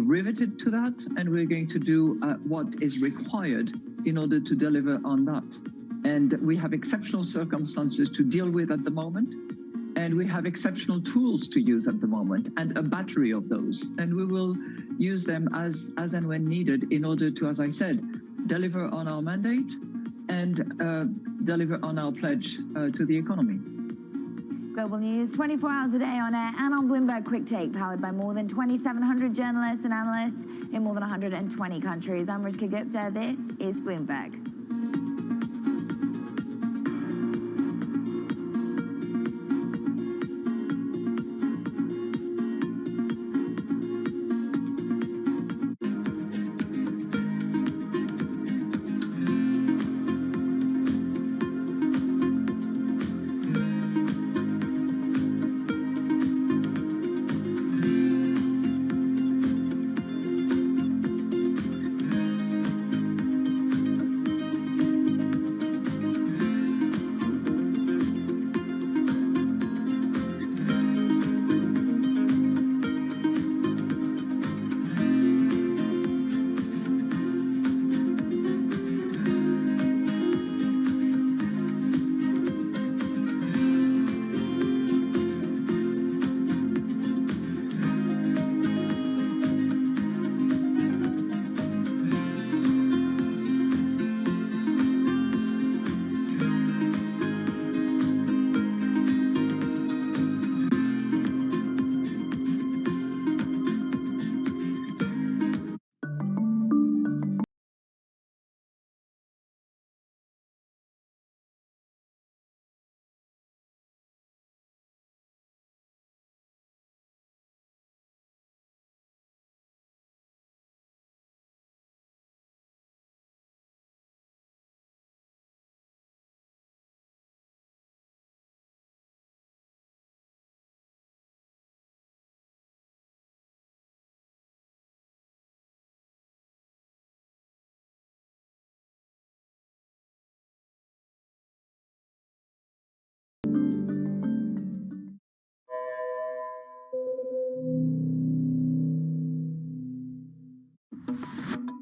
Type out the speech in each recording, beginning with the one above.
riveted to that, and we're going to do what is required in order to deliver on that. And we have exceptional circumstances to deal with at the moment, and we have exceptional tools to use at the moment, and a battery of those. And we will use them as and when needed in order to, as I said, deliver on our mandate and deliver on our pledge to the economy. Global news 24 hours a day on air and on Bloomberg Quick Take, powered by more than 2,700 journalists and analysts in more than 120 countries. I'm Ritika Gupta. This is Bloomberg.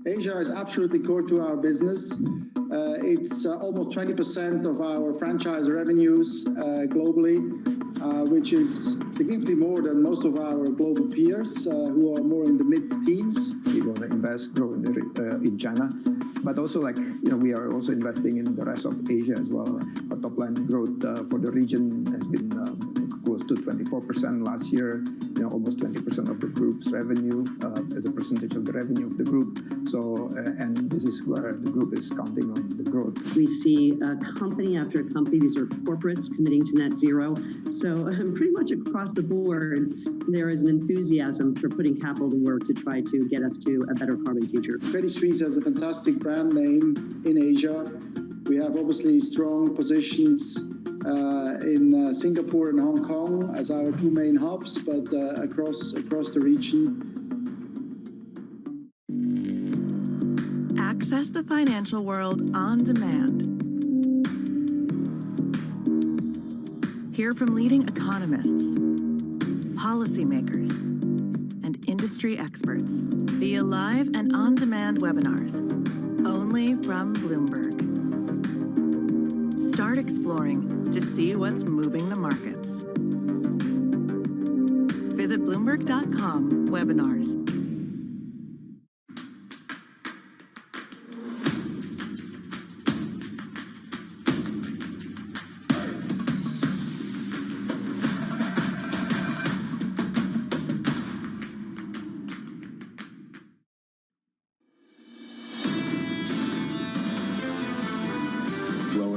Asia is absolutely core to our business. It's almost 20% of our franchise revenues globally, which is significantly more than most of our global peers who are more in the mid-teens. We want to invest, grow in China, but also we are also investing in the rest of Asia as well. Our top line growth for the region has been close to 24% last year, almost 20% of the group's revenue as a percentage of the revenue of the group. So, and this is where the group is counting on the growth. We see company after company, these are corporates committing to net zero. So pretty much across the board, there is an enthusiasm for putting capital to work to try to get us to a better carbon future. Credit Suisse has a fantastic brand name in Asia. We have obviously strong positions in Singapore and Hong Kong as our two main hubs, but across the region. Access the financial world on demand. Hear from leading economists, policymakers, and industry experts via live and on-demand webinars, only from Bloomberg. Start exploring to see what's moving the markets. Visit Bloomberg.com/webinars.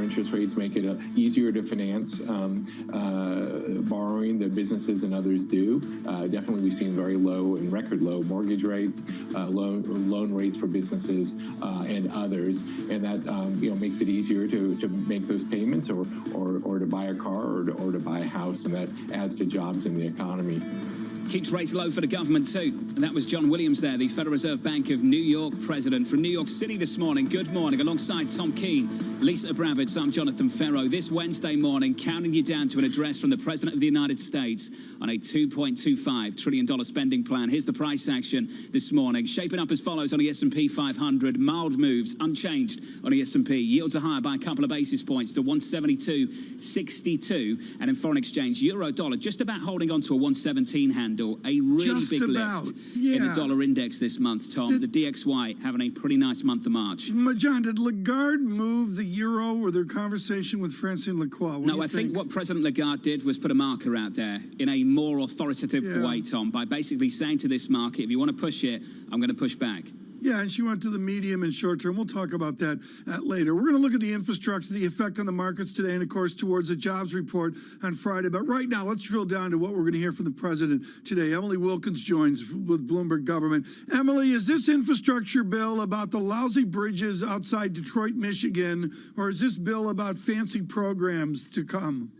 Interest rates make it easier to finance borrowing that businesses and others do. Definitely, we've seen very low and record low mortgage rates, loan rates for businesses and others, and that makes it easier to make those payments or to buy a car or to buy a house, and that adds to jobs in the economy. Keeps rates low for the government too. And that was John Williams there, the Federal Reserve Bank of New York president from New York City this morning. Good morning. Alongside Tom Keene, Lisa Abramowitz, I'm Jonathan Ferro. This Wednesday morning, counting you down to an address from the President of the United States on a $2.25 trillion spending plan. Here's the price action this morning. Shaping up as follows on the S&P 500. Mild moves, unchanged on the S&P. Yields are higher by a couple of basis points to 172.62. And in foreign exchange, euro dollar just about holding on to a 117 handle. A really just big about. lift Yeah. in the dollar index this month, Tom. The DXY having a pretty nice month of March. John, did Lagarde move the euro or their conversation with Francine Lacroix? No, I think what President Lagarde did was put a marker out there in a more authoritative way, Tom, by basically saying to this market, if you want to push it, I'm going to push back. Yeah, and she went to the medium and short term. We'll talk about that later. We're going to look at the infrastructure, the effect on the markets today, and, of course, towards a jobs report on Friday. But right now, let's drill down to what we're going to hear from the president today. Emily Wilkins joins with Bloomberg Government. Emily, is this infrastructure bill about the lousy bridges outside Detroit, Michigan, or is this bill about fancy programs to come?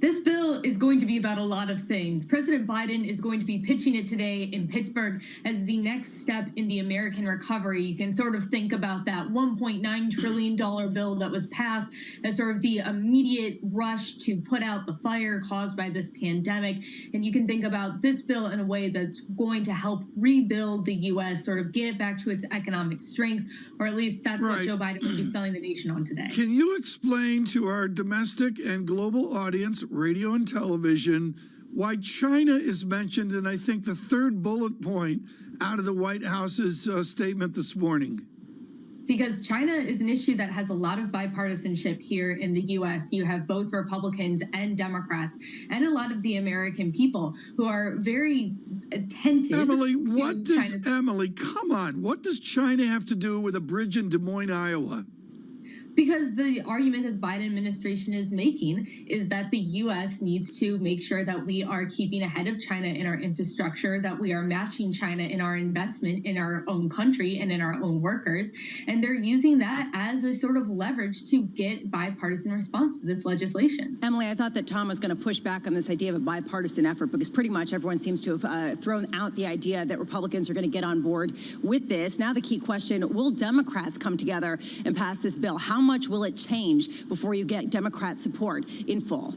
This bill is going to be about a lot of things. President Biden is going to be pitching it today in Pittsburgh as the next step in the American recovery. You can sort of think about that $1.9 trillion bill that was passed as sort of the immediate rush to put out the fire caused by this pandemic. And you can think about this bill in a way that's going to help rebuild the U.S., sort of get it back to its economic strength, or at least that's what Joe Biden will be selling the nation on today. Can you explain to our domestic and global audience, radio and television, why China is mentioned in, I think, the third bullet point out of the White House's statement this morning? Because China is an issue that has a lot of bipartisanship here in the U.S. You have both Republicans and Democrats and a lot of the American people who are very attentive. Emily, Emily, come on. What does China have to do with a bridge in Des Moines, Iowa? Because the argument that the Biden administration is making is that the U.S. needs to make sure that we are keeping ahead of China in our infrastructure, that we are matching China in our investment in our own country and in our own workers. And they're using that as a sort of leverage to get bipartisan response to this legislation. Emily, I thought that Tom was going to push back on this idea of a bipartisan effort because pretty much everyone seems to have thrown out the idea that Republicans are going to get on board with this. Now the key question, will Democrats come together and pass this bill? How much will it change before you get Democrat support in full?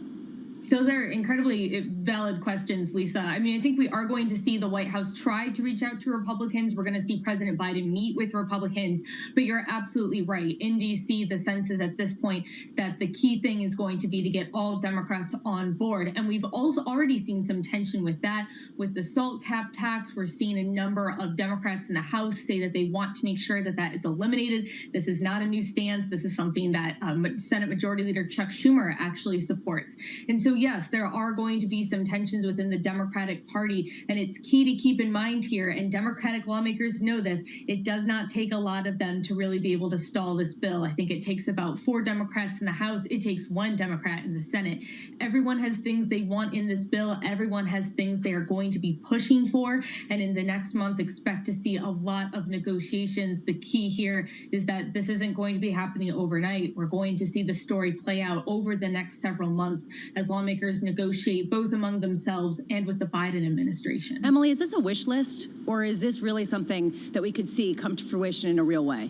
Those are incredibly valid questions, Lisa. I mean, I think we are going to see the White House try to reach out to Republicans. We're going to see President Biden meet with Republicans. But you're absolutely right. In D.C., the sense is at this point that the key thing is going to be to get all Democrats on board. And we've also already seen some tension with that. With the SALT cap tax, we're seeing a number of Democrats in the House say that they want to make sure that that is eliminated. This is not a new stance. This is something that Senate Majority Leader Chuck Schumer actually supports. And so, yes, there are going to be some tensions within the Democratic Party, and it's key to keep in mind here, and Democratic lawmakers know this, it does not take a lot of them to really be able to stall this bill. I think it takes about 4 Democrats in the House. It takes 1 Democrat in the Senate. Everyone has things they want in this bill. Everyone has things they are going to be pushing for, and in the next month, expect to see a lot of negotiations. The key here is that this isn't going to be happening overnight. We're going to see the story play out over the next several months as lawmakers negotiate both among themselves and with the Biden administration. Emily, is this a wish list, or is this really something that we could see come to fruition in a real way?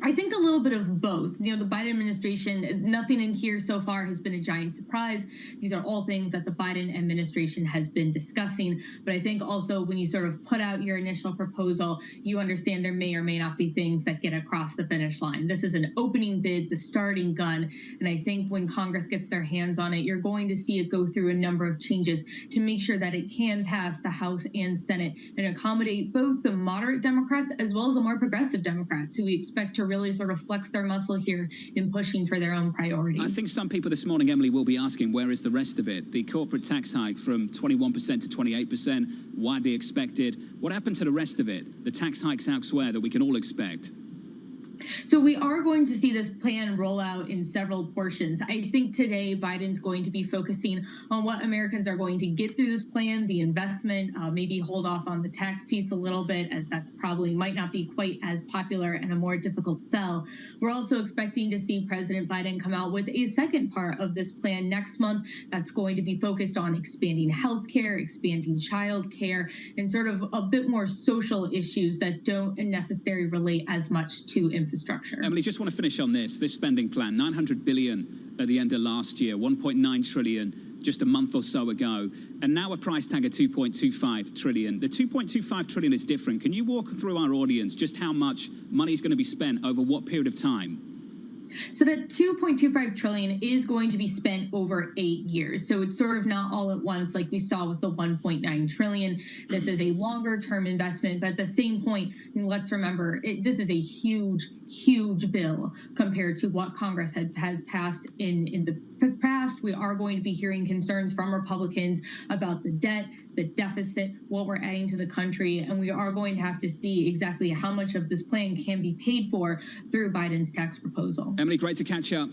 I think a little bit of both. You know, the Biden administration, nothing in here so far has been a giant surprise. These are all things that the Biden administration has been discussing. But I think also when you sort of put out your initial proposal, you understand there may or may not be things that get across the finish line. This is an opening bid, the starting gun. And I think when Congress gets their hands on it, you're going to see it go through a number of changes to make sure that it can pass the House and Senate and accommodate both the moderate Democrats as well as the more progressive Democrats who we expect to really sort of flex their muscle here in pushing for their own priorities. I think some people this morning, Emily, will be asking, where is the rest of it? The corporate tax hike from 21% to 28%, widely expected. What happened to the rest of it? The tax hikes elsewhere that we can all expect? So we are going to see this plan roll out in several portions. I think today Biden's going to be focusing on what Americans are going to get through this plan, the investment, maybe hold off on the tax piece a little bit, as that's probably might not be quite as popular and a more difficult sell. We're also expecting to see President Biden come out with a second part of this plan next month that's going to be focused on expanding healthcare, expanding childcare, and sort of a bit more social issues that don't necessarily relate as much to infrastructure. Emily, just want to finish on this spending plan, $900 billion at the end of last year, $1.9 trillion just a month or so ago, and now a price tag of $2.25 trillion. The $2.25 trillion is different. Can you walk through our audience just how much money is going to be spent over what period of time? So that $2.25 trillion is going to be spent over 8 years. So it's sort of not all at once like we saw with the $1.9 trillion. This is a longer term investment, but at the same point, let's remember, this is a huge, huge bill compared to what Congress has passed in the past. We are going to be hearing concerns from Republicans about the debt, the deficit, what we're adding to the country, and we are going to have to see exactly how much of this plan can be paid for through Biden's tax proposal. Emily, great to catch up.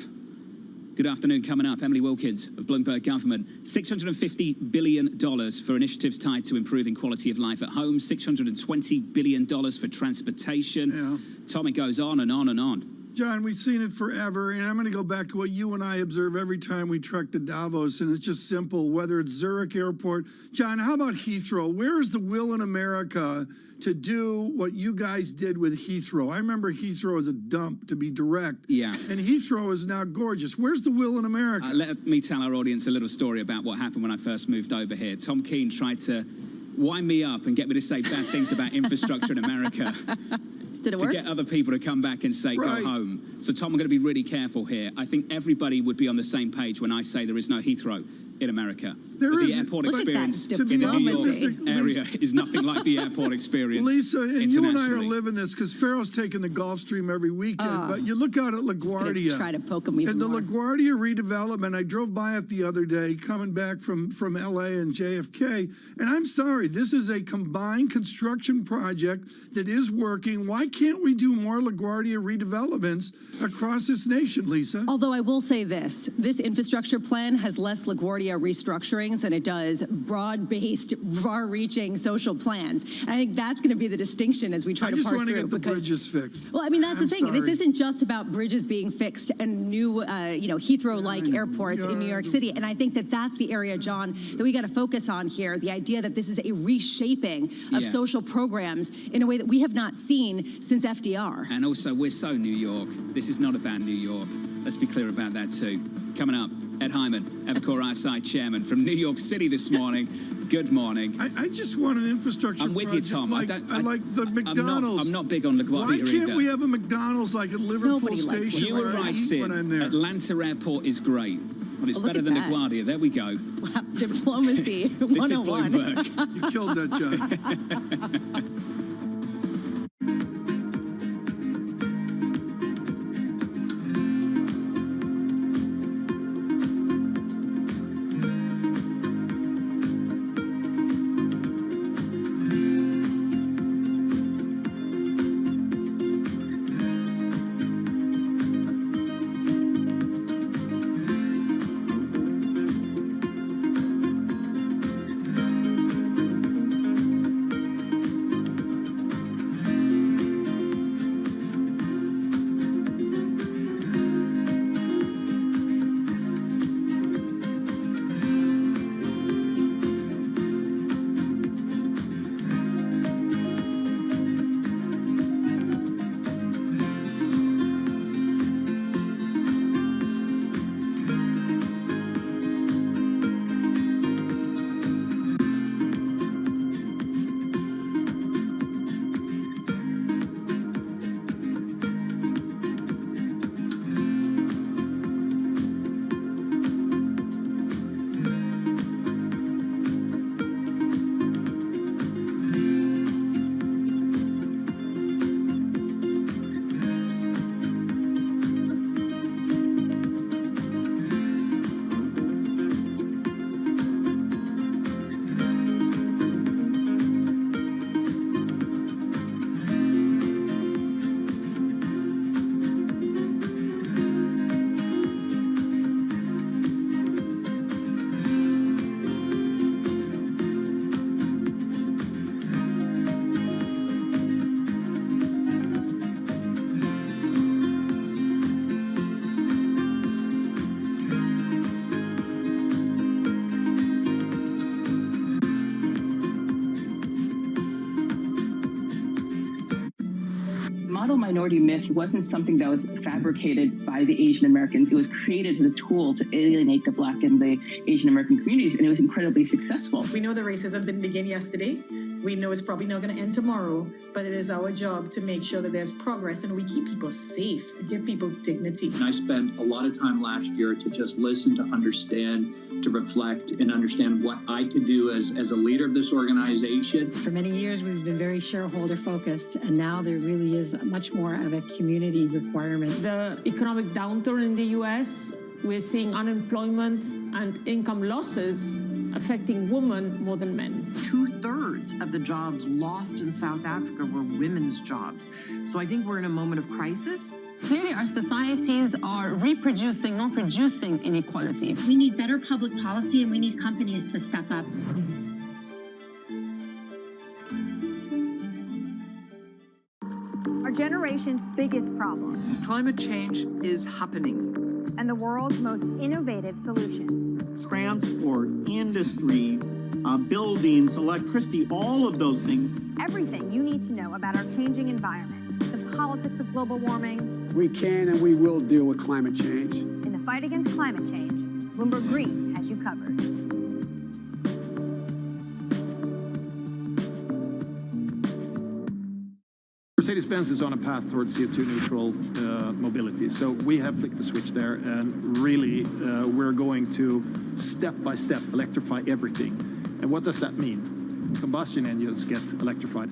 Good afternoon. Coming up, Emily Wilkins of Bloomberg Government. $650 billion for initiatives tied to improving quality of life at home, $620 billion for transportation. Yeah. Tom, it goes on and on and on. John, we've seen it forever, and I'm going to go back to what you and I observe every time we trek to Davos, and it's just simple, whether it's Zurich Airport. John, how about Heathrow? Where is the will in America to do what you guys did with Heathrow? I remember Heathrow as a dump, to be direct. Yeah. And Heathrow is now gorgeous. Where's the will in America? Let me tell our audience a little story about what happened when I first moved over here. Tom Keene tried to wind me up and get me to say bad things about infrastructure in America. Did it work? To get other people to come back and say, right. Go home. So, Tom, I'm going to be really careful here. I think everybody would be on the same page when I say there is no Heathrow in America. The airport experience in the New York area is nothing like the airport experience. Lisa, and you and I are living this because Pharaoh's taking the Gulf Stream every weekend. But you look out at LaGuardia. Try to poke him even and more. The LaGuardia redevelopment, I drove by it the other day coming back from LA and JFK. And I'm sorry, this is a combined construction project that is working. Why can't we do more LaGuardia redevelopments across this nation, Lisa? Although I will say this infrastructure plan has less LaGuardia restructurings than it does broad-based, far-reaching social plans. And I think that's going to be the distinction as we try to parse through. I just want to get the bridges fixed. Well, I mean, that's the thing. Sorry. This isn't just about bridges being fixed and new, Heathrow-like airports in New York City. And I think that that's the area, John, that we got to focus on here. The idea that this is a reshaping of social programs in a way that we have not seen since FDR. And also, we're so New York. This is not about New York. Let's be clear about that, too. Coming up, Ed Hyman, Evercore ISI chairman from New York City this morning. Good morning. I just want an infrastructure I'm with you, Tom. I like the McDonald's. I'm not big on LaGuardia Why can't either. we have a McDonald's like at Liverpool Station? You were right, Sid. Atlanta Airport is great. But it's better than LaGuardia. There we go. Wow, diplomacy 101. This is Bloomberg. You killed that, John. model minority myth wasn't something that was fabricated by the Asian Americans. It was created as a tool to alienate the Black and the Asian American communities, and it was incredibly successful. We know that racism didn't begin yesterday. We know it's probably not going to end tomorrow, but it is our job to make sure that there's progress and we keep people safe, give people dignity. I spent a lot of time last year to just listen, to understand, to reflect, and understand what I could do as a leader of this organization. For many years, we've been very shareholder focused, and now there really is much more of a community requirement. The economic downturn in the U.S., we're seeing unemployment and income losses affecting women more than men. 2/3 of the jobs lost in South Africa were women's jobs. So I think we're in a moment of crisis. Clearly, our societies are reproducing, not producing inequality. We need better public policy and we need companies to step up. Our generation's biggest problem. Climate change is happening. And the world's most innovative solutions. Transport, industry, buildings, electricity, all of those things. Everything you need to know about our changing environment, the politics of global warming. We can and we will deal with climate change. In the fight against climate change, Bloomberg Green has you covered. Mercedes-Benz is on a path towards CO2 neutral mobility. So we have flicked the switch there, and really we're going to step by step electrify everything. And what does that mean? Combustion engines get electrified.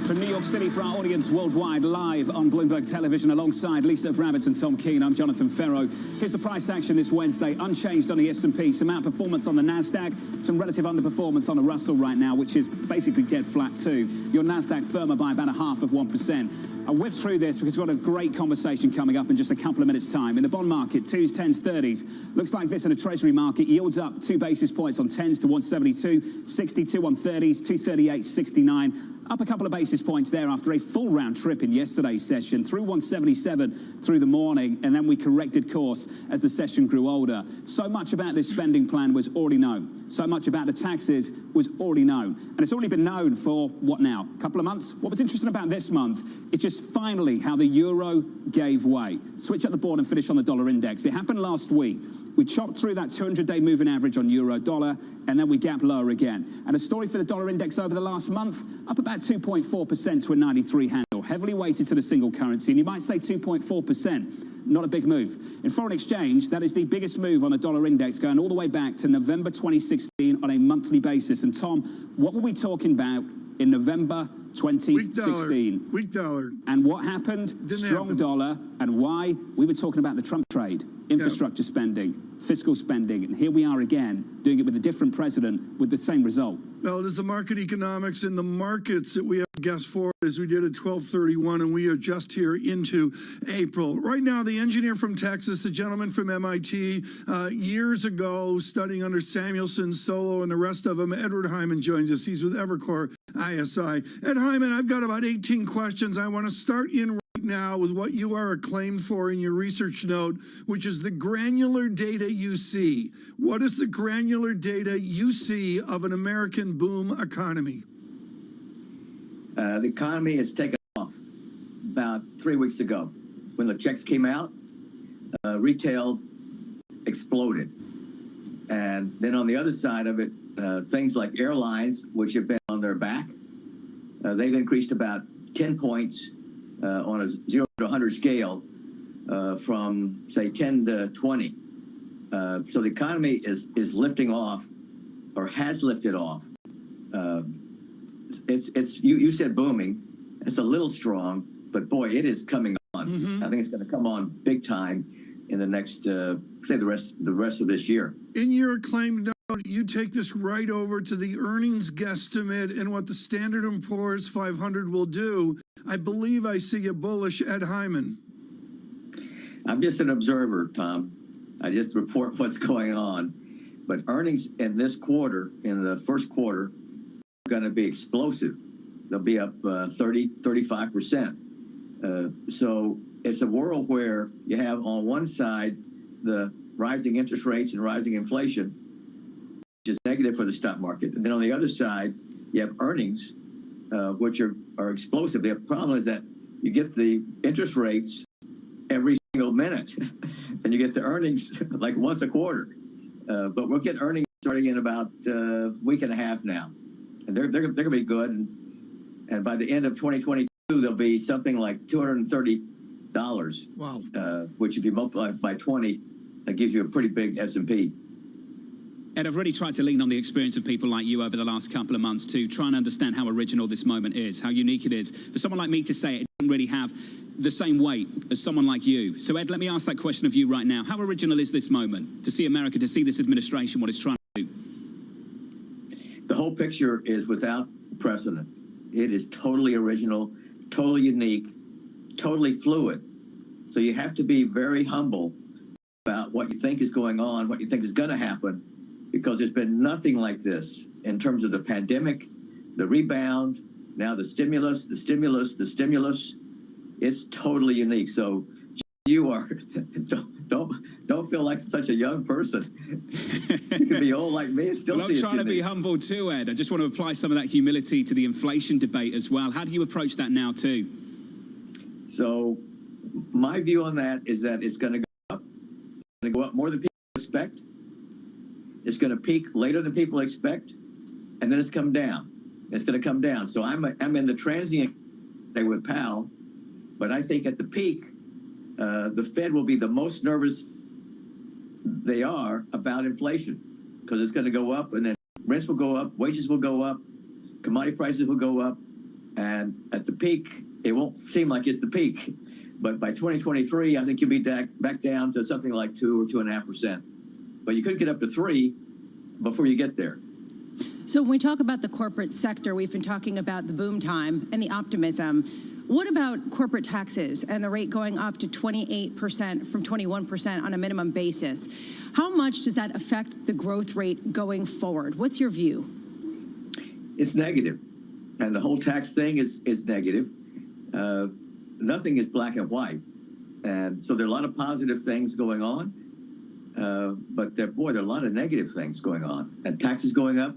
From New York City for our audience worldwide, live on Bloomberg Television alongside Lisa Brabbett and Tom Keene, I'm Jonathan Ferro. Here's the price action this Wednesday. Unchanged on the S&P, some outperformance on the NASDAQ, some relative underperformance on the Russell right now, which is basically dead flat too. Your NASDAQ firmer by about 0.5%. I'll whip through this because we've got a great conversation coming up in just a couple of minutes' time. In the bond market, 2s, 10s, 30s. Looks like this in a Treasury market. Yields up 2 basis points on 10s to 172, 62 on 30s, 238, 69. Up a couple of basis points there after a full round trip in yesterday's session, through 177 through the morning, and then we corrected course as the session grew older. So much about this spending plan was already known. So much about the taxes was already known. And it's already been known for, what now, a couple of months? What was interesting about this month is just finally how the euro gave way. Switch up the board and finish on the dollar index. It happened last week. We chopped through that 200-day moving average on euro dollar, and then we gapped lower again. And a story for the dollar index over the last month, up about 2.4% to a 93 handle, heavily weighted to the single currency. And you might say 2.4%, not a big move. In foreign exchange, that is the biggest move on a dollar index going all the way back to November 2016 on a monthly basis. And Tom, what were we talking about in November 2016? Weak dollar. And what happened? Strong dollar. And why? We were talking about the Trump trade, infrastructure spending, fiscal spending, and here we are again, doing it with a different president with the same result. Well, there's the market economics in the markets that we have guessed for as we did at 12:31, and we are just here into April. Right now, the engineer from Texas, the gentleman from MIT, years ago studying under Samuelson, Solo, and the rest of them, Edward Hyman joins us. He's with Evercore ISI. Ed Hyman, I've got about 18 questions. I want to start in right now with what you are acclaimed for in your research note, which is the granular data you see. What is the granular data you see of an American boom economy? The economy has taken off about 3 weeks ago. When the checks came out, retail exploded. And then on the other side of it, things like airlines, which have been on their back, they've increased about 10 points on a 0 to 100 scale from, say, 10 to 20. So the economy is lifting off, or has lifted off. You said booming. It's a little strong, but boy, it is coming on. Mm-hmm. I think it's going to come on big time in the next, say, the rest of this year. In your acclaimed note, you take this right over to the earnings guesstimate and what the Standard & Poor's 500 will do. I believe I see a bullish Ed Hyman. I'm just an observer, Tom. I just report what's going on. But earnings in this quarter, in the first quarter, are going to be explosive. They'll be up 35%. So it's a world where you have on one side the rising interest rates and rising inflation, negative for the stock market. And then on the other side, you have earnings, which are explosive. The problem is that you get the interest rates every single minute, and you get the earnings like once a quarter. But we'll get earnings starting in about a week and a half now, and they're going to be good. And by the end of 2022, there'll be something like $230. Wow. Which, if you multiply by 20, that gives you a pretty big S&P. Ed, I've really tried to lean on the experience of people like you over the last couple of months to try and understand how original this moment is, how unique it is. For someone like me to say it doesn't really have the same weight as someone like you. So, Ed, let me ask that question of you right now. How original is this moment to see America, to see this administration, what it's trying to do? The whole picture is without precedent. It is totally original, totally unique, totally fluid. So you have to be very humble about what you think is going on, what you think is going to happen, because there's been nothing like this in terms of the pandemic, the rebound, now the stimulus. It's totally unique. So you are, don't feel like such a young person. You can be old like me and still well, see I'm trying to be humble too, Ed. I just want to apply some of that humility to the inflation debate as well. How do you approach that now too? So my view on that is that it's going to go up. It's going to go up more than people expect. It's going to peak later than people expect, and then it's come down. It's going to come down. So I'm in the transient day with Powell, but I think at the peak, the Fed will be the most nervous they are about inflation, because it's going to go up, and then rents will go up, wages will go up, commodity prices will go up, and at the peak, it won't seem like it's the peak. But by 2023, I think you'll be back down to something like 2 or 2.5%. But you could get up to 3 before you get there. So when we talk about the corporate sector, we've been talking about the boom time and the optimism. What about corporate taxes and the rate going up to 28% from 21% on a minimum basis? How much does that affect the growth rate going forward? What's your view? It's negative. And the whole tax thing is negative. Nothing is black and white. And so there are a lot of positive things going on. But there are a lot of negative things going on. And taxes going up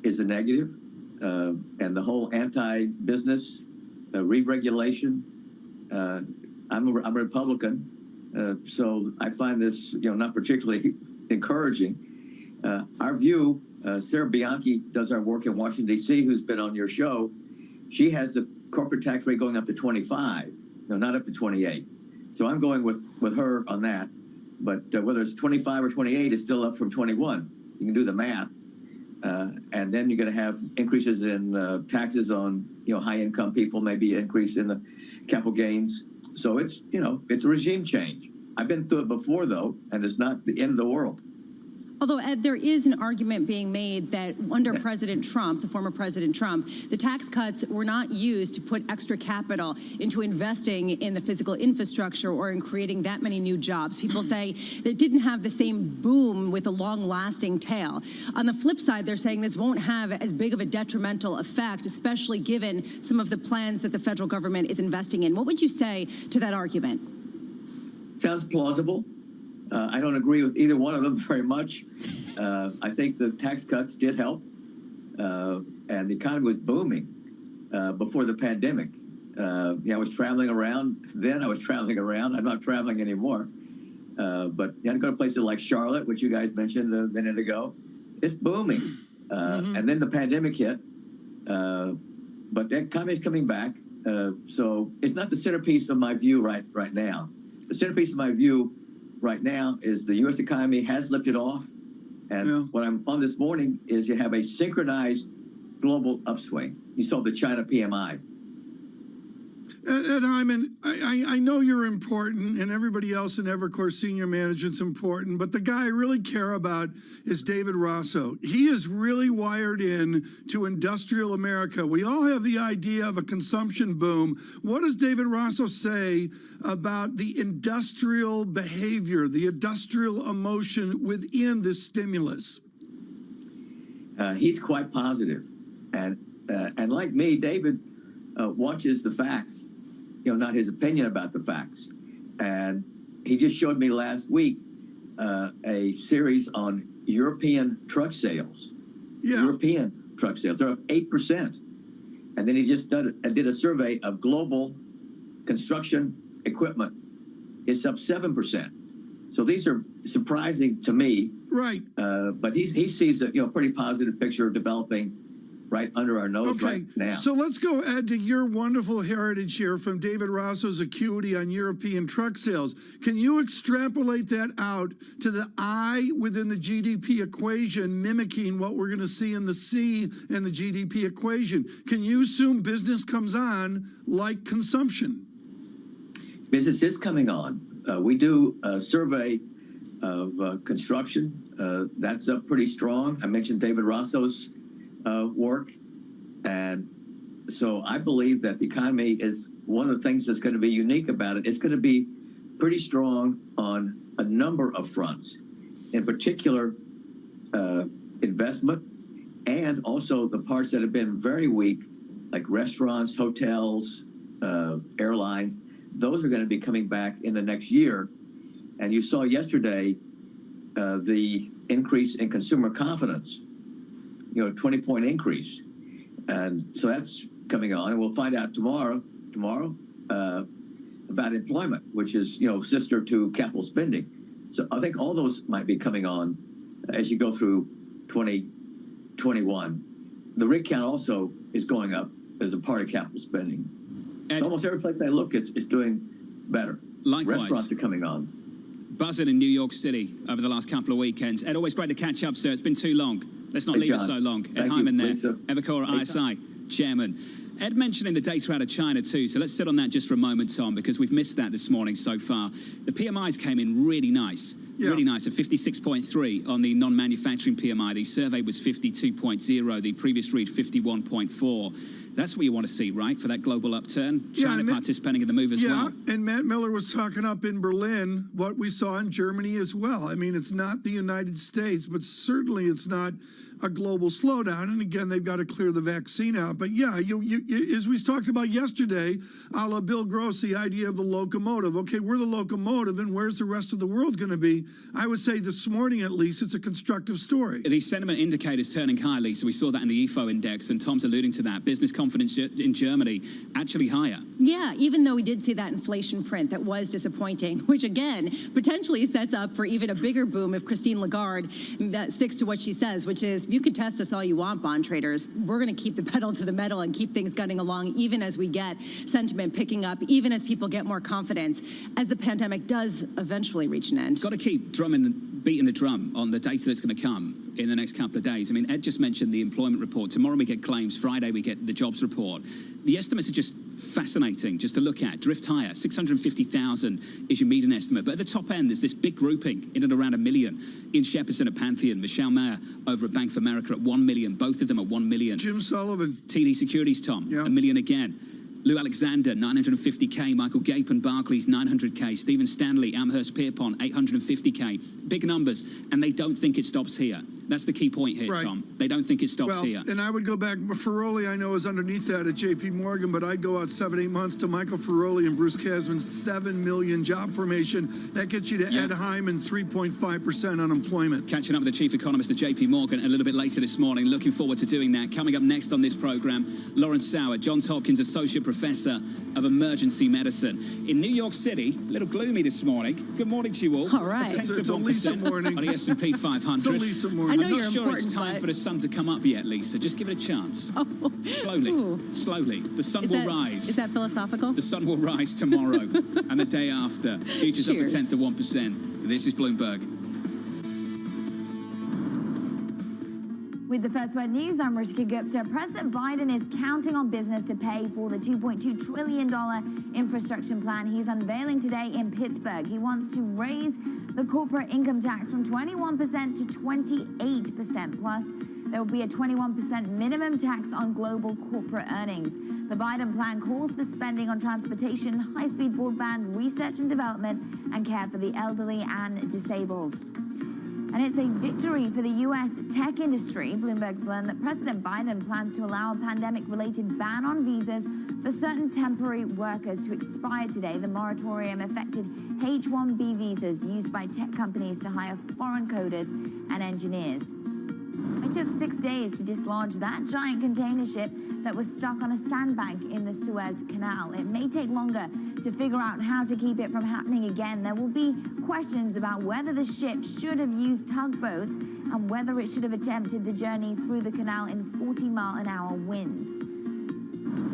is a negative. And the whole anti-business re-regulation. I'm a Republican, so I find this, not particularly encouraging. Our view, Sarah Bianchi does our work in Washington, D.C., who's been on your show. She has the corporate tax rate going up to 25, not up to 28. So I'm going with her on that. But whether it's 25 or 28, it's still up from 21. You can do the math. And then you're going to have increases in taxes on, high-income people, maybe increase in the capital gains. So it's a regime change. I've been through it before, though, and it's not the end of the world. Although, Ed, there is an argument being made that under President Trump, the former President Trump, the tax cuts were not used to put extra capital into investing in the physical infrastructure or in creating that many new jobs. People say that it didn't have the same boom with a long-lasting tail. On the flip side, they're saying this won't have as big of a detrimental effect, especially given some of the plans that the federal government is investing in. What would you say to that argument? Sounds plausible. I don't agree with either one of them very much. I think the tax cuts did help, and the economy was booming before the pandemic. I was traveling around then. I was traveling around. I'm not traveling anymore. But you had to go to places like Charlotte, which you guys mentioned a minute ago. It's booming. And then the pandemic hit. But the economy is coming back. So it's not the centerpiece of my view right now. The centerpiece of my view right now is the U.S. economy has lifted off. And what I'm on this morning is you have a synchronized global upswing. You saw the China PMI. Ed Hyman, I know you're important, and everybody else in Evercore senior management's important, but the guy I really care about is David Rosso. He is really wired in to industrial America. We all have the idea of a consumption boom. What does David Rosso say about the industrial behavior, the industrial emotion within this stimulus? He's quite positive. And like me, David watches the facts, not his opinion about the facts. And he just showed me last week a series on European truck sales. European truck sales. They're up 8%. And then he just did a survey of global construction equipment. It's up 7%. So these are surprising to me. Right. But he sees a pretty positive picture developing right under our nose right now. So let's go, Ed, to your wonderful heritage here from David Rosso's Acuity on European truck sales. Can you extrapolate that out to the I within the GDP equation, mimicking what we're going to see in the C in the GDP equation? Can you assume business comes on like consumption? Business is coming on. We do a survey of construction. That's up pretty strong. I mentioned David Rosso's work. And so I believe that the economy is one of the things that's going to be unique about it. It's going to be pretty strong on a number of fronts, in particular investment, and also the parts that have been very weak, like restaurants, hotels, airlines. Those are going to be coming back in the next year. And you saw yesterday the increase in consumer confidence, 20-point increase. And so that's coming on. And we'll find out tomorrow about employment, which is, sister to capital spending. So I think all those might be coming on as you go through 2021. The rig count also is going up as a part of capital spending. So almost every place I look, it's doing better. Likewise. Restaurants are coming on. Buzzing in New York City over the last couple of weekends. Ed, always great to catch up, sir. It's been too long. Let's not leave it so long. Ed Hyman there, Evercore ISI chairman. Ed mentioning the data out of China too, so let's sit on that just for a moment, Tom, because we've missed that this morning so far. The PMIs came in really nice, really nice, at 56.3 on the non-manufacturing PMI. The survey was 52.0, the previous read 51.4. That's what you want to see, right, for that global upturn? China participating in the move as well. Yeah, and Matt Miller was talking up in Berlin what we saw in Germany as well. I mean, it's not the United States, but certainly it's not a global slowdown. And again, they've got to clear the vaccine out. But yeah, as we talked about yesterday, a la Bill Gross, the idea of the locomotive. Okay, we're the locomotive, and where's the rest of the world going to be? I would say this morning, at least, it's a constructive story. The sentiment indicators turning high, so we saw that in the IFO index, and Tom's alluding to that. Business confidence in Germany actually higher. Yeah, even though we did see that inflation print that was disappointing, which again potentially sets up for even a bigger boom if Christine Lagarde that sticks to what she says, which is you can test us all you want, bond traders. We're going to keep the pedal to the metal and keep things gunning along, even as we get sentiment picking up, even as people get more confidence, as the pandemic does eventually reach an end. Got to keep beating the drum on the data that's going to come in the next couple of days. I mean, Ed just mentioned the employment report. Tomorrow we get claims. Friday we get the jobs report. The estimates are just fascinating just to look at. Drift higher. 650,000 is your median estimate. But at the top end, there's this big grouping in and around 1 million. Ian Shepperson at Pantheon, Michelle Mayer over at Bank of America at 1 million. Both of them at 1 million. Jim Sullivan. TD Securities, Tom, 1 million again. Lou Alexander, 950K. Michael Gapen, Barclays, 900K. Stephen Stanley, Amherst Pierpont, 850K. Big numbers, and they don't think it stops here. That's the key point here, Tom. They don't think it stops here. And I would go back, Ferroli, I know, is underneath that at JP Morgan, but I'd go out 7-8 months to Michael Ferroli and Bruce Kasman's 7 million job formation. That gets you to Ed Hyman, 3.5% unemployment. Catching up with the chief economist at JP Morgan a little bit later this morning. Looking forward to doing that. Coming up next on this program, Lawrence Sauer, Johns Hopkins Associate Professor of Emergency Medicine. In New York City, a little gloomy this morning. Good morning to you all. All right. It's a Lisa morning. On the S&P 500. It's a Lisa morning. I know I'm not you're sure it's important, time for the sun to come up yet, Lisa. Just give it a chance. Slowly. The sun will rise. Is that philosophical? The sun will rise tomorrow and the day after. Futures up a tenth of 1%. This is Bloomberg. With the First Word News, I'm Rishika Gupta. President Biden is counting on business to pay for the $2.2 trillion infrastructure plan he's unveiling today in Pittsburgh. He wants to raise the corporate income tax from 21% to 28%. Plus, there will be a 21% minimum tax on global corporate earnings. The Biden plan calls for spending on transportation, high-speed broadband, research and development, and care for the elderly and disabled. And it's a victory for the U.S. tech industry. Bloomberg's learned that President Biden plans to allow a pandemic-related ban on visas for certain temporary workers to expire today. The moratorium affected H-1B visas used by tech companies to hire foreign coders and engineers. It took 6 days to dislodge that giant container ship that was stuck on a sandbank in the Suez Canal. It may take longer to figure out how to keep it from happening again. There will be questions about whether the ship should have used tugboats and whether it should have attempted the journey through the canal in 40-mile-an-hour winds.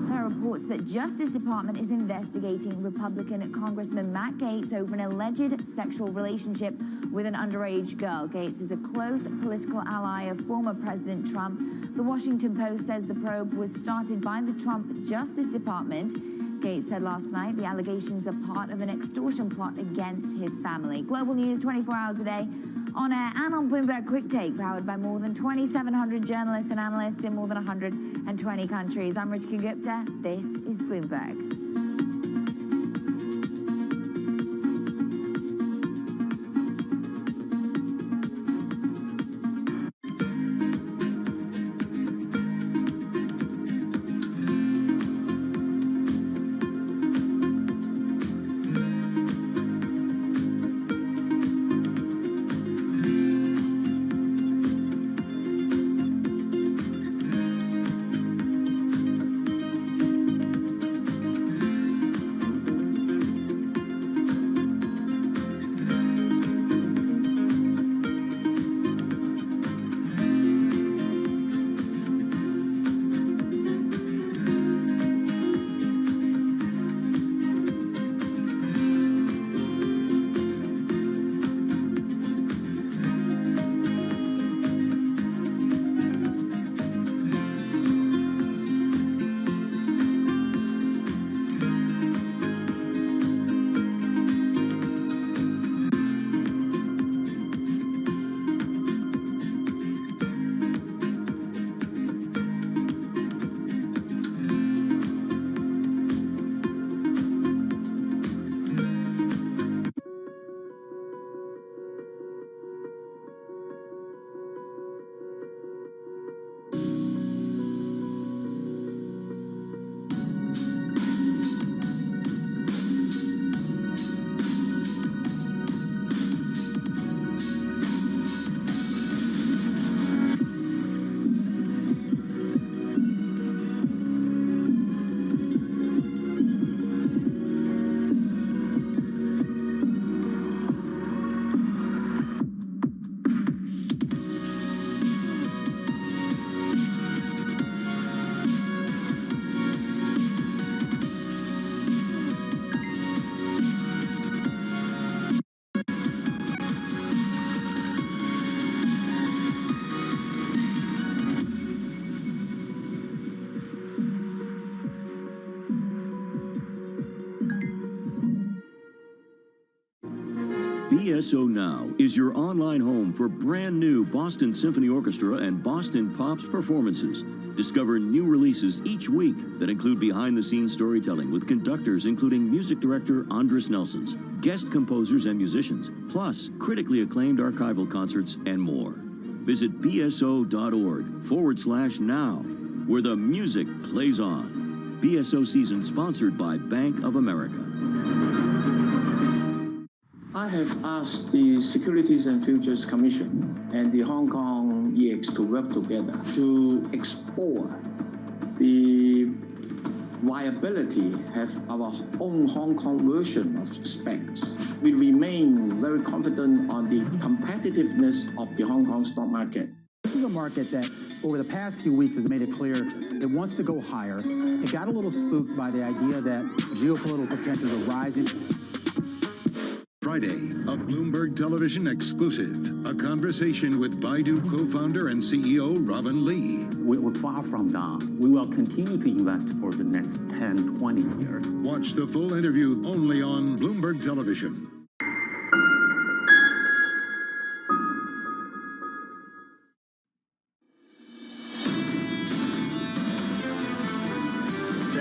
There are reports that Justice Department is investigating Republican Congressman Matt Gaetz over an alleged sexual relationship with an underage girl. Gaetz is a close political ally of former President Trump. The Washington Post says the probe was started by the Trump Justice Department. Gaetz said last night the allegations are part of an extortion plot against his family. Global news 24 hours a day, on air and on Bloomberg Quick Take, powered by more than 2,700 journalists and analysts in more than 120 countries. I'm Ritika Gupta. This is Bloomberg. BSO Now is your online home for brand new Boston Symphony Orchestra and Boston Pops performances. Discover new releases each week that include behind-the-scenes storytelling with conductors including music director Andres Nelsons, guest composers and musicians, plus critically acclaimed archival concerts and more. Visit bso.org/now, where the music plays on. BSO season sponsored by Bank of America. I have asked the Securities and Futures Commission and the Hong Kong EX to work together to explore the viability of our own Hong Kong version of specs. We remain very confident on the competitiveness of the Hong Kong stock market. This is a market that over the past few weeks has made it clear it wants to go higher. It got a little spooked by the idea that geopolitical tensions are rising. Friday, a Bloomberg Television exclusive, a conversation with Baidu co-founder and CEO Robin Li. We're far from done. We will continue to invest for the next 10, 20 years. Watch the full interview only on Bloomberg Television.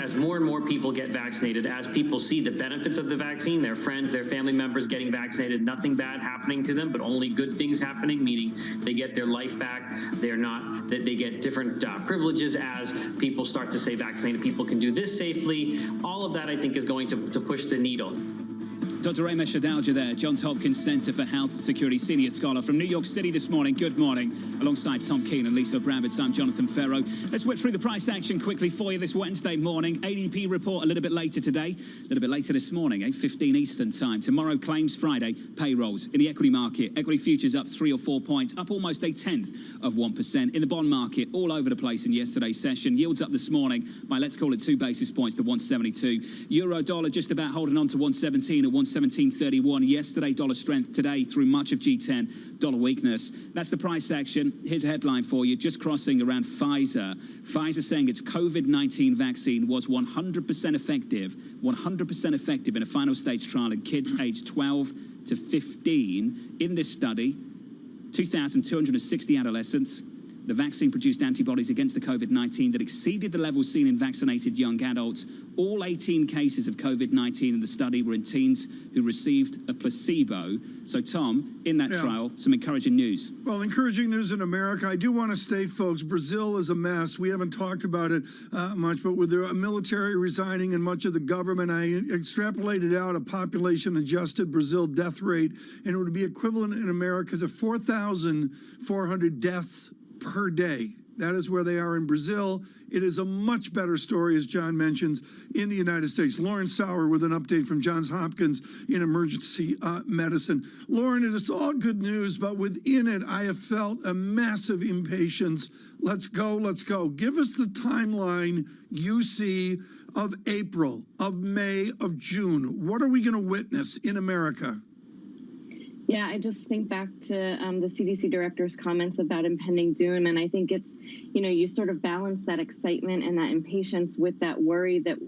As more and more people get vaccinated, as people see the benefits of the vaccine, their friends, their family members getting vaccinated, nothing bad happening to them, but only good things happening, meaning they get their life back. They get different privileges as people start to say vaccinated people can do this safely. All of that, I think, is going to push the needle. Dr. Ramesh Adalja there, Johns Hopkins Center for Health Security Senior Scholar from New York City this morning. Good morning. Alongside Tom Keene and Lisa Brabbits, I'm Jonathan Ferro. Let's whip through the price action quickly for you this Wednesday morning. ADP report a little bit later today, a little bit later this morning, 8:15 Eastern time. Tomorrow, claims Friday, payrolls. In the equity market, equity futures up 3 or 4 points, up almost 0.1%. In the bond market, all over the place in yesterday's session. Yields up this morning by, let's call it 2 basis points to 172. Euro dollar just about holding on to 117 at 117.31. Yesterday, dollar strength. Today, through much of G10, dollar weakness. That's the price action. Here's a headline for you, just crossing around Pfizer. Pfizer saying its COVID-19 vaccine was 100% effective, 100% effective in a final stage trial in kids aged 12 to 15. In this study, 2,260 adolescents. The vaccine produced antibodies against the COVID-19 that exceeded the levels seen in vaccinated young adults. All 18 cases of COVID-19 in the study were in teens who received a placebo. So, Tom, in that trial, some encouraging news. Well, encouraging news in America. I do want to state, folks, Brazil is a mess. We haven't talked about it much, but with the military resigning and much of the government, I extrapolated out a population-adjusted Brazil death rate, and it would be equivalent in America to 4,400 deaths per day. That is where they are in Brazil. It is a much better story, as John mentions, in the United States. Lauren Sauer with an update from Johns Hopkins in emergency medicine. Lauren, it is all good news, but within it, I have felt a massive impatience. Let's go, let's go. Give us the timeline you see of April, of May, of June. What are we going to witness in America? Yeah, I just think back to the CDC director's comments about impending doom. And I think it's, you sort of balance that excitement and that impatience with that worry that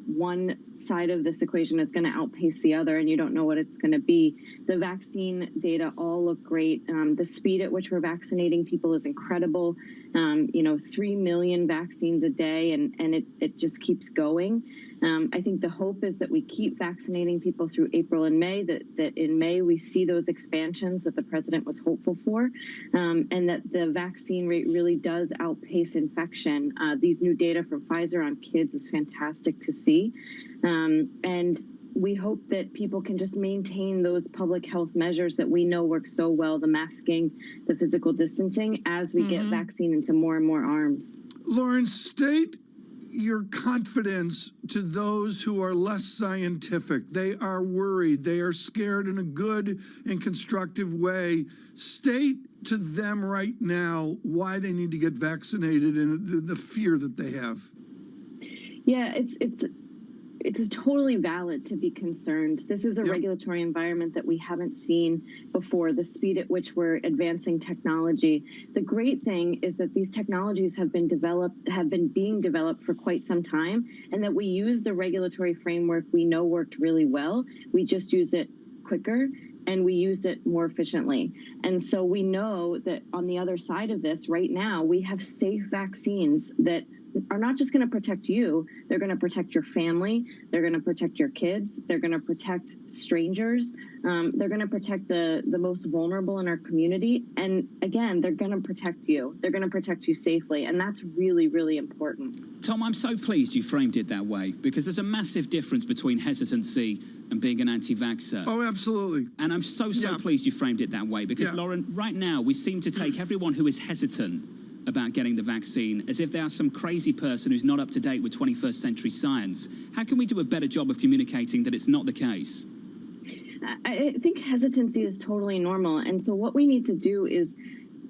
one side of this equation is going to outpace the other, and you don't know what it's going to be. The vaccine data all look great. The speed at which we're vaccinating people is incredible. 3 million vaccines a day, and it just keeps going. I think the hope is that we keep vaccinating people through April and May, that in May we see those expansions that the president was hopeful for, and that the vaccine rate really does outpace infection. These new data from Pfizer on kids is fantastic to see. And we hope that people can just maintain those public health measures that we know work so well, the masking, the physical distancing, as we get vaccine into more and more arms. Lauren, state your confidence to those who are less scientific. They are worried. They are scared in a good and constructive way. State to them right now why they need to get vaccinated and the fear that they have. Yeah, it's totally valid to be concerned. This is a regulatory environment that we haven't seen before, the speed at which we're advancing technology. The great thing is that these technologies have been being developed for quite some time, and that we use the regulatory framework we know worked really well. We just use it quicker, and we use it more efficiently. And so we know that on the other side of this right now, we have safe vaccines that are not just going to protect you, they're going to protect your family, they're going to protect your kids, they're going to protect strangers, they're going to protect the most vulnerable in our community, and again, they're going to protect you. They're going to protect you safely, and that's really, really important. Tom, I'm so pleased you framed it that way, because there's a massive difference between hesitancy and being an anti-vaxxer. Oh, absolutely. And I'm so pleased you framed it that way, because, Lauren, right now, we seem to take everyone who is hesitant about getting the vaccine as if they are some crazy person who's not up to date with 21st century science. How can we do a better job of communicating that it's not the case? I think hesitancy is totally normal. And so what we need to do is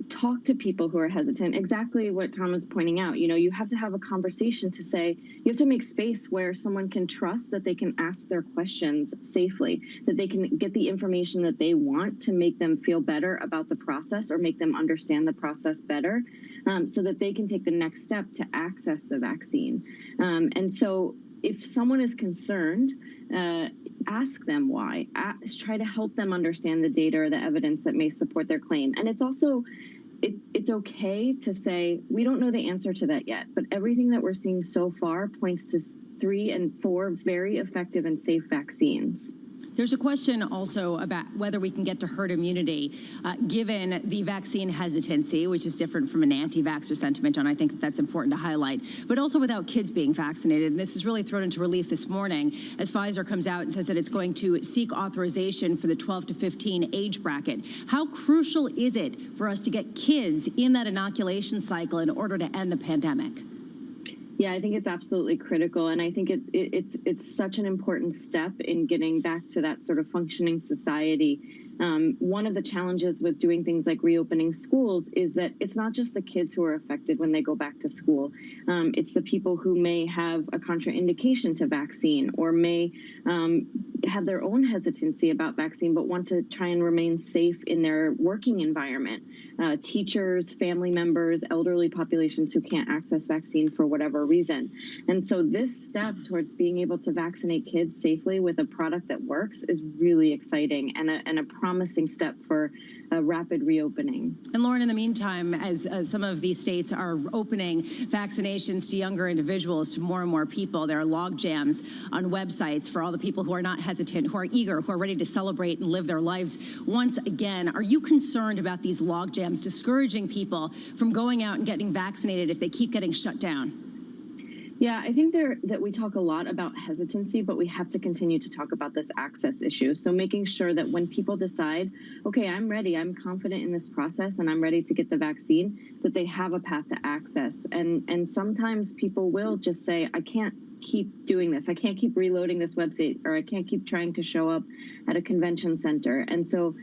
talk to people who are hesitant, exactly what Tom is pointing out. You have to have a conversation to say, you have to make space where someone can trust that they can ask their questions safely, that they can get the information that they want to make them feel better about the process or make them understand the process better, so that they can take the next step to access the vaccine. And so if someone is concerned, ask them why. Try to help them understand the data or the evidence that may support their claim. And it's also, it's okay to say, we don't know the answer to that yet, but everything that we're seeing so far points to 3 and 4 very effective and safe vaccines. There's a question also about whether we can get to herd immunity, given the vaccine hesitancy, which is different from an anti-vaxxer sentiment, and I think that's important to highlight, but also without kids being vaccinated. And this is really thrown into relief this morning as Pfizer comes out and says that it's going to seek authorization for the 12 to 15 age bracket. How crucial is it for us to get kids in that inoculation cycle in order to end the pandemic? Yeah, I think it's absolutely critical, and I think it's such an important step in getting back to that sort of functioning society. One of the challenges with doing things like reopening schools is that it's not just the kids who are affected when they go back to school. It's the people who may have a contraindication to vaccine or may have their own hesitancy about vaccine but want to try and remain safe in their working environment. Teachers, family members, elderly populations who can't access vaccine for whatever reason. And so this step towards being able to vaccinate kids safely with a product that works is really exciting and a promising step for a rapid reopening. And Lauren, in the meantime, as some of these states are opening vaccinations to younger individuals, to more and more people, there are log jams on websites for all the people who are not hesitant, who are eager, who are ready to celebrate and live their lives once again. Are you concerned about these log jams discouraging people from going out and getting vaccinated if they keep getting shut down? Yeah, I think that we talk a lot about hesitancy, but we have to continue to talk about this access issue. So making sure that when people decide, okay, I'm ready, I'm confident in this process, and I'm ready to get the vaccine, that they have a path to access. And sometimes people will just say, I can't keep doing this. I can't keep reloading this website, or I can't keep trying to show up at a convention center. And so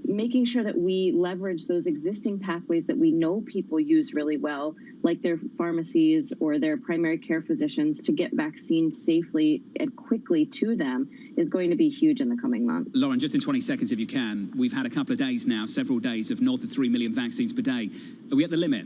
making sure that we leverage those existing pathways that we know people use really well, like their pharmacies or their primary care physicians, to get vaccines safely and quickly to them is going to be huge in the coming months. Lauren, just in 20 seconds, if you can, we've had a couple of days now, several days of north of 3 million vaccines per day. Are we at the limit?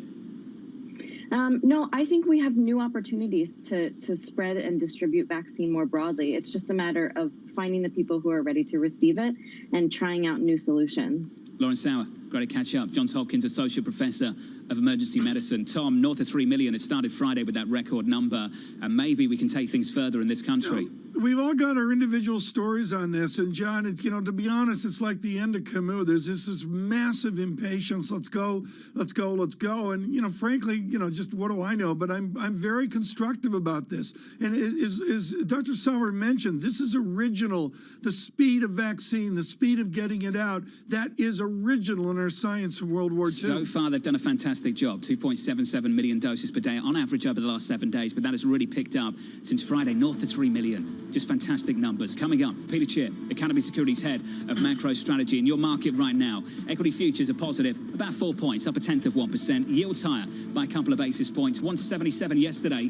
No, I think we have new opportunities to spread and distribute vaccine more broadly. It's just a matter of finding the people who are ready to receive it and trying out new solutions. Lauren Sauer, great to catch up. Johns Hopkins Associate Professor of Emergency Medicine. Tom, north of 3 million. It started Friday with that record number, and maybe we can take things further in this country. We've all got our individual stories on this, and John, to be honest, it's like the end of Camus. There's this massive impatience. Let's go, let's go, let's go. And frankly, just what do I know? But I'm very constructive about this. And as Dr. Sauer mentioned, this is original. The speed of vaccine, the speed of getting it out, that is original in our science from World War II. So far, they've done a fantastic job. 2.77 million doses per day on average over the last 7 days, but that has really picked up since Friday, north of 3 million. Just fantastic numbers. Coming up, Peter Chip, Economy Securities Head of Macro Strategy. In your market right now, equity futures are positive, about 4 points, up 1/10%. Yields higher by a couple of basis points. 177 yesterday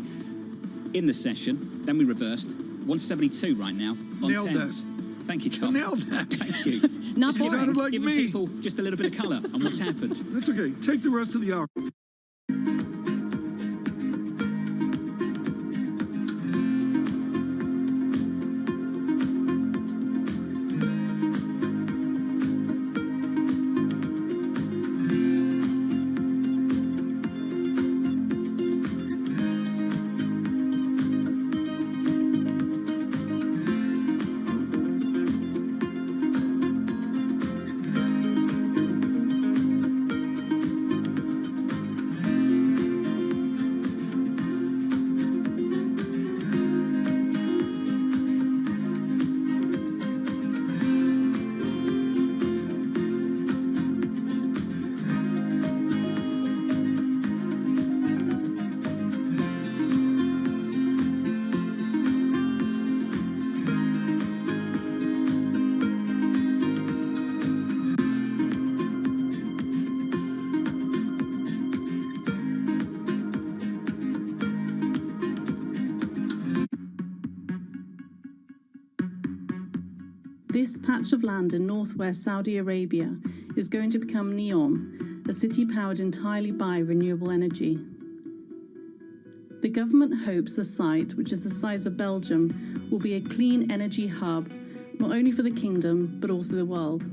in the session. Then we reversed. 172 right now on Nailed 10s. that. Thank you, Tom. Nailed that. Thank you. Not boring. Sounded like giving me. people just a little bit of colour on what's happened. That's okay. Take the rest of the hour. This patch of land in northwest Saudi Arabia is going to become Neom, a city powered entirely by renewable energy. The government hopes the site, which is the size of Belgium, will be a clean energy hub, not only for the kingdom, but also the world.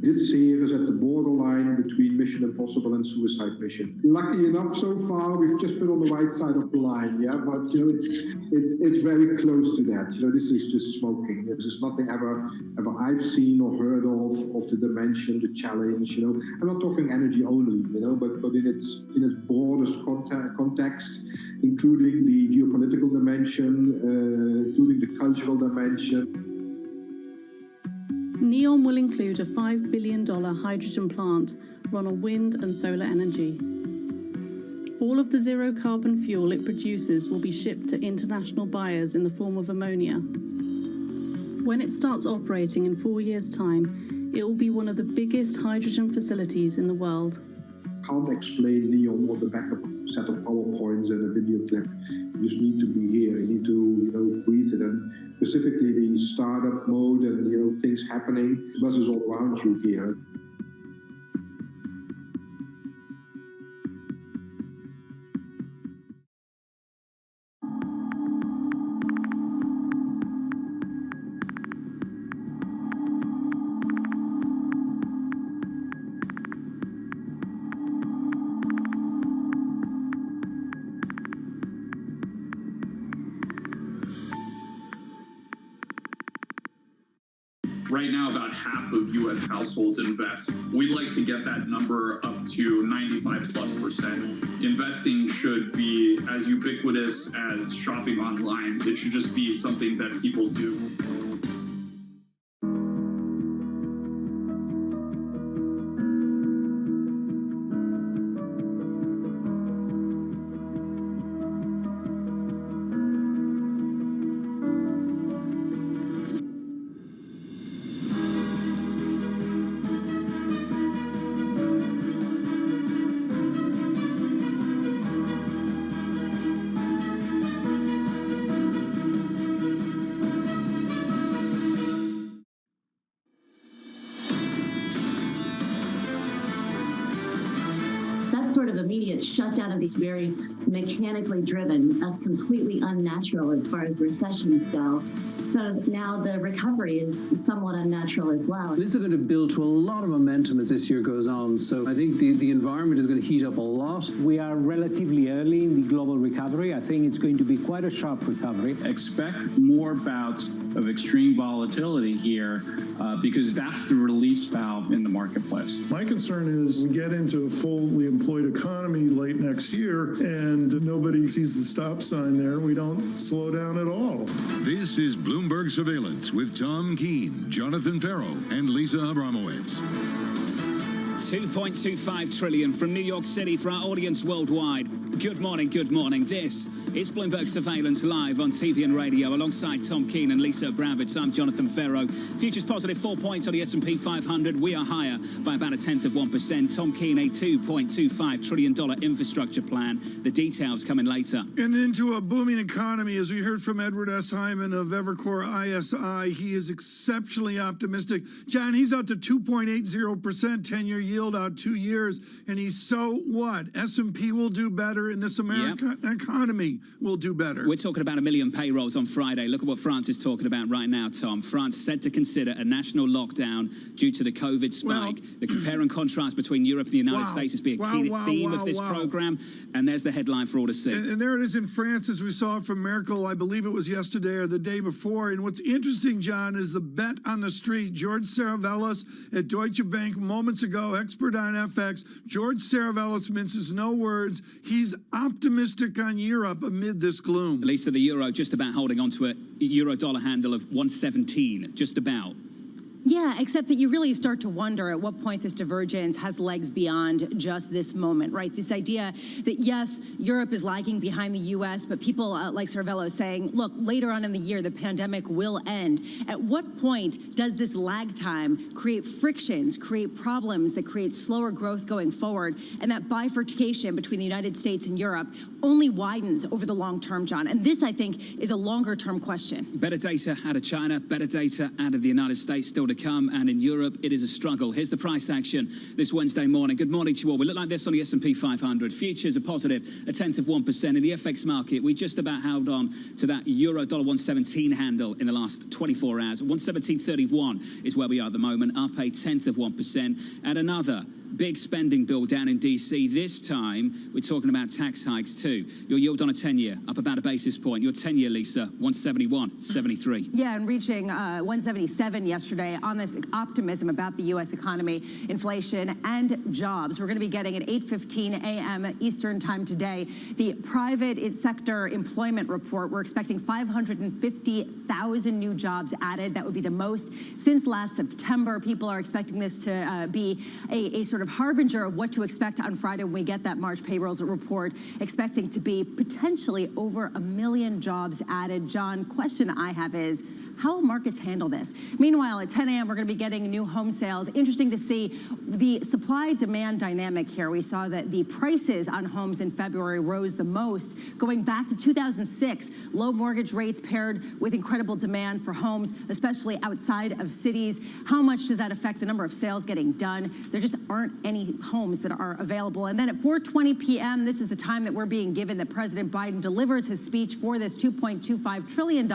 This year is at the borderline between Mission Impossible and Suicide Mission. Lucky enough, so far we've just been on the right side of the line, yeah. But it's very close to that. This is just smoking. This is nothing ever I've seen or heard of the dimension, the challenge. I'm not talking energy only, but in its broadest context, including the geopolitical dimension, including the cultural dimension. NEOM will include a $5 billion hydrogen plant run on wind and solar energy. All of the zero-carbon fuel it produces will be shipped to international buyers in the form of ammonia. When it starts operating in 4 years' time, it will be one of the biggest hydrogen facilities in the world. Can't explain NEOM on the back of a set of PowerPoints and a video clip. You just need to be here. You need to breathe it. And specifically the startup mode and things happening, buses all around you here. Right now, about half of U.S. households invest. We'd like to get that number up to 95+%. Investing should be as ubiquitous as shopping online. It should just be something that people do. Sort of immediate shutdown of these very mechanically driven, completely unnatural as far as recessions go. So now the recovery is somewhat unnatural as well. This is going to build to a lot of momentum as this year goes on. So I think the environment is going to heat up a lot. We are relatively early in the global recovery. I think it's going to be quite a sharp recovery. Expect more bouts of extreme volatility here because that's the release valve in the marketplace. My concern is we get into a fully employed economy late next year and nobody sees the stop sign there. We don't slow down at all. This is Bloomberg Surveillance with Tom Keene, Jonathan Ferro, and Lisa Abramowitz. 2.25 trillion from New York City for our audience worldwide. Good morning, good morning. This is Bloomberg Surveillance live on TV and radio alongside Tom Keene and Lisa Abramowitz. I'm Jonathan Ferro. Futures positive 4 points on the S&P 500. We are higher by about 0.1%. Tom Keene, a $2.25 trillion infrastructure plan. The details coming later. And into a booming economy, as we heard from Edward S. Hyman of Evercore ISI, he is exceptionally optimistic. John, he's out to 2.80%, 10-year yield out 2 years, and he's so what? S&P will do better, and this American economy will do better. We're talking about 1 million payrolls on Friday. Look at what France is talking about right now, Tom. France said to consider a national lockdown due to the COVID spike. The compare and contrast between Europe and the United States has been a key theme of this program, and there's the headline for all to see. And there it is in France, as we saw from Merkel, I believe it was yesterday or the day before. And what's interesting, John, is the bet on the street. George Saravelis at Deutsche Bank moments ago, expert on FX. George Saravelis minces no words. He's optimistic on Europe amid this gloom. Lisa, the euro just about holding on to a euro-dollar handle of 117, just about. Yeah, except that you really start to wonder at what point this divergence has legs beyond just this moment, right? This idea that, yes, Europe is lagging behind the U.S., but people like Cervello saying, look, later on in the year, the pandemic will end. At what point does this lag time create frictions, create problems that create slower growth going forward? And that bifurcation between the United States and Europe only widens over the long term, John. And this, I think, is a longer term question. Better data out of China, better data out of the United States still to come, and in Europe, it is a struggle. Here's the price action this Wednesday morning. Good morning to you all. We look like this on the S&P 500. Futures are positive, 1/10%. In the FX market, we just about held on to that euro dollar 117 handle in the last 24 hours. 117.31 is where we are at the moment, up 1/10%. And another big spending bill down in DC. This time, we're talking about tax hikes too. Your yield on a 10-year, up about a basis point. Your 10-year, Lisa, 171.73. Yeah, and reaching 177 yesterday on this optimism about the U.S. economy, inflation, and jobs. We're going to be getting at 8:15 a.m. Eastern time today the private sector employment report. We're expecting 550,000 new jobs added. That would be the most since last September. People are expecting this to be a sort of harbinger of what to expect on Friday when we get that March payrolls report, expecting to be potentially over 1 million jobs added. John, question I have is, how will markets handle this? Meanwhile, at 10 a.m., we're going to be getting new home sales. Interesting to see the supply-demand dynamic here. We saw that the prices on homes in February rose the most, going back to 2006. Low mortgage rates paired with incredible demand for homes, especially outside of cities. How much does that affect the number of sales getting done? There just aren't any homes that are available. And then at 4:20 p.m., this is the time that we're being given that President Biden delivers his speech for this $2.25 trillion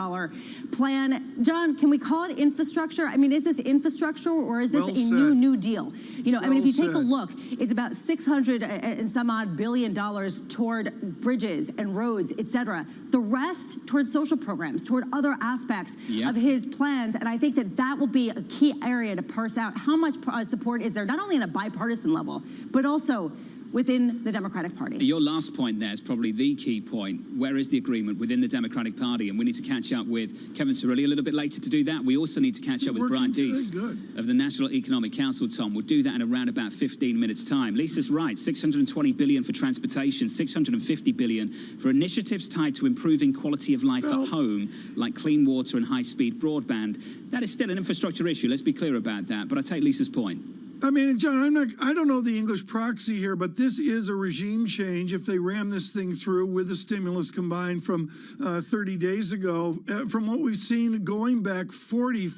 plan. John, can we call it infrastructure? I mean, is this infrastructure or is this a new deal? You know, I mean, if you take a look, it's about $600 and some odd billion toward bridges and roads, et cetera. The rest towards social programs, toward other aspects of his plans. And I think that that will be a key area to parse out how much support is there, not only on a bipartisan level, but also within the Democratic Party. Your last point there is probably the key point. Where is the agreement within the Democratic Party? And we need to catch up with Kevin Cirilli a little bit later to do that. We also need to catch up with Brian Deese of the National Economic Council, Tom. We'll do that in around about 15 minutes' time. Lisa's right, $620 billion for transportation, $650 billion for initiatives tied to improving quality of life at home, like clean water and high-speed broadband. That is still an infrastructure issue. Let's be clear about that. But I take Lisa's point. I mean, John, I don't know the English proxy here, but this is a regime change if they ram this thing through with the stimulus combined from 30 days ago, from what we've seen going back 40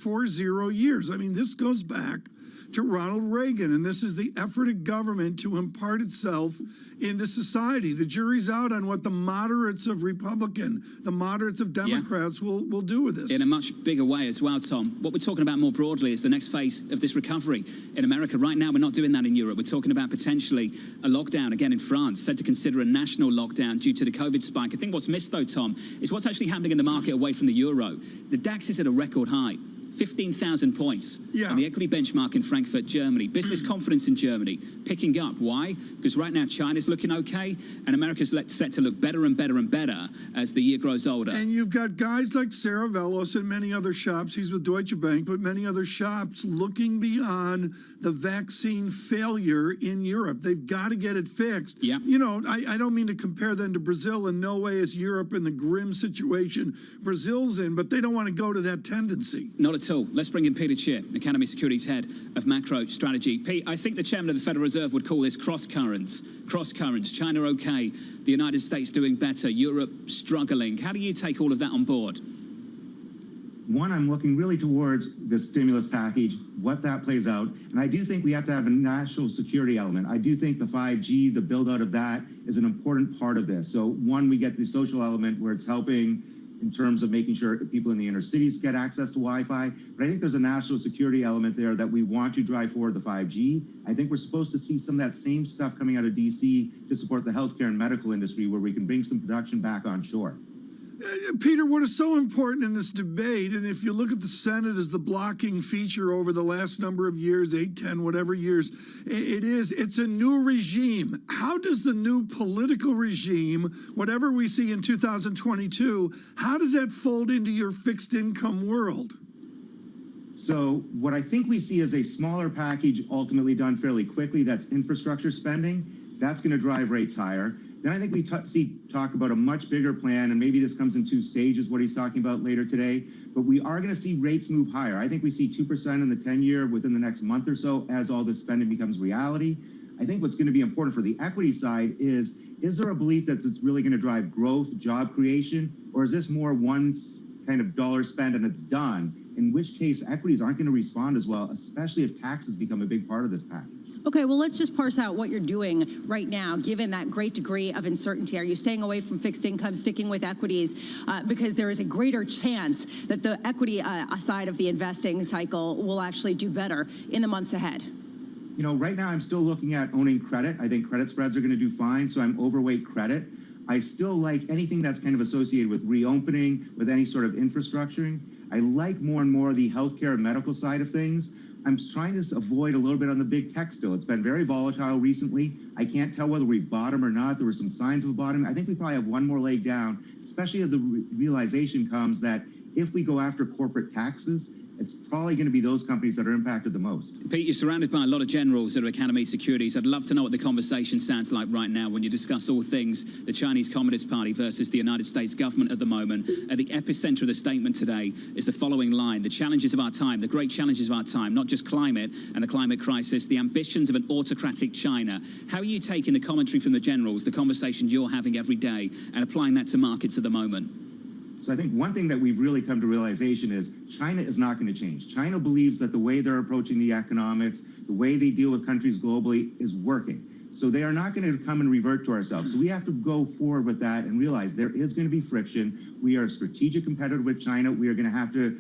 years. I mean, this goes back to Ronald Reagan, and this is the effort of government to impart itself into society. The jury's out on what the moderates of Republican, the moderates of Democrats will do with this. In a much bigger way as well, Tom. What we're talking about more broadly is the next phase of this recovery in America. Right now, we're not doing that in Europe. We're talking about potentially a lockdown again in France, said to consider a national lockdown due to the COVID spike. I think what's missed, though, Tom, is what's actually happening in the market away from the euro. The DAX is at a record high. 15,000 points on the equity benchmark in Frankfurt, Germany. Business confidence in Germany picking up. Why? Because right now China's looking okay, and America's set to look better and better and better as the year grows older. And you've got guys like Saravellos and many other shops, he's with Deutsche Bank, but many other shops looking beyond the vaccine failure in Europe. They've got to get it fixed. You know, I don't mean to compare them to Brazil. In no way is Europe in the grim situation Brazil's in, but they don't want to go to that tendency. Not at all. Let's bring in Peter Cheer, Academy Securities Head of Macro Strategy. Pete, I think the Chairman of the Federal Reserve would call this cross-currents. Cross-currents. China okay, the United States doing better, Europe struggling. How do you take all of that on board? One, I'm looking really towards the stimulus package, what that plays out. And I do think we have to have a national security element. I do think the 5G, the build out of that is an important part of this. So one, we get the social element where it's helping in terms of making sure people in the inner cities get access to Wi-Fi. But I think there's a national security element there that we want to drive forward the 5G. I think we're supposed to see some of that same stuff coming out of DC to support the healthcare and medical industry where we can bring some production back on shore. Peter, what is so important in this debate, and if you look at the Senate as the blocking feature over the last number of years, 8, 10, whatever years, it's a new regime. How does the new political regime, whatever we see in 2022, how does that fold into your fixed income world? So what I think we see is a smaller package ultimately done fairly quickly. That's infrastructure spending. That's going to drive rates higher. Then I think we talk about a much bigger plan, and maybe this comes in 2 stages, what he's talking about later today, but we are going to see rates move higher. I think we see 2% in the 10-year within the next month or so as all this spending becomes reality. I think what's going to be important for the equity side is there a belief that it's really going to drive growth, job creation, or is this more one kind of dollar spend and it's done, in which case equities aren't going to respond as well, especially if taxes become a big part of this package. Okay, well, let's just parse out what you're doing right now, given that great degree of uncertainty. Are you staying away from fixed income, sticking with equities, because there is a greater chance that the equity side of the investing cycle will actually do better in the months ahead? You know, right now I'm still looking at owning credit. I think credit spreads are going to do fine, so I'm overweight credit. I still like anything that's kind of associated with reopening, with any sort of infrastructuring. I like more and more the healthcare and medical side of things. I'm trying to avoid a little bit on the big tech still. It's been very volatile recently. I can't tell whether we've bottomed or not. There were some signs of a bottom. I think we probably have one more leg down, especially as the realization comes that if we go after corporate taxes, it's probably going to be those companies that are impacted the most. Pete, you're surrounded by a lot of generals that are Academy Securities. I'd love to know what the conversation sounds like right now when you discuss all things the Chinese Communist Party versus the United States government at the moment. At the epicenter of the statement today is the following line: the challenges of our time, the great challenges of our time, not just climate and the climate crisis, the ambitions of an autocratic China. How are you taking the commentary from the generals, the conversations you're having every day, and applying that to markets at the moment? So I think one thing that we've really come to realization is China is not going to change. China believes that the way they're approaching the economics, the way they deal with countries globally is working. So they are not going to come and revert to ourselves. So we have to go forward with that and realize there is going to be friction. We are a strategic competitor with China. We are going to have to,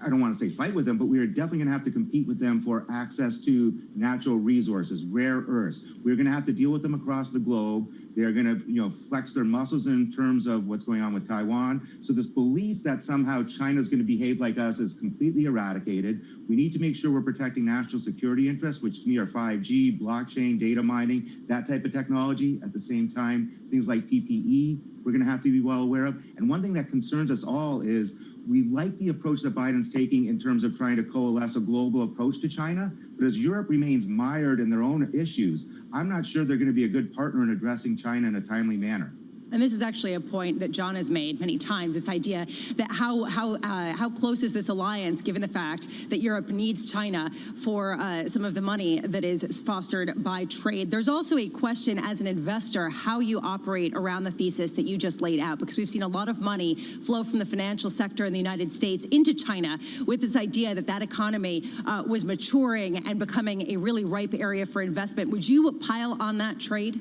I don't want to say fight with them, but we are definitely going to have to compete with them for access to natural resources, rare earths. We're going to have to deal with them across the globe. They're going to, flex their muscles in terms of what's going on with Taiwan. So this belief that somehow China is going to behave like us is completely eradicated. We need to make sure we're protecting national security interests, which to me are 5G, blockchain, data mining, that type of technology. At the same time, things like PPE, we're going to have to be well aware of. And one thing that concerns us all is we like the approach that Biden's taking in terms of trying to coalesce a global approach to China, but as Europe remains mired in their own issues, I'm not sure they're going to be a good partner in addressing China in a timely manner. And this is actually a point that John has made many times, this idea that how close is this alliance, given the fact that Europe needs China for some of the money that is fostered by trade. There's also a question as an investor, how you operate around the thesis that you just laid out, because we've seen a lot of money flow from the financial sector in the United States into China with this idea that that economy was maturing and becoming a really ripe area for investment. Would you pile on that trade?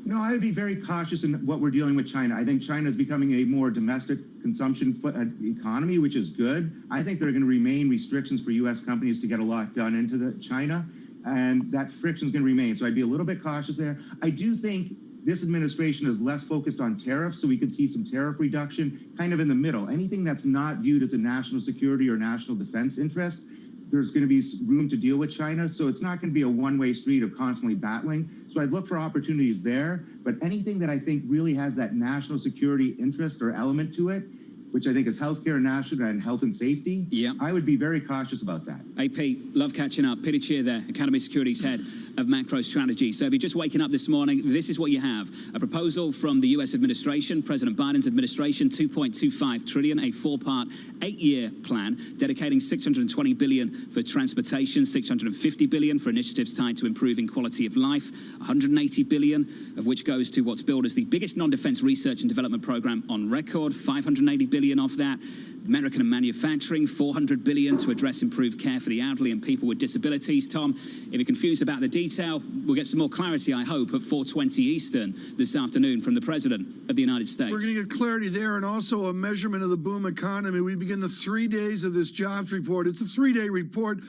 No, I would be very cautious in what we're dealing with China. I think China is becoming a more domestic consumption economy, which is good. I think there are going to remain restrictions for U.S. companies to get a lot done into China, and that friction is going to remain. So I'd be a little bit cautious there. I do think this administration is less focused on tariffs, so we could see some tariff reduction kind of in the middle. Anything that's not viewed as a national security or national defense interest, there's going to be room to deal with China. So it's not going to be a one-way street of constantly battling. So I'd look for opportunities there. But anything that I think really has that national security interest or element to it, which I think is healthcare, national, and health and safety, I would be very cautious about that. Hey, Pete, love catching up. Peter Cheer there, Academy Securities Head of Macro Strategy. So if you're just waking up this morning, this is what you have. A proposal from the U.S. administration, President Biden's administration, $2.25 trillion, a four-part, 8-year plan, dedicating $620 billion for transportation, $650 billion for initiatives tied to improving quality of life, $180 billion of which goes to what's billed as the biggest non-defense research and development program on record, $580 billion of that. American and manufacturing, $400 billion to address improved care for the elderly and people with disabilities. Tom, if you're confused about the detail, we'll get some more clarity, I hope, at 4:20 Eastern this afternoon from the President of the United States. We're going to get clarity there and also a measurement of the boom economy. We begin the 3 days of this jobs report. It's a 3-day report,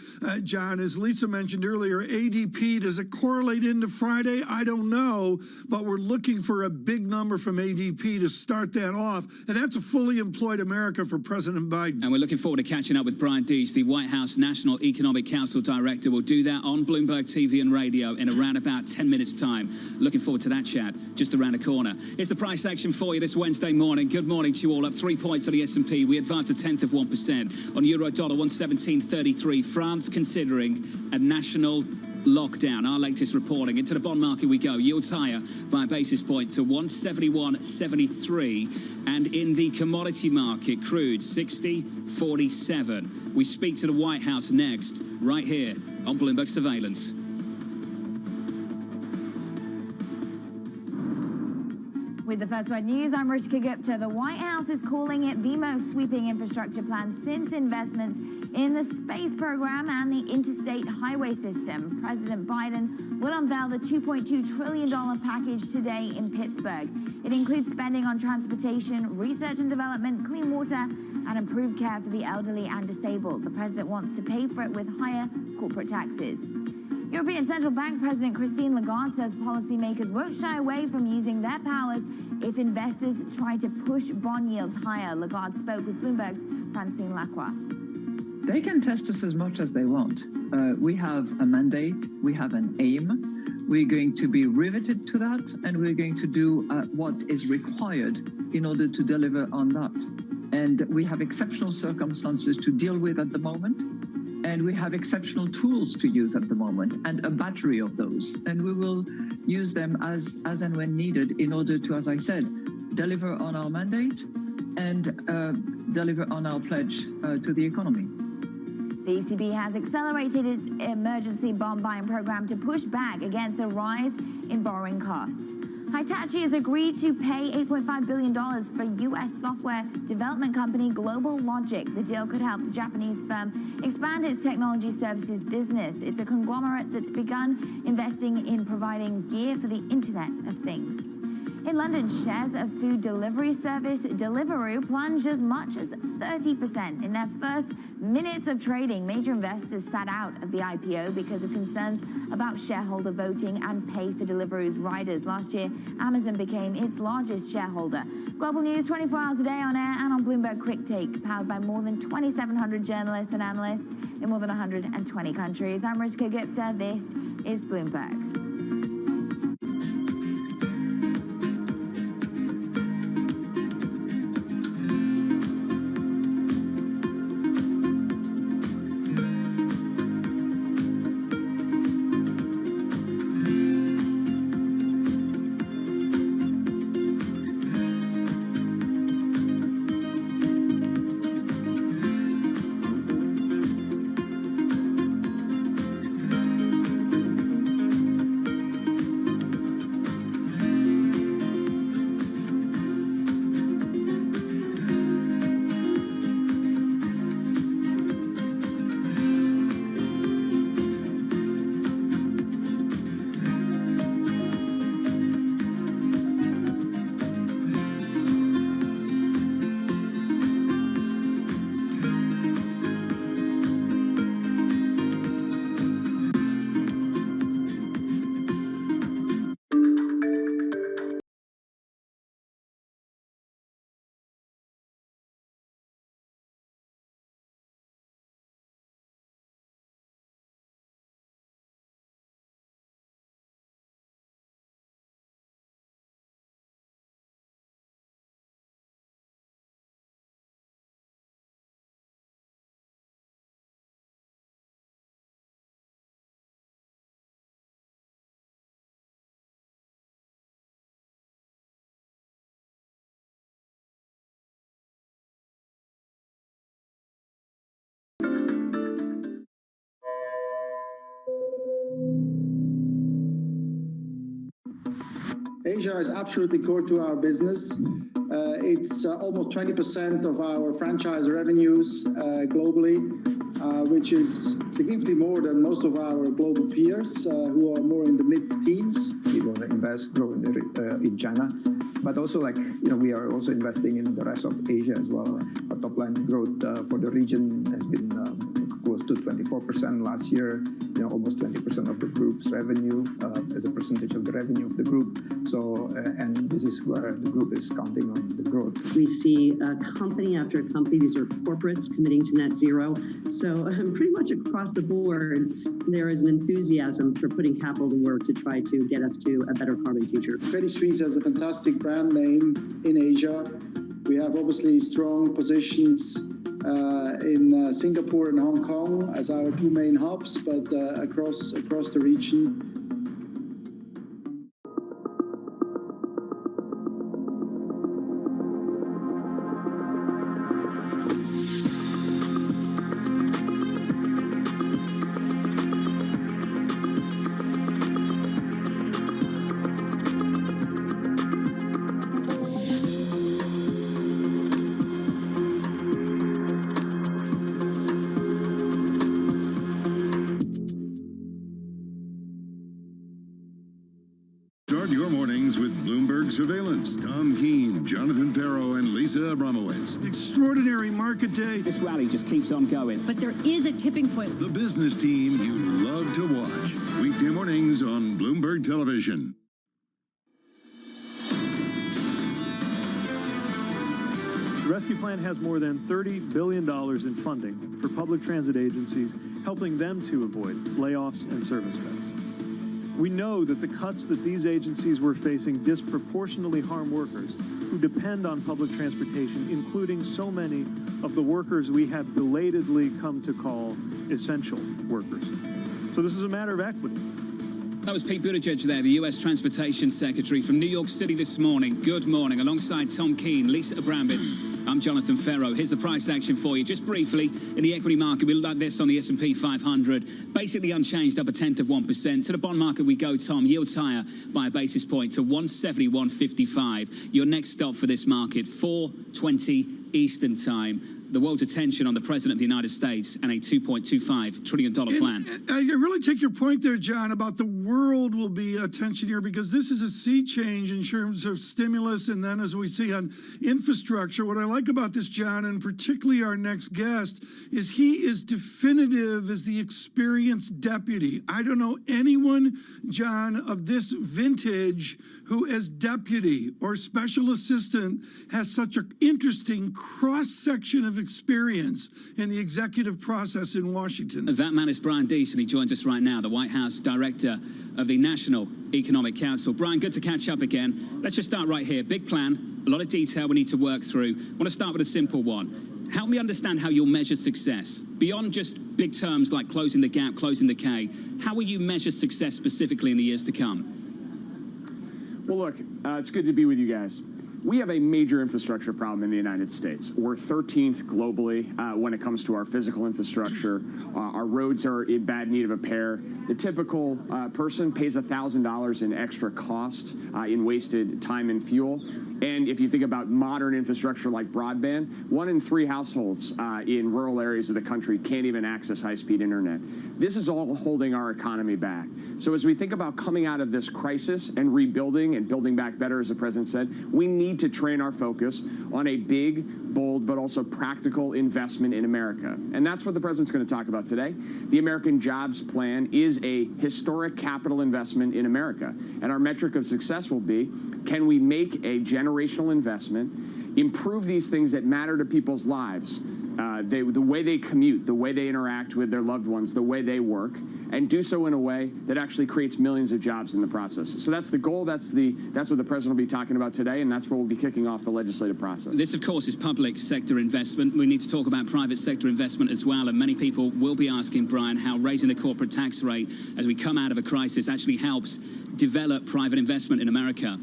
John. As Lisa mentioned earlier, ADP, does it correlate into Friday? I don't know, but we're looking for a big number from ADP to start that off, and that's a fully employed America for President Biden. And we're looking forward to catching up with Brian Deese, the White House National Economic Council Director. We'll do that on Bloomberg TV and radio in around about 10 minutes' time. Looking forward to that chat just around the corner. It's the price action for you this Wednesday morning. Good morning to you all. Up 3 points on the S&P. We advance 1/10%. On euro dollar, 117.33. France considering a national lockdown. Our latest reporting. Into the bond market we go. Yields higher by a basis point to 171.73. And in the commodity market, crude 60.47. We speak to the White House next, right here on Bloomberg Surveillance. With the First Word News, I'm Rishika Gupta. The White House is calling it the most sweeping infrastructure plan since investments in the space program and the interstate highway system. President Biden will unveil the $2.2 trillion package today in Pittsburgh. It includes spending on transportation, research and development, clean water, and improved care for the elderly and disabled. The president wants to pay for it with higher corporate taxes. European Central Bank President Christine Lagarde says policymakers won't shy away from using their powers if investors try to push bond yields higher. Lagarde spoke with Bloomberg's Francine Lacroix. They can test us as much as they want. We have a mandate, we have an aim, we're going to be riveted to that, and we're going to do what is required in order to deliver on that. And we have exceptional circumstances to deal with at the moment. And we have exceptional tools to use at the moment, and a battery of those. And we will use them as and when needed in order to, as I said, deliver on our mandate and deliver on our pledge to the economy. The ECB has accelerated its emergency bond buying program to push back against a rise in borrowing costs. Hitachi has agreed to pay $8.5 billion for U.S. software development company Global Logic. The deal could help the Japanese firm expand its technology services business. It's a conglomerate that's begun investing in providing gear for the Internet of Things. In London, shares of food delivery service Deliveroo plunged as much as 30% in their first minutes of trading. Major investors sat out of the IPO because of concerns about shareholder voting and pay for Deliveroo's riders. Last year, Amazon became its largest shareholder. Global news 24 hours a day on air and on Bloomberg Quick Take, powered by more than 2,700 journalists and analysts in more than 120 countries. I'm Rishika Gupta. This is Bloomberg. Asia is absolutely core to our business. It's almost 20% of our franchise revenues globally, which is significantly more than most of our global peers who are more in the mid-teens. We want to invest, grow in China, but also we are also investing in the rest of Asia as well. Our top line growth for the region has been close to 24% last year, almost 20% of the group's revenue as a percentage of the revenue of the group. So, and this is where the group is counting on the growth. We see company after company, these are corporates committing to net zero. So pretty much across the board, there is an enthusiasm for putting capital to work to try to get us to a better carbon future. Credit Suisse has a fantastic brand name in Asia. We have obviously strong positions in Singapore and Hong Kong as our two main hubs, but across the region. Start your mornings with Bloomberg Surveillance. Tom Keene, Jonathan Ferro, and Lisa Abramowitz. Extraordinary market day. This rally just keeps on going. But there is a tipping point. The business team you love to watch. Weekday mornings on Bloomberg Television. The rescue plan has more than $30 billion in funding for public transit agencies, helping them to avoid layoffs and service cuts. We know that the cuts that these agencies were facing disproportionately harm workers who depend on public transportation, including so many of the workers we have belatedly come to call essential workers. So this is a matter of equity. That was Pete Buttigieg there, the U.S. Transportation Secretary from New York City this morning. Good morning. Alongside Tom Keene, Lisa Abramowitz, I'm Jonathan Ferro. Here's the price action for you. Just briefly, in the equity market, we look like this on the S&P 500. Basically unchanged, up 0.1%. To the bond market we go, Tom. Yields higher by a basis point to 171.55. Your next stop for this market, 4:20 Eastern Time. The world's attention on the President of the United States and a $2.25 trillion plan. I really take your point there, John, about the world will be attention here, because this is a sea change in terms of stimulus, and then as we see on infrastructure. What I like about this, John, and particularly our next guest, is he is definitive as the experienced deputy. I don't know anyone, John, of this vintage who as deputy or special assistant has such an interesting cross-section of experience in the executive process in Washington. That man is Brian Deese, and he joins us right now, the White House Director of the National Economic Council. Brian, good to catch up again. Let's just start right here. Big plan, a lot of detail we need to work through. I want to start with a simple one. Help me understand how you'll measure success. Beyond just big terms like closing the gap, closing the K, how will you measure success specifically in the years to come? Well, look, it's good to be with you guys. We have a major infrastructure problem in the United States. We're 13th globally when it comes to our physical infrastructure. Our roads are in bad need of repair. The typical person pays $1,000 in extra cost in wasted time and fuel. And if you think about modern infrastructure like broadband, 1 in 3 households in rural areas of the country can't even access high-speed internet. This is all holding our economy back. So as we think about coming out of this crisis and rebuilding and building back better, as the president said, we need to train our focus on a big, bold, but also practical investment in America. And that's what the president's going to talk about today. The American Jobs Plan is a historic capital investment in America. And our metric of success will be, can we make a generational investment, improve these things that matter to people's lives, the way they commute, the way they interact with their loved ones, the way they work, and do so in a way that actually creates millions of jobs in the process. So that's the goal. That's what the president will be talking about today, and that's where we'll be kicking off the legislative process. This, of course, is public sector investment. We need to talk about private sector investment as well, and many people will be asking, Brian, how raising the corporate tax rate as we come out of a crisis actually helps develop private investment in America.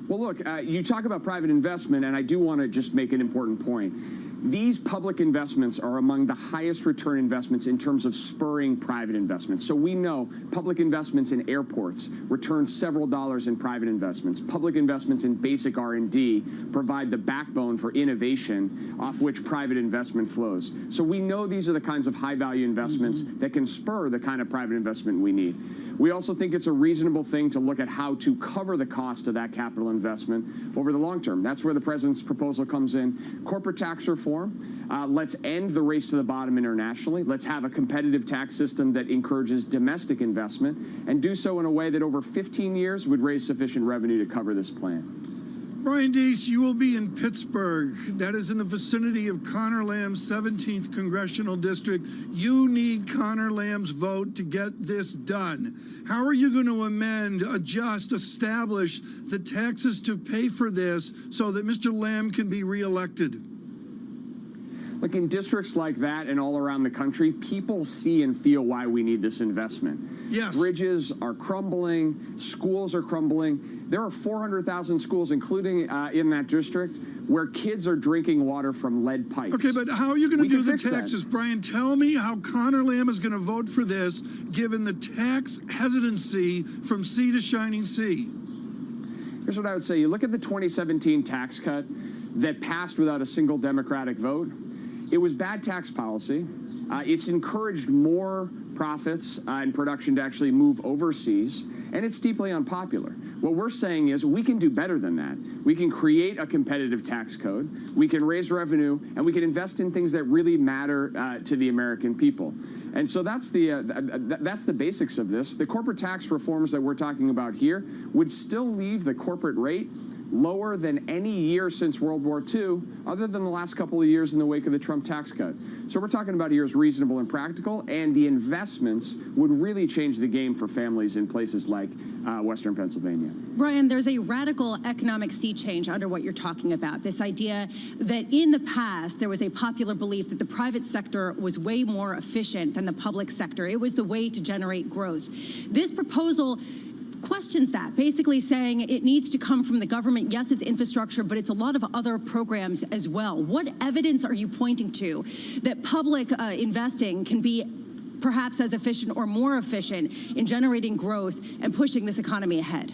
Well, look, you talk about private investment, and I do want to just make an important point. These public investments are among the highest return investments in terms of spurring private investments. So we know public investments in airports return several dollars in private investments. Public investments in basic R&D provide the backbone for innovation off which private investment flows. So we know these are the kinds of high-value investments that can spur the kind of private investment we need. We also think it's a reasonable thing to look at how to cover the cost of that capital investment over the long term. That's where the president's proposal comes in. Corporate tax reform. Let's end the race to the bottom internationally. Let's have a competitive tax system that encourages domestic investment and do so in a way that over 15 years would raise sufficient revenue to cover this plan. Brian Deese, you will be in Pittsburgh. That is in the vicinity of Connor Lamb's 17th Congressional District. You need Connor Lamb's vote to get this done. How are you going to amend, adjust, establish the taxes to pay for this so that Mr. Lamb can be reelected? Look, in districts like that and all around the country, people see and feel why we need this investment. Yes. Bridges are crumbling, schools are crumbling. There are 400,000 schools, including in that district, where kids are drinking water from lead pipes. Okay, but how are you going to do the taxes? That. Brian, tell me how Connor Lamb is going to vote for this, given the tax hesitancy from sea to shining sea. Here's what I would say. You look at the 2017 tax cut that passed without a single Democratic vote. It was bad tax policy. It's encouraged more profits and production to actually move overseas, and it's deeply unpopular. What we're saying is we can do better than that. We can create a competitive tax code, we can raise revenue, and we can invest in things that really matter to the American people. And so that's the basics of this. The corporate tax reforms that we're talking about here would still leave the corporate rate lower than any year since World War II, other than the last couple of years in the wake of the Trump tax cut. So we're talking about here is reasonable and practical, and the investments would really change the game for families in places like Western Pennsylvania. Brian, there's a radical economic sea change under what you're talking about. This idea that in the past, there was a popular belief that the private sector was way more efficient than the public sector. It was the way to generate growth. This proposal questions that, basically saying it needs to come from the government. Yes, it's infrastructure, but it's a lot of other programs as well. What evidence are you pointing to that public investing can be perhaps as efficient or more efficient in generating growth and pushing this economy ahead?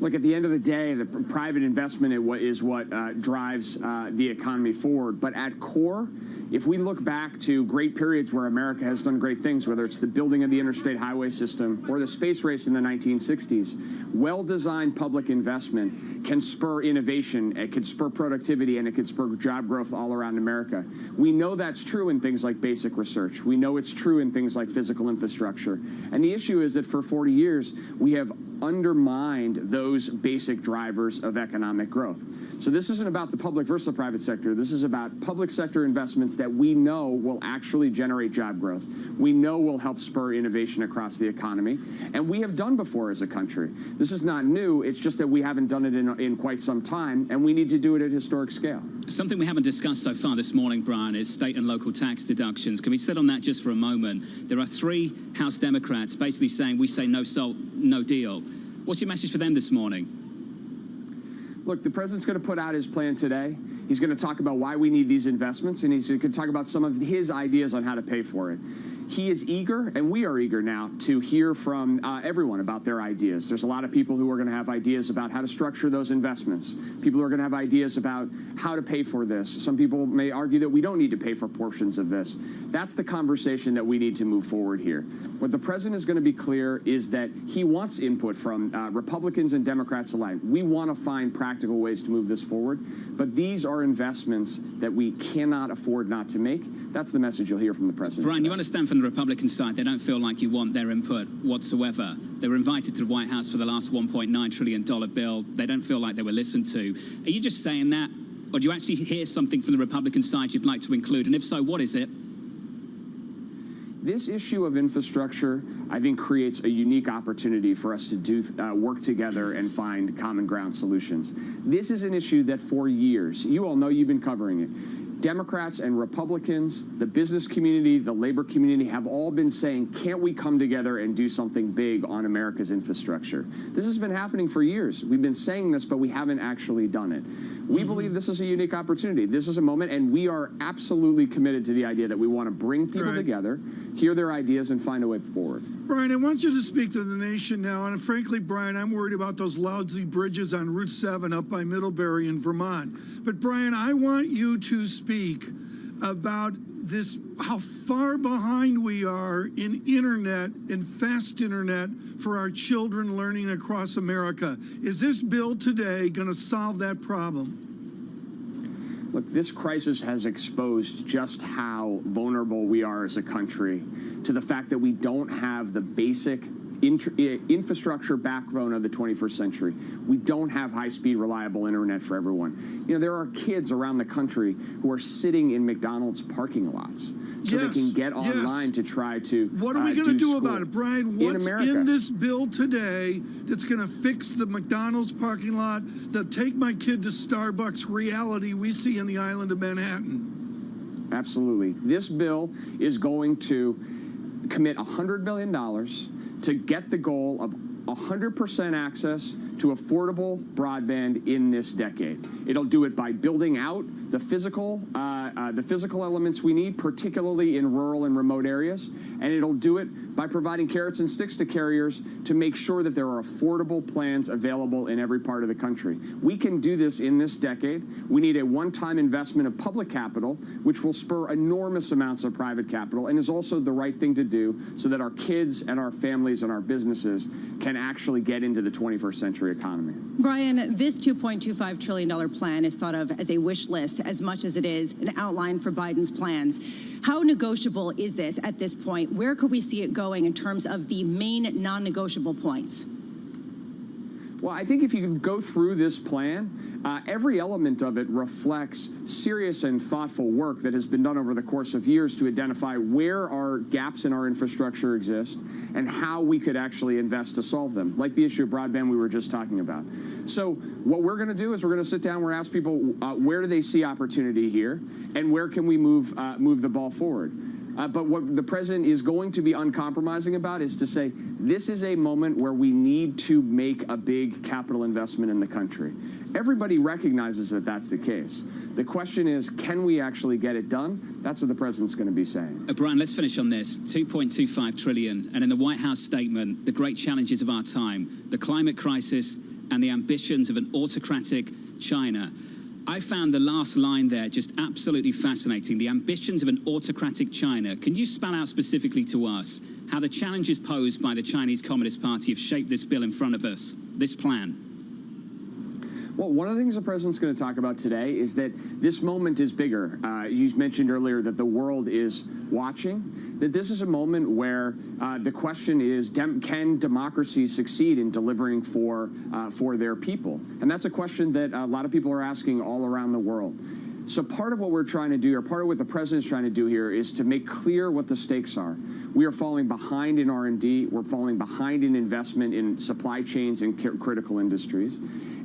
Look, at the end of the day, the private investment is what drives the economy forward. But at core, if we look back to great periods where America has done great things, whether it's the building of the interstate highway system or the space race in the 1960s, well-designed public investment can spur innovation, it can spur productivity, and it can spur job growth all around America. We know that's true in things like basic research. We know it's true in things like physical infrastructure. And the issue is that for 40 years, we have undermined those basic drivers of economic growth. So this isn't about the public versus the private sector. This is about public sector investments that we know will actually generate job growth. We know will help spur innovation across the economy. And we have done before as a country. This is not new. It's just that we haven't done it in quite some time, and we need to do it at historic scale. Something we haven't discussed so far this morning, Brian, is state and local tax deductions. Can we sit on that just for a moment? There are 3 House Democrats basically saying we say no salt, no deal. What's your message for them this morning? Look, the president's going to put out his plan today. He's going to talk about why we need these investments, and he's going to talk about some of his ideas on how to pay for it. He is eager, and we are eager now, to hear from everyone about their ideas. There's a lot of people who are going to have ideas about how to structure those investments. People who are going to have ideas about how to pay for this. Some people may argue that we don't need to pay for portions of this. That's the conversation that we need to move forward here. What the president is going to be clear is that he wants input from Republicans and Democrats alike. We want to find practical ways to move this forward, but these are investments that we cannot afford not to make. That's the message you'll hear from the president. Brian, you understand from the Republican side, they don't feel like you want their input whatsoever. They were invited to the White House for the last $1.9 trillion bill. They don't feel like they were listened to. Are you just saying that, or do you actually hear something from the Republican side you'd like to include? And if so, what is it? This issue of infrastructure, I think, creates a unique opportunity for us to do work together and find common ground solutions. This is an issue that for years, you all know you've been covering it, Democrats and Republicans, the business community, the labor community have all been saying, can't we come together and do something big on America's infrastructure? This has been happening for years. We've been saying this, but we haven't actually done it. We believe this is a unique opportunity. This is a moment, and we are absolutely committed to the idea that we want to bring people together, hear their ideas, and find a way forward. Brian, I want you to speak to the nation now. And frankly, Brian, I'm worried about those lousy bridges on Route 7 up by Middlebury in Vermont. But Brian, I want you to speak about this, how far behind we are in internet and fast internet for our children learning across America. Is this bill today going to solve that problem? Look, this crisis has exposed just how vulnerable we are as a country to the fact that we don't have the basic infrastructure backbone of the 21st century. We don't have high-speed, reliable internet for everyone. You know, there are kids around the country who are sitting in McDonald's parking lots so they can get online to try to What are we going to do about it, Brian? What's in this bill today that's going to fix the McDonald's parking lot, that take my kid to Starbucks reality we see in the island of Manhattan? Absolutely. This bill is going to commit $100 billion to get the goal of 100% access to affordable broadband in this decade. It'll do it by building out the physical elements we need, particularly in rural and remote areas, and it'll do it by providing carrots and sticks to carriers to make sure that there are affordable plans available in every part of the country. We can do this in this decade. We need a one-time investment of public capital, which will spur enormous amounts of private capital and is also the right thing to do so that our kids and our families and our businesses can actually get into the 21st century economy. Brian, this $2.25 trillion plan is thought of as a wish list as much as it is an outline for Biden's plans. How negotiable is this at this point? Where could we see it going in terms of the main non-negotiable points? Well, I think if you go through this plan, every element of it reflects serious and thoughtful work that has been done over the course of years to identify where our gaps in our infrastructure exist and how we could actually invest to solve them, like the issue of broadband we were just talking about. So what we're going to do is we're going to sit down, we're going to ask people where do they see opportunity here and where can we move the ball forward. But what the president is going to be uncompromising about is to say, this is a moment where we need to make a big capital investment in the country. Everybody recognizes that that's the case. The question is, can we actually get it done? That's what the president's going to be saying. Brian, let's finish on this. $2.25 trillion. And in the White House statement, the great challenges of our time, the climate crisis and the ambitions of an autocratic China. I found the last line there just absolutely fascinating. The ambitions of an autocratic China. Can you spell out specifically to us how the challenges posed by the Chinese Communist Party have shaped this bill in front of us, this plan? Well, one of the things the president's going to talk about today is that this moment is bigger. You mentioned earlier that the world is watching, that this is a moment where the question is, can democracy succeed in delivering for their people? And that's a question that a lot of people are asking all around the world. So part of what we're trying to do, or part of what the president's trying to do here, is to make clear what the stakes are. We are falling behind in R&D. We're falling behind in investment in supply chains and critical industries.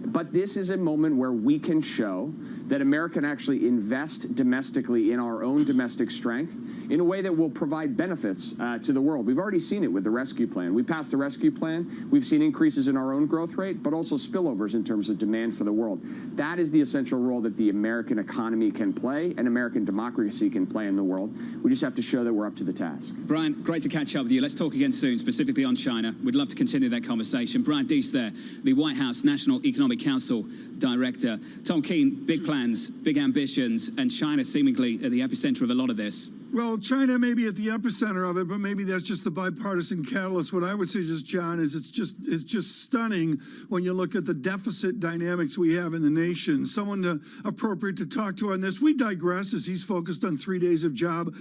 But this is a moment where we can show that America can actually invest domestically in our own domestic strength in a way that will provide benefits to the world. We've already seen it with the rescue plan. We passed the rescue plan. We've seen increases in our own growth rate, but also spillovers in terms of demand for the world. That is the essential role that the American economy can play and American democracy can play in the world. We just have to show that we're up to the task. Brian, great to catch up with you. Let's talk again soon, specifically on China. We'd love to continue that conversation. Brian Deese there, the White House National Economic Council Director. Tom Keene, big plans, big ambitions, and China seemingly at the epicenter of a lot of this. Well, China may be at the epicenter of it, but maybe that's just the bipartisan catalyst. What I would say, just John, is it's just stunning when you look at the deficit dynamics we have in the nation. Someone appropriate to talk to on this. We digress as he's focused on 3 days of job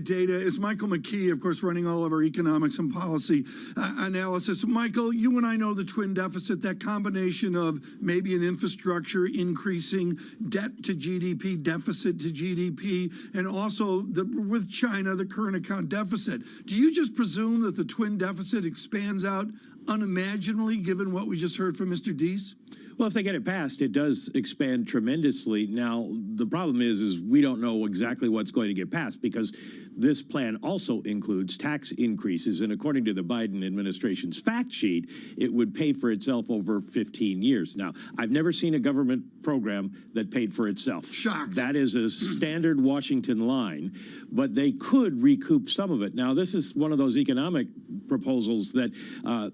data. Is Michael McKee, of course, running all of our economics and policy analysis. Michael, you and I know the twin deficit, that combination of maybe an infrastructure increasing, debt to GDP, deficit to GDP, and also with China, the current account deficit. Do you just presume that the twin deficit expands out unimaginably, given what we just heard from Mr. Deese? Well, if they get it passed, it does expand tremendously. Now, the problem is we don't know exactly what's going to get passed because this plan also includes tax increases. And according to the Biden administration's fact sheet, it would pay for itself over 15 years. Now, I've never seen a government program that paid for itself. Shocked. That is a standard Washington line, but they could recoup some of it. Now, this is one of those economic proposals that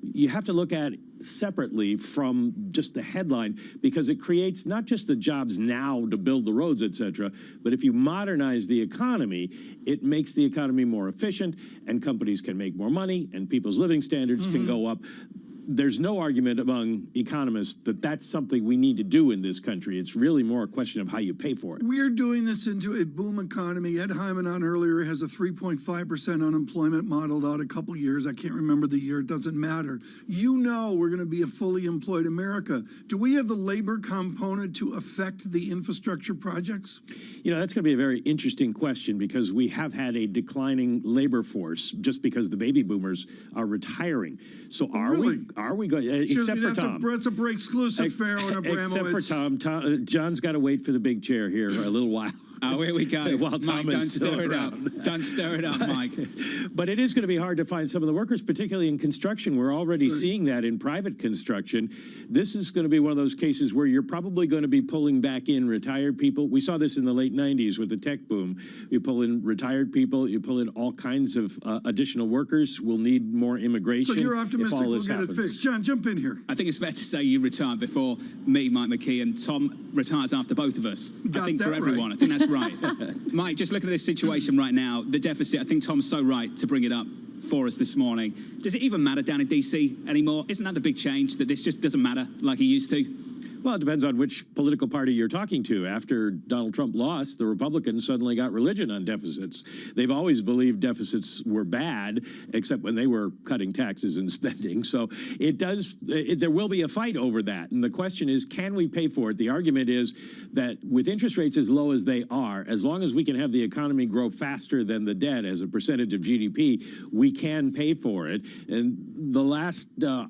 you have to look at separately from just the headline, because it creates not just the jobs now to build the roads, et cetera, but if you modernize the economy, it makes the economy more efficient and companies can make more money and people's living standards can go up. There's no argument among economists that that's something we need to do in this country. It's really more a question of how you pay for it. We're doing this into a boom economy. Ed Hyman on earlier has a 3.5% unemployment modeled out a couple years. I can't remember the year. It doesn't matter. You know we're going to be a fully employed America. Do we have the labor component to affect the infrastructure projects? You know, that's going to be a very interesting question because we have had a declining labor force just because the baby boomers are retiring. So are Are we going? Except for Tom. That's a exclusive, Pharaoh and Abramowitz. Except for Tom. John's got to wait for the big chair here a little while. Oh, here we go. While Tom Mike, don't is still stir it around. up. Don't stir it up, Mike. But it is going to be hard to find some of the workers, particularly in construction. We're already seeing that in private construction. This is going to be one of those cases where you're probably going to be pulling back in retired people. We saw this in the late 90s with the tech boom. You pull in retired people, you pull in all kinds of additional workers. We'll need more immigration. So you're optimistic we'll get happens. it fixed. John, jump in here. I think it's fair to say you retired before me, Mike McKee, and Tom retires after both of us. I think for everyone. Right. I think that's right. Mike, just looking at this situation right now, the deficit, I think Tom's so right to bring it up for us this morning. Does it even matter down in DC anymore? Isn't that the big change, that this just doesn't matter like it used to? Well, it depends on which political party you're talking to. After Donald Trump lost, the Republicans suddenly got religion on deficits. They've always believed deficits were bad, except when they were cutting taxes and spending. So there will be a fight over that. And the question is, can we pay for it? The argument is that with interest rates as low as they are, as long as we can have the economy grow faster than the debt as a percentage of GDP, we can pay for it. And the last,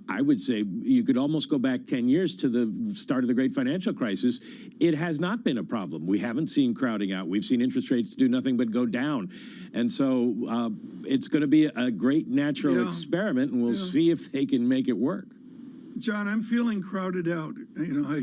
I would say, you could almost go back 10 years to the start of the great financial crisis. It has not been a problem. We haven't seen crowding out. We've seen interest rates do nothing but go down. And so it's going to be a great natural experiment, and we'll see if they can make it work. John, I'm feeling crowded out.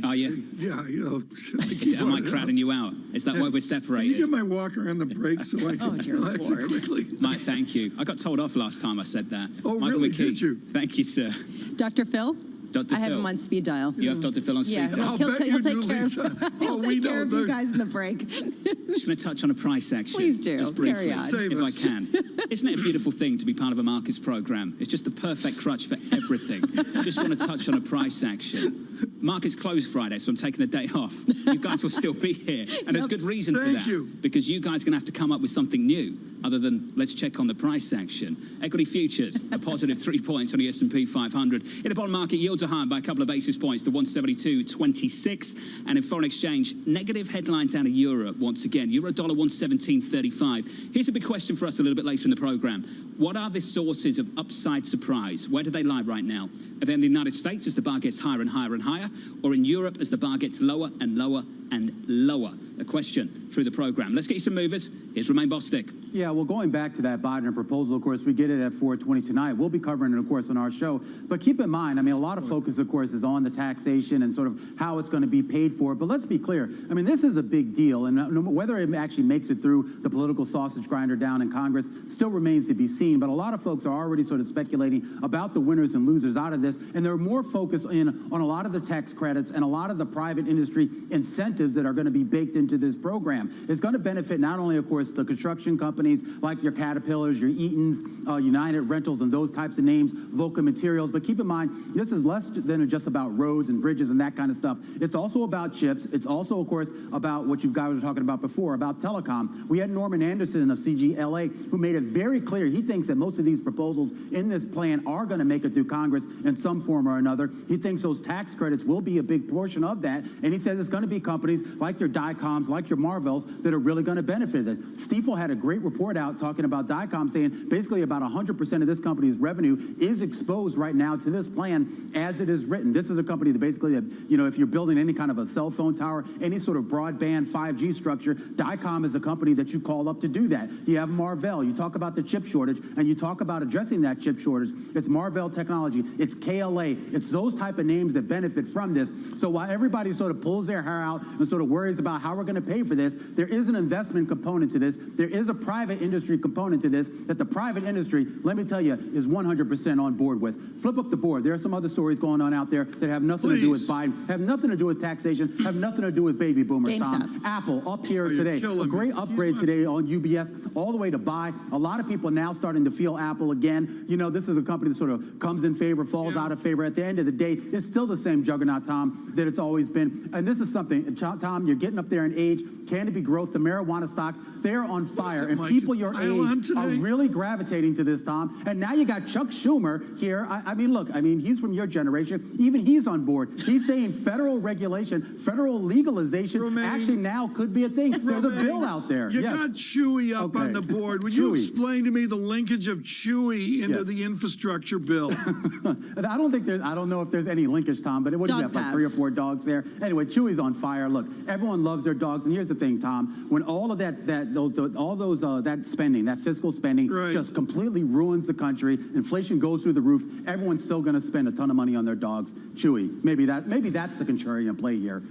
Are you? Am I crowding you out? Is that why we're separated? Can you get my walker on the break so I can relax it quickly? Mike, thank you. I got told off last time I said that. Oh, Michael really? McKee, Did you? Thank you, sir. Dr. Phil? Dr. I have Phil. him on speed dial. You have Dr. Phil on speed dial? He'll take care of you guys in the break. I'm just going to touch on a price action. Please do. Just briefly, Carry on. if I can. Isn't it a beautiful thing to be part of a markets program? It's just the perfect crutch for everything. Just want to touch on a price action. Markets closed Friday, so I'm taking the day off. You guys will still be here. And there's good reason for that. Because you guys are going to have to come up with something new other than let's check on the price action. Equity futures, a positive 3 points on the S&P 500. In the bond market, yields are higher by a couple of basis points to 172.26. And in foreign exchange, negative headlines out of Europe once again. Euro dollar 117.35. Here's a big question for us a little bit later in the program. What are the sources of upside surprise? Where do they lie right now? Are they in the United States as the bar gets higher and higher and higher? Or in Europe as the bar gets lower and lower and lower? A question through the program. Let's get you some movers. Here's Romain Bostic. Yeah, well, going back to that Biden proposal, of course, we get it at 4:20 tonight. We'll be covering it, of course, on our show. But keep in mind, I mean, a lot of focus, of course, is on the taxation and sort of how it's going to be paid for. But let's be clear. I mean, this is a big deal. And whether it actually makes it through the political sausage grinder down in Congress still remains to be seen. But a lot of folks are already sort of speculating about the winners and losers out of this. And they're more focused on a lot of the tax credits and a lot of the private industry incentives that are going to be baked into this program. It's going to benefit not only, of course, the construction companies like your Caterpillars, your Eatons, United Rentals, and those types of names, Vulcan Materials. But keep in mind, this is less than just about roads and bridges and that kind of stuff. It's also about chips. It's also, of course, about what you guys were talking about before, about telecom. We had Norman Anderson of CGLA who made it very clear. He thinks that most of these proposals in this plan are going to make it through Congress in some form or another. He thinks those tax credits will be a big portion of that. And he says it's going to be companies like your Dycoms, like your Marvells, that are really going to benefit this. Stifel had a great report out talking about Dycom, saying basically about 100% of this company's revenue is exposed right now to this plan as it is written. This is a company that basically, if you're building any kind of a cell phone tower, any sort of broadband 5G structure, Dycom is a company that you call up to do that. You have Marvell. You talk about the chip shortage, and you talk about addressing that chip shortage. It's Marvell Technology. It's KLA. It's those type of names that benefit from this. So while everybody sort of pulls their hair out and sort of worries about how we're going to pay for this, there is an investment component to this. There is a private industry component to this that the private industry, let me tell you, is 100% on board with. Flip up the board. There are some other stories going on out there that have nothing to do with Biden, have nothing to do with taxation, have nothing to do with baby boomers, Tom. Apple up here today. A great upgrade today on UBS, all the way to buy. A lot of people now starting to feel Apple again. This is a company that sort of comes in favor, falls out of favor. At the end of the day, it's still the same juggernaut, Tom, that it's always been. And this is something, Tom, you're getting up there in age. Canopy growth, the marijuana stocks, they're on fire. And people your age are really gravitating to this, Tom. And now you got Chuck Schumer here. I mean, he's from your generation. Even he's on board. He's saying federal regulation, federal legalization actually now could be a thing. There's a bill out there. You got Chewy up on the board. Would you explain to me the link linkage of Chewy into the infrastructure bill? I don't know if there's any linkage, Tom, but what do you have, like 3 or 4 dogs there? Anyway, Chewy's on fire. Look, everyone loves their dogs, and here's the thing, Tom. When all of that spending, that fiscal spending, just completely ruins the country, inflation goes through the roof, everyone's still going to spend a ton of money on their dogs. Chewy, maybe that's the contrarian play here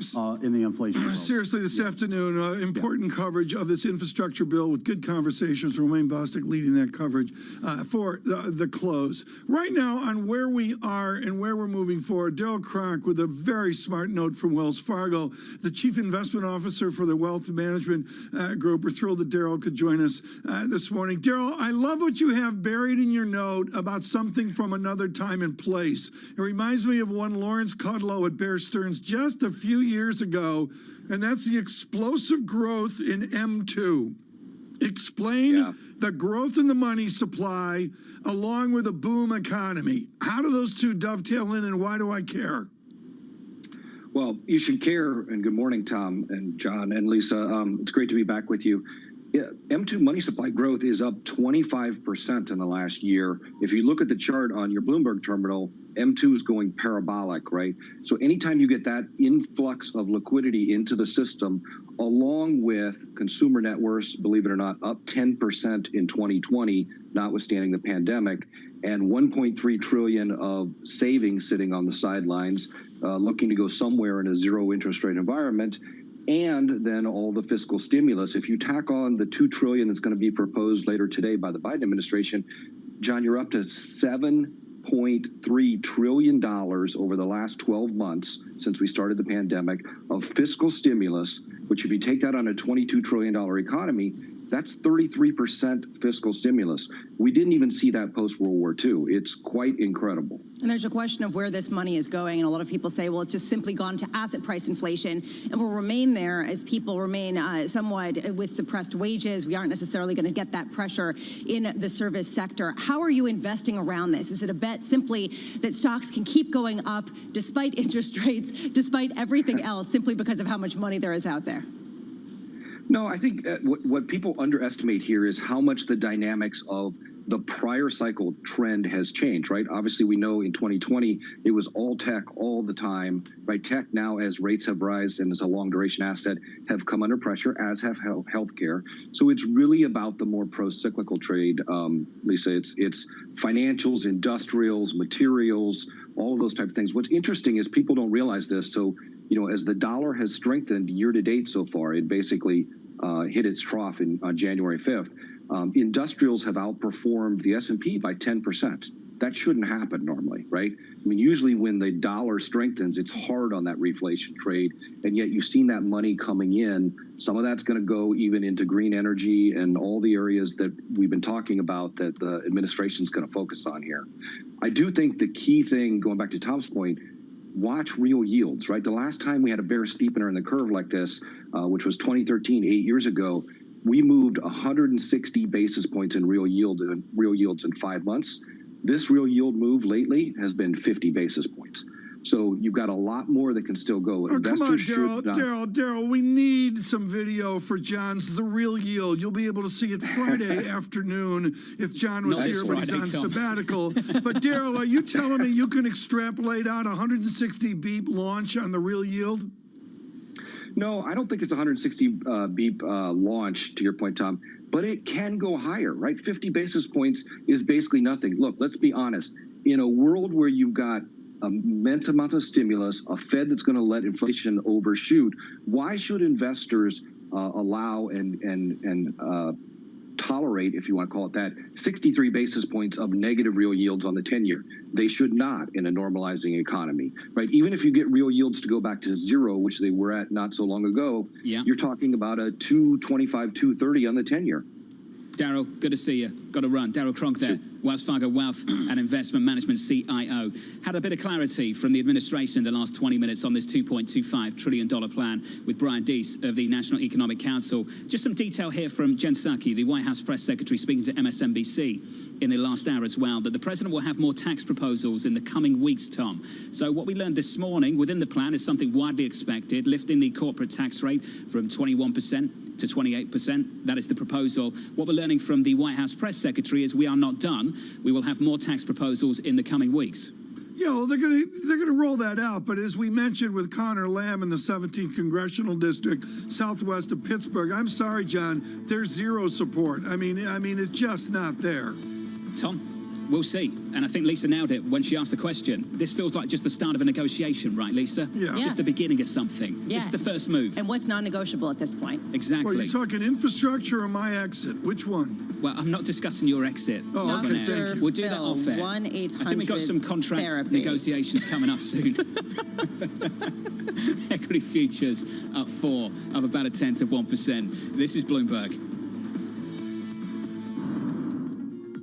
in the inflation world. Seriously, this afternoon, important coverage of this infrastructure bill with good conversations. Romaine Bostic leading that coverage for the close. Right now, on where we are and where we're moving forward, Daryl Kronk with a very smart note from Wells Fargo, the Chief Investment Officer for the Wealth Management Group. We're thrilled that Daryl could join us this morning. Daryl, I love what you have buried in your note about something from another time and place. It reminds me of one Lawrence Kudlow at Bear Stearns just a few years ago, and that's the explosive growth in M2. Explain the growth in the money supply along with a boom economy. How do those two dovetail in, and why do I care? Well, you should care, and good morning, Tom and John and Lisa. It's great to be back with you. M2 money supply growth is up 25% in the last year. If you look at the chart on your Bloomberg terminal, M2 is going parabolic, right? So anytime you get that influx of liquidity into the system, along with consumer net worths, believe it or not, up 10% in 2020, notwithstanding the pandemic, and 1.3 trillion of savings sitting on the sidelines, looking to go somewhere in a zero interest rate environment, and then all the fiscal stimulus. If you tack on the $2 trillion that's going to be proposed later today by the Biden administration, John, you're up to $7.3 trillion over the last 12 months since we started the pandemic of fiscal stimulus, which if you take that on a $22 trillion economy, that's 33% fiscal stimulus. We didn't even see that post-World War II. It's quite incredible. And there's a question of where this money is going, and a lot of people say, well, it's just simply gone to asset price inflation and will remain there as people remain somewhat with suppressed wages. We aren't necessarily going to get that pressure in the service sector. How are you investing around this? Is it a bet simply that stocks can keep going up despite interest rates, despite everything else, simply because of how much money there is out there? No, I think what people underestimate here is how much the dynamics of the prior cycle trend has changed, right? Obviously, we know in 2020, it was all tech all the time, right? Tech now, as rates have risen and as a long duration asset, have come under pressure, as have healthcare. So it's really about the more pro-cyclical trade, Lisa. It's financials, industrials, materials, all of those type of things. What's interesting is people don't realize this. So, you know, as the dollar has strengthened year to date so far, it basically hit its trough on January 5th. Industrials have outperformed the S&P by 10%. That shouldn't happen normally, right? I mean, usually when the dollar strengthens, it's hard on that reflation trade, and yet you've seen that money coming in. Some of that's going to go even into green energy and all the areas that we've been talking about that the administration's going to focus on here. I do think the key thing, going back to Tom's point, watch real yields, right? The last time we had a bear steepener in the curve like this, which was 2013, 8 years ago, we moved 160 basis points in real yields in 5 months. This real yield move lately has been 50 basis points. So you've got a lot more that can still go. Oh, come on, Daryl, we need some video for John's The Real Yield. You'll be able to see it Friday afternoon if John was here, but he's on sabbatical. But Daryl, are you telling me you can extrapolate out 160 beep launch on The Real Yield? No, I don't think it's 160 beep launch, to your point, Tom, but it can go higher, right? 50 basis points is basically nothing. Look, let's be honest. In a world where you've got immense amount of stimulus, a Fed that's going to let inflation overshoot, why should investors allow and tolerate, if you want to call it that, 63 basis points of negative real yields on the 10-year? They should not in a normalizing economy, right? Even if you get real yields to go back to zero, which they were at not so long ago, you're talking about a 225, 230 on the 10-year. Daryl, good to see you. Got to run. Daryl Kronk there, Wells Fargo Wealth and Investment Management CIO. Had a bit of clarity from the administration in the last 20 minutes on this $2.25 trillion plan with Brian Deese of the National Economic Council. Just some detail here from Jen Psaki, the White House press secretary, speaking to MSNBC in the last hour as well, that the president will have more tax proposals in the coming weeks, Tom. So what we learned this morning within the plan is something widely expected, lifting the corporate tax rate from 21% to 28%. That is the proposal. What we're learning from the White House press Secretary, is we are not done. We will have more tax proposals in the coming weeks. Yeah, well, they're gonna roll that out. But as we mentioned with Connor Lamb in the 17th Congressional District, southwest of Pittsburgh, I'm sorry, John, there's zero support. I mean, it's just not there. Tom? We'll see. And I think Lisa nailed it when she asked the question. This feels like just the start of a negotiation, right, Lisa? Yeah. Just the beginning of something. Yeah. This is the first move. And what's non-negotiable at this point? Exactly. Well, are you talking infrastructure or my exit? Which one? Well, I'm not discussing your exit. Oh, okay, thank you. We'll do that off air. 1-800 I think we've got some contract therapy. negotiations coming up soon. Equity futures up 4, up about 0.1%. This is Bloomberg.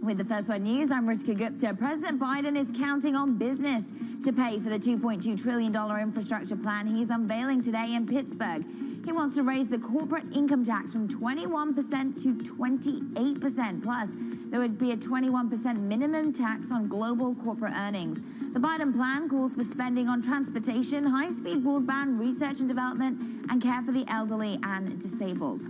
With the First Word News, I'm Ritika Gupta. President Biden is counting on business to pay for the $2.2 trillion infrastructure plan he's unveiling today in Pittsburgh. He wants to raise the corporate income tax from 21% to 28%. Plus, there would be a 21% minimum tax on global corporate earnings. The Biden plan calls for spending on transportation, high-speed broadband, research and development, and care for the elderly and disabled.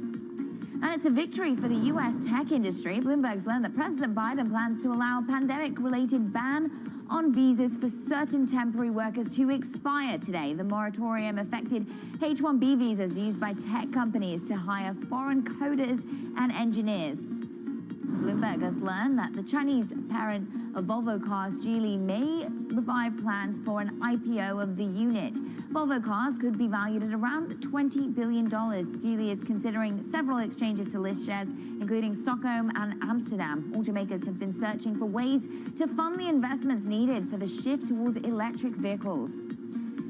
And it's a victory for the U.S. tech industry. Bloomberg's learned that President Biden plans to allow a pandemic-related ban on visas for certain temporary workers to expire today. The moratorium affected H-1B visas used by tech companies to hire foreign coders and engineers. Bloomberg has learned that the Chinese parent of Volvo Cars, Geely, may revive plans for an IPO of the unit. Volvo Cars could be valued at around $20 billion. Geely is considering several exchanges to list shares, including Stockholm and Amsterdam. Automakers have been searching for ways to fund the investments needed for the shift towards electric vehicles.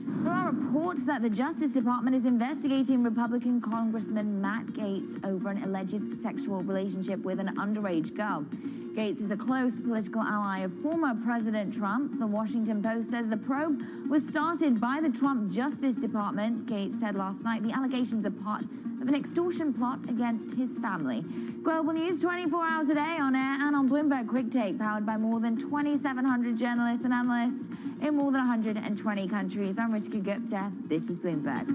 There are reports that the Justice Department is investigating Republican Congressman Matt Gaetz over an alleged sexual relationship with an underage girl. Gaetz is a close political ally of former President Trump. The Washington Post says the probe was started by the Trump Justice Department. Gaetz said last night the allegations are part of an extortion plot against his family. Global news 24 hours a day on air and on Bloomberg Quick Take, powered by more than 2,700 journalists and analysts in more than 120 countries. I'm Ritika Gupta. This is Bloomberg.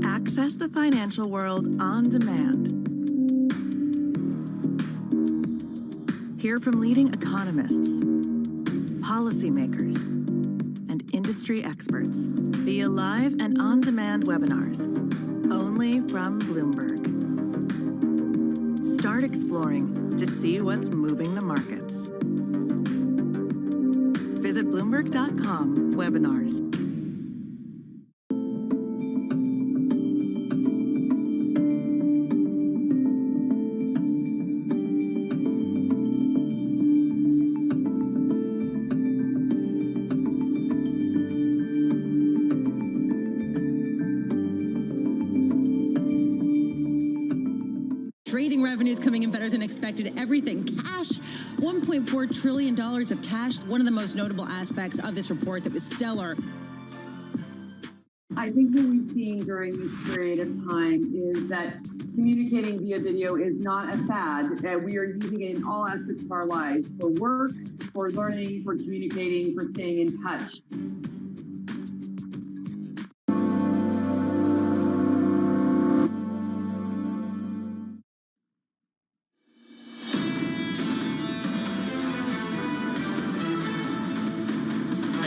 Access the financial world on demand. Hear from leading economists, policymakers, and industry experts. Via live and on-demand webinars. Only from Bloomberg. Start exploring to see what's moving the markets. Visit Bloomberg.com/webinars. Trading revenues coming in better than expected. Everything cash, $1.4 trillion of cash. One of the most notable aspects of this report that was stellar. I think what we've seen during this period of time is that communicating via video is not a fad. We are using it in all aspects of our lives, for work, for learning, for communicating, for staying in touch.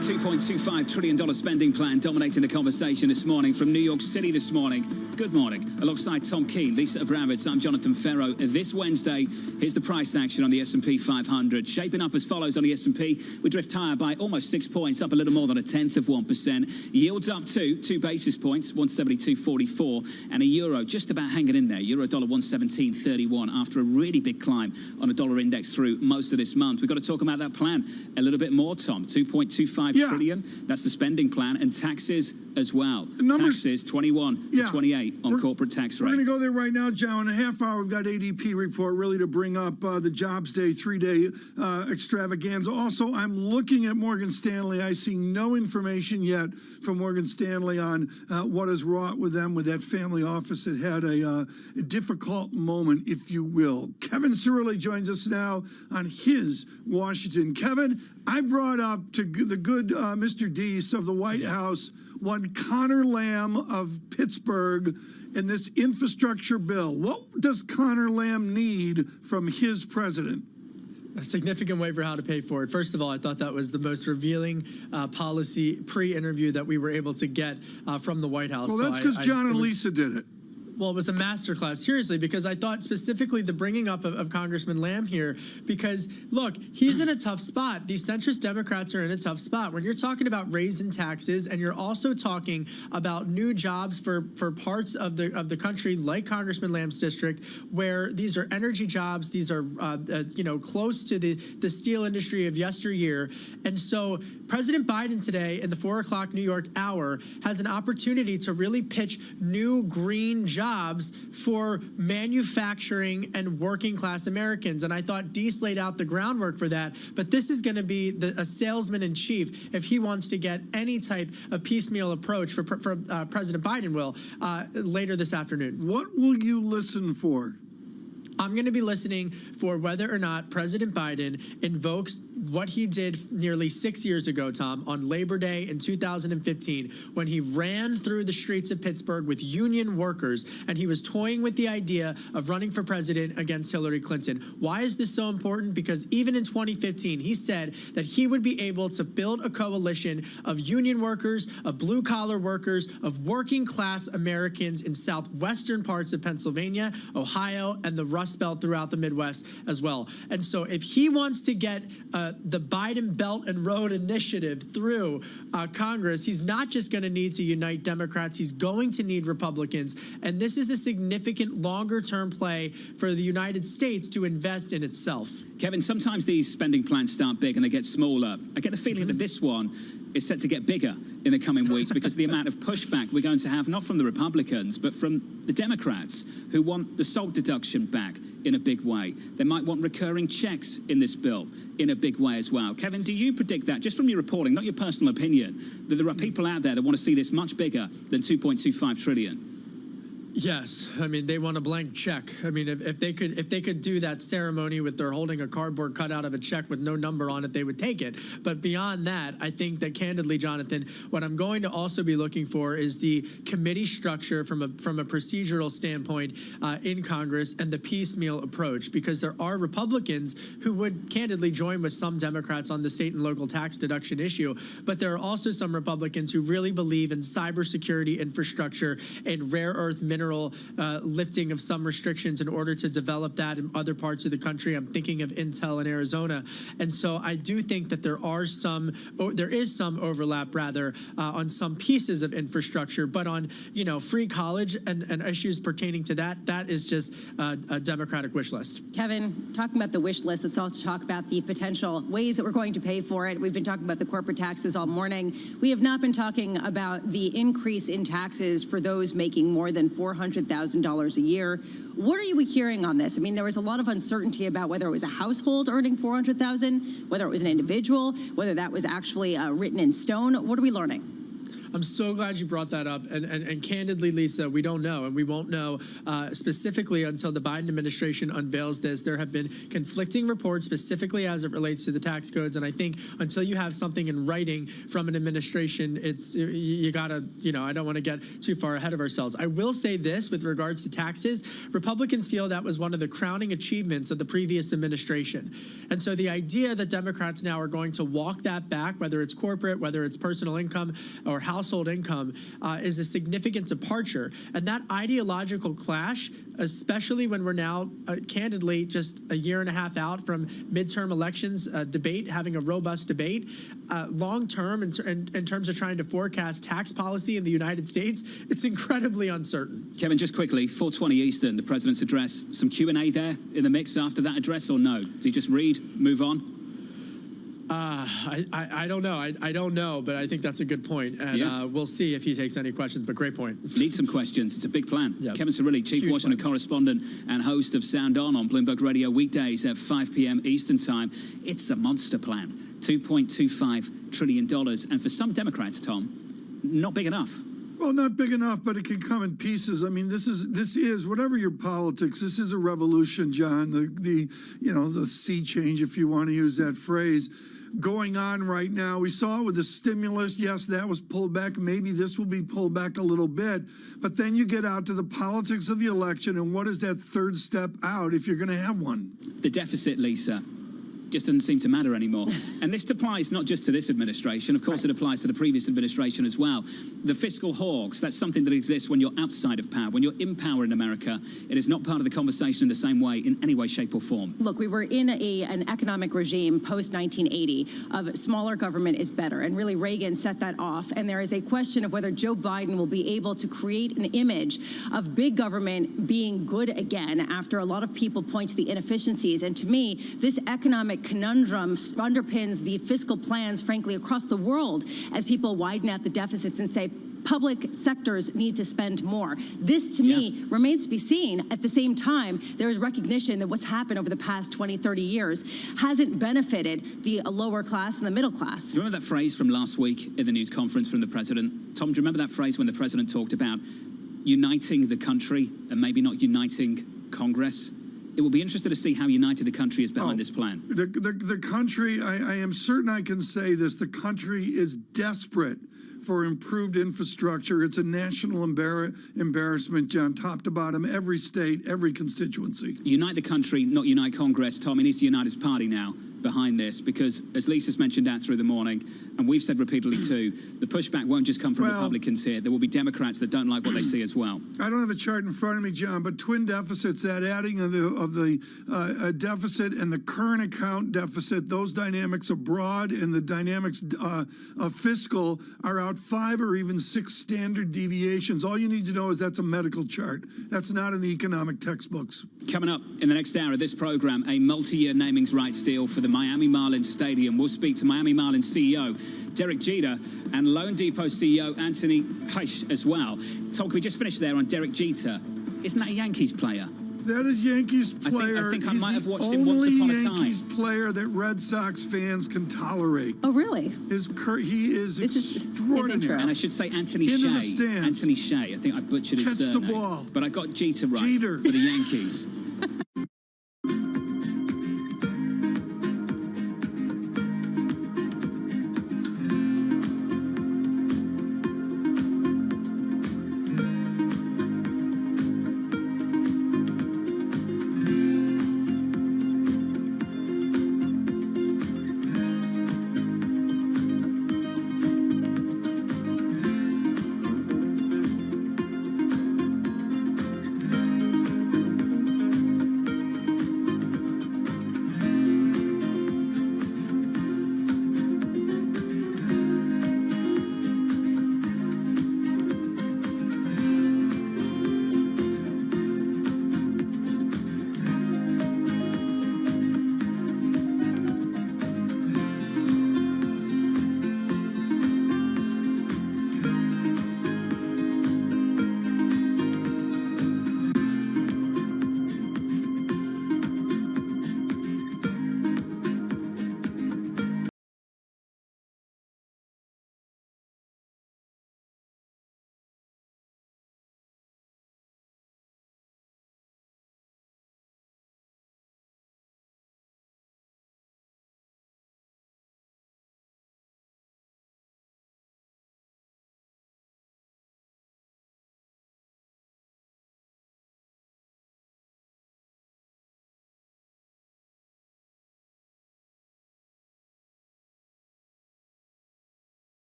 $2.25 trillion spending plan dominating the conversation this morning from New York City this morning. Good morning. Alongside Tom Keene, Lisa Abramowitz, I'm Jonathan Ferro. This Wednesday, here's the price action on the S&P 500. Shaping up as follows on the S&P. We drift higher by almost 6 points, up a little more than 0.1%. Yields up 2 basis points, 172.44. And a euro just about hanging in there. Euro dollar 117.31 after a really big climb on a dollar index through most of this month. We've got to talk about that plan a little bit more, Tom. 2.25 trillion. That's the spending plan, and taxes as well. Taxes 21 to 28 on corporate tax rate. We're going to go there right now, Joe. In a half hour, we've got ADP report really to bring up the jobs day, 3-day extravaganza. Also, I'm looking at Morgan Stanley. I see no information yet from Morgan Stanley on what is wrought with them, with that family office that had a difficult moment, if you will. Kevin Cirilli joins us now on his Washington. Kevin, I brought up to the good Mr. Deese of the White House one Connor Lamb of Pittsburgh in this infrastructure bill. What does Connor Lamb need from his president? A significant waiver how to pay for it. First of all, I thought that was the most revealing policy pre-interview that we were able to get from the White House. Well, that's because John and Lisa did it. Well, it was a masterclass, seriously, because I thought specifically the bringing up of Congressman Lamb here, because, look, he's in a tough spot. These centrist Democrats are in a tough spot. When you're talking about raising taxes and you're also talking about new jobs for parts of the country, like Congressman Lamb's district, where these are energy jobs, these are, close to the steel industry of yesteryear. And so President Biden today in the 4 o'clock New York hour has an opportunity to really pitch new green jobs for manufacturing and working class Americans. And I thought Deese laid out the groundwork for that. But this is going to be a salesman in chief if he wants to get any type of piecemeal approach for President Biden will later this afternoon. What will you listen for? I'm going to be listening for whether or not President Biden invokes what he did nearly 6 years ago, Tom, on Labor Day in 2015, when he ran through the streets of Pittsburgh with union workers, and he was toying with the idea of running for president against Hillary Clinton. Why is this so important? Because even in 2015, he said that he would be able to build a coalition of union workers, of blue-collar workers, of working-class Americans in southwestern parts of Pennsylvania, Ohio, and the Rust Belt throughout the Midwest as well. And so if he wants to get the Biden Belt and Road Initiative through Congress, he's not just going to need to unite Democrats, he's going to need Republicans. And this is a significant longer-term play for the United States to invest in itself. Kevin, sometimes these spending plans start big and they get smaller. I get the feeling that this one is set to get bigger in the coming weeks because of the amount of pushback we're going to have, not from the Republicans, but from the Democrats, who want the SALT deduction back in a big way. They might want recurring checks in this bill in a big way as well. Kevin, do you predict that, just from your reporting, not your personal opinion, that there are people out there that want to see this much bigger than $2.25 trillion? Yes, I mean they want a blank check. I mean if they could do that ceremony with they're holding a cardboard cutout of a check with no number on it, they would take it. But beyond that, I think that candidly, Jonathan, what I'm going to also be looking for is the committee structure from a procedural standpoint in Congress and the piecemeal approach, because there are Republicans who would candidly join with some Democrats on the state and local tax deduction issue, but there are also some Republicans who really believe in cybersecurity infrastructure and rare earth mineral lifting of some restrictions in order to develop that in other parts of the country. I'm thinking of Intel in Arizona. And so I do think that there is some overlap rather on some pieces of infrastructure, but on, free college and issues pertaining to that is just a Democratic wish list. Kevin, talking about the wish list, let's also talk about the potential ways that we're going to pay for it. We've been talking about the corporate taxes all morning. We have not been talking about the increase in taxes for those making more than $400,000 a year. What are you hearing on this? I mean, there was a lot of uncertainty about whether it was a household earning $400,000, whether it was an individual, whether that was actually written in stone. What are we learning? I'm so glad you brought that up. And candidly, Lisa, we don't know, and we won't know specifically until the Biden administration unveils this. There have been conflicting reports specifically as it relates to the tax codes. And I think until you have something in writing from an administration, you gotta, I don't want to get too far ahead of ourselves. I will say this with regards to taxes. Republicans feel that was one of the crowning achievements of the previous administration. And so the idea that Democrats now are going to walk that back, whether it's corporate, whether it's personal income or household income, is a significant departure. And that ideological clash, especially when we're now candidly just a year and a half out from midterm elections having a robust debate, long term in terms of trying to forecast tax policy in the United States, it's incredibly uncertain. Kevin, just quickly, 4:20 Eastern, the president's address, some Q&A there in the mix after that address, or no? Does he just read, move on? I don't know. I don't know, but I think that's a good point. And we'll see if he takes any questions, but great point. Need some questions. It's a big plan. Yep. Kevin Cirilli, Chief Washington correspondent and host of Sound On Bloomberg Radio weekdays at 5 p.m. Eastern Time. It's a monster plan. $2.25 trillion. And for some Democrats, Tom, not big enough. Well, not big enough, but it can come in pieces. I mean, this is whatever your politics. This is a revolution, John. The sea change, if you want to use that phrase, going on right now. We saw it with the stimulus. Yes, that was pulled back. Maybe this will be pulled back a little bit. But then you get out to the politics of the election, and what is that third step out if you're going to have one? The deficit, Lisa, just doesn't seem to matter anymore. And this applies not just to this administration. Of course, it applies to the previous administration as well. The fiscal hawks, that's something that exists when you're outside of power. When you're in power in America, it is not part of the conversation in the same way, in any way, shape or form. Look, we were in an economic regime post-1980 of smaller government is better. And really, Reagan set that off. And there is a question of whether Joe Biden will be able to create an image of big government being good again after a lot of people point to the inefficiencies. And to me, this economic conundrum underpins the fiscal plans, frankly, across the world as people widen out the deficits and say public sectors need to spend more. This, to me, remains to be seen. At the same time, there is recognition that what's happened over the past 20, 30 years hasn't benefited the lower class and the middle class. Do you remember that phrase from last week in the news conference from the president? Tom, do you remember that phrase when the president talked about uniting the country and maybe not uniting Congress? It will be interesting to see how united the country is behind this plan. The country, I am certain I can say this, the country is desperate for improved infrastructure. It's a national embarrassment, John, top to bottom, every state, every constituency. Unite the country, not unite Congress. Tom, he needs to unite his party now behind this, because as Lisa's mentioned out through the morning, and we've said repeatedly too, the pushback won't just come from Republicans here. There will be Democrats that don't like what they see as well. I don't have a chart in front of me, John, but twin deficits, that adding of the deficit and the current account deficit, those dynamics abroad and the dynamics of fiscal are out 5 or even 6 standard deviations. All you need to know is that's a medical chart. That's not in the economic textbooks. Coming up in the next hour of this program, a multi-year namings rights deal for the Miami Marlins Stadium. We'll speak to Miami Marlins CEO Derek Jeter and Loan Depot CEO Anthony Heish as well. Tom, can we just finish there on Derek Jeter? Isn't that a Yankees player? That is Yankees player. I think I He's might have the watched him once upon a time. Yankees player that Red Sox fans can tolerate. Oh, really? He is extraordinary. And I should say Anthony Into the Shea. stand. Anthony Shea. I think I butchered his Catch the surname. ball. But I got Jeter right Jeter. for the Yankees.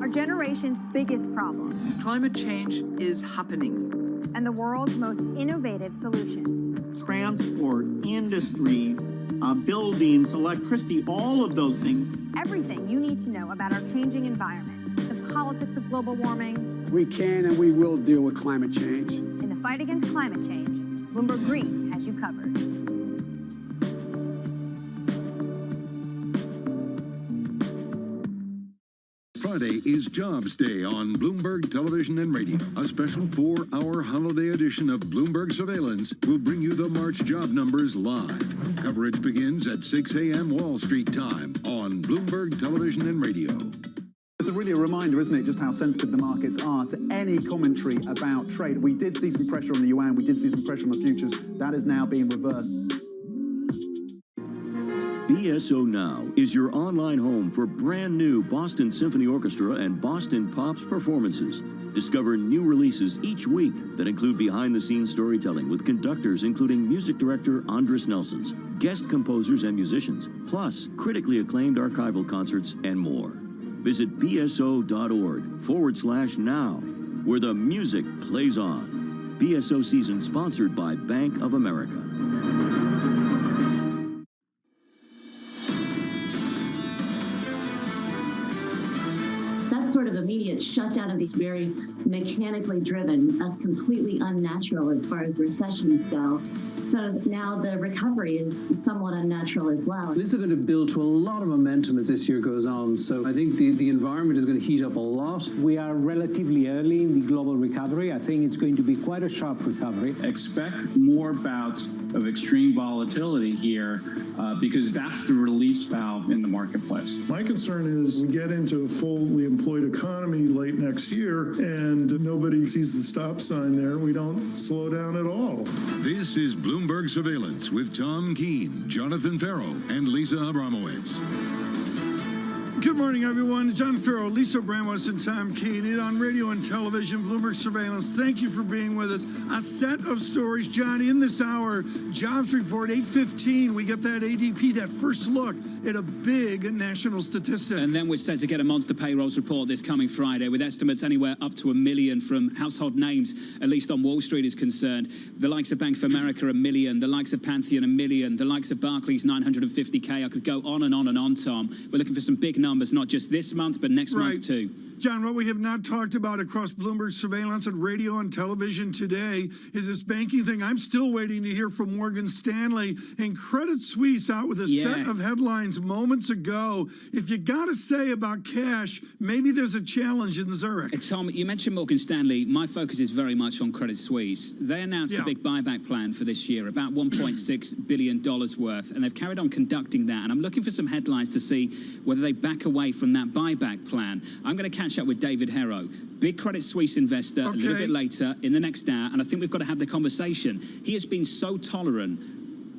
Our generation's biggest problem. Climate change is happening. And the world's most innovative solutions. Transport, industry, buildings, electricity, all of those things. Everything you need to know about our changing environment, the politics of global warming. We can and we will deal with climate change. In the fight against climate change, Bloomberg Green has you covered. Friday is Jobs Day on Bloomberg Television and Radio. A special 4-hour holiday edition of Bloomberg Surveillance will bring you the March job numbers live. Coverage begins at 6 a.m. Wall Street time on Bloomberg Television and Radio. It's really a reminder, isn't it, just how sensitive the markets are to any commentary about trade. We did see some pressure on the yuan, we did see some pressure on the futures. That is now being reversed. BSO Now is your online home for brand new Boston Symphony Orchestra and Boston Pops performances. Discover new releases each week that include behind-the-scenes storytelling with conductors including music director Andres Nelsons, guest composers and musicians, plus critically acclaimed archival concerts and more. Visit bso.org/now, where the music plays on. BSO season sponsored by Bank of America. Sort of immediate shutdown of these very mechanically driven, completely unnatural as far as recessions go. So now the recovery is somewhat unnatural as well. This is going to build to a lot of momentum as this year goes on. So I think the environment is going to heat up a lot. We are relatively early in the global recovery. I think it's going to be quite a sharp recovery. Expect more bouts of extreme volatility here because that's the release valve in the marketplace. My concern is we get into a fully employed economy late next year, and nobody sees the stop sign there. We don't slow down at all. This is Bloomberg Surveillance with Tom Keene, Jonathan Farrow, and Lisa Abramowitz. Good morning, everyone. John Farrow, Lisa Abramowitz, and Tom Keene on radio and television, Bloomberg Surveillance. Thank you for being with us. A set of stories, John, in this hour. Jobs report, 8:15. We get that ADP, that first look at a big national statistic. And then we're set to get a monster payrolls report this coming Friday, with estimates anywhere up to 1 million from household names, at least on Wall Street is concerned. The likes of Bank of America, 1 million. The likes of Pantheon, 1 million. The likes of Barclays, 950K. I could go on and on and on, Tom. We're looking for some big numbers, not just this month, but next month too. John, what we have not talked about across Bloomberg Surveillance and radio and television today is this banking thing. I'm still waiting to hear from Morgan Stanley and Credit Suisse out with a set of headlines moments ago. If you got to say about cash, maybe there's a challenge in Zurich. Tom, you mentioned Morgan Stanley. My focus is very much on Credit Suisse. They announced a big buyback plan for this year, about $1.6 billion worth, and they've carried on conducting that. And I'm looking for some headlines to see whether they back away from that buyback plan. I'm going to catch up with David Harrow, big Credit Suisse investor, a little bit later in the next hour, and I think we've got to have the conversation. He has been so tolerant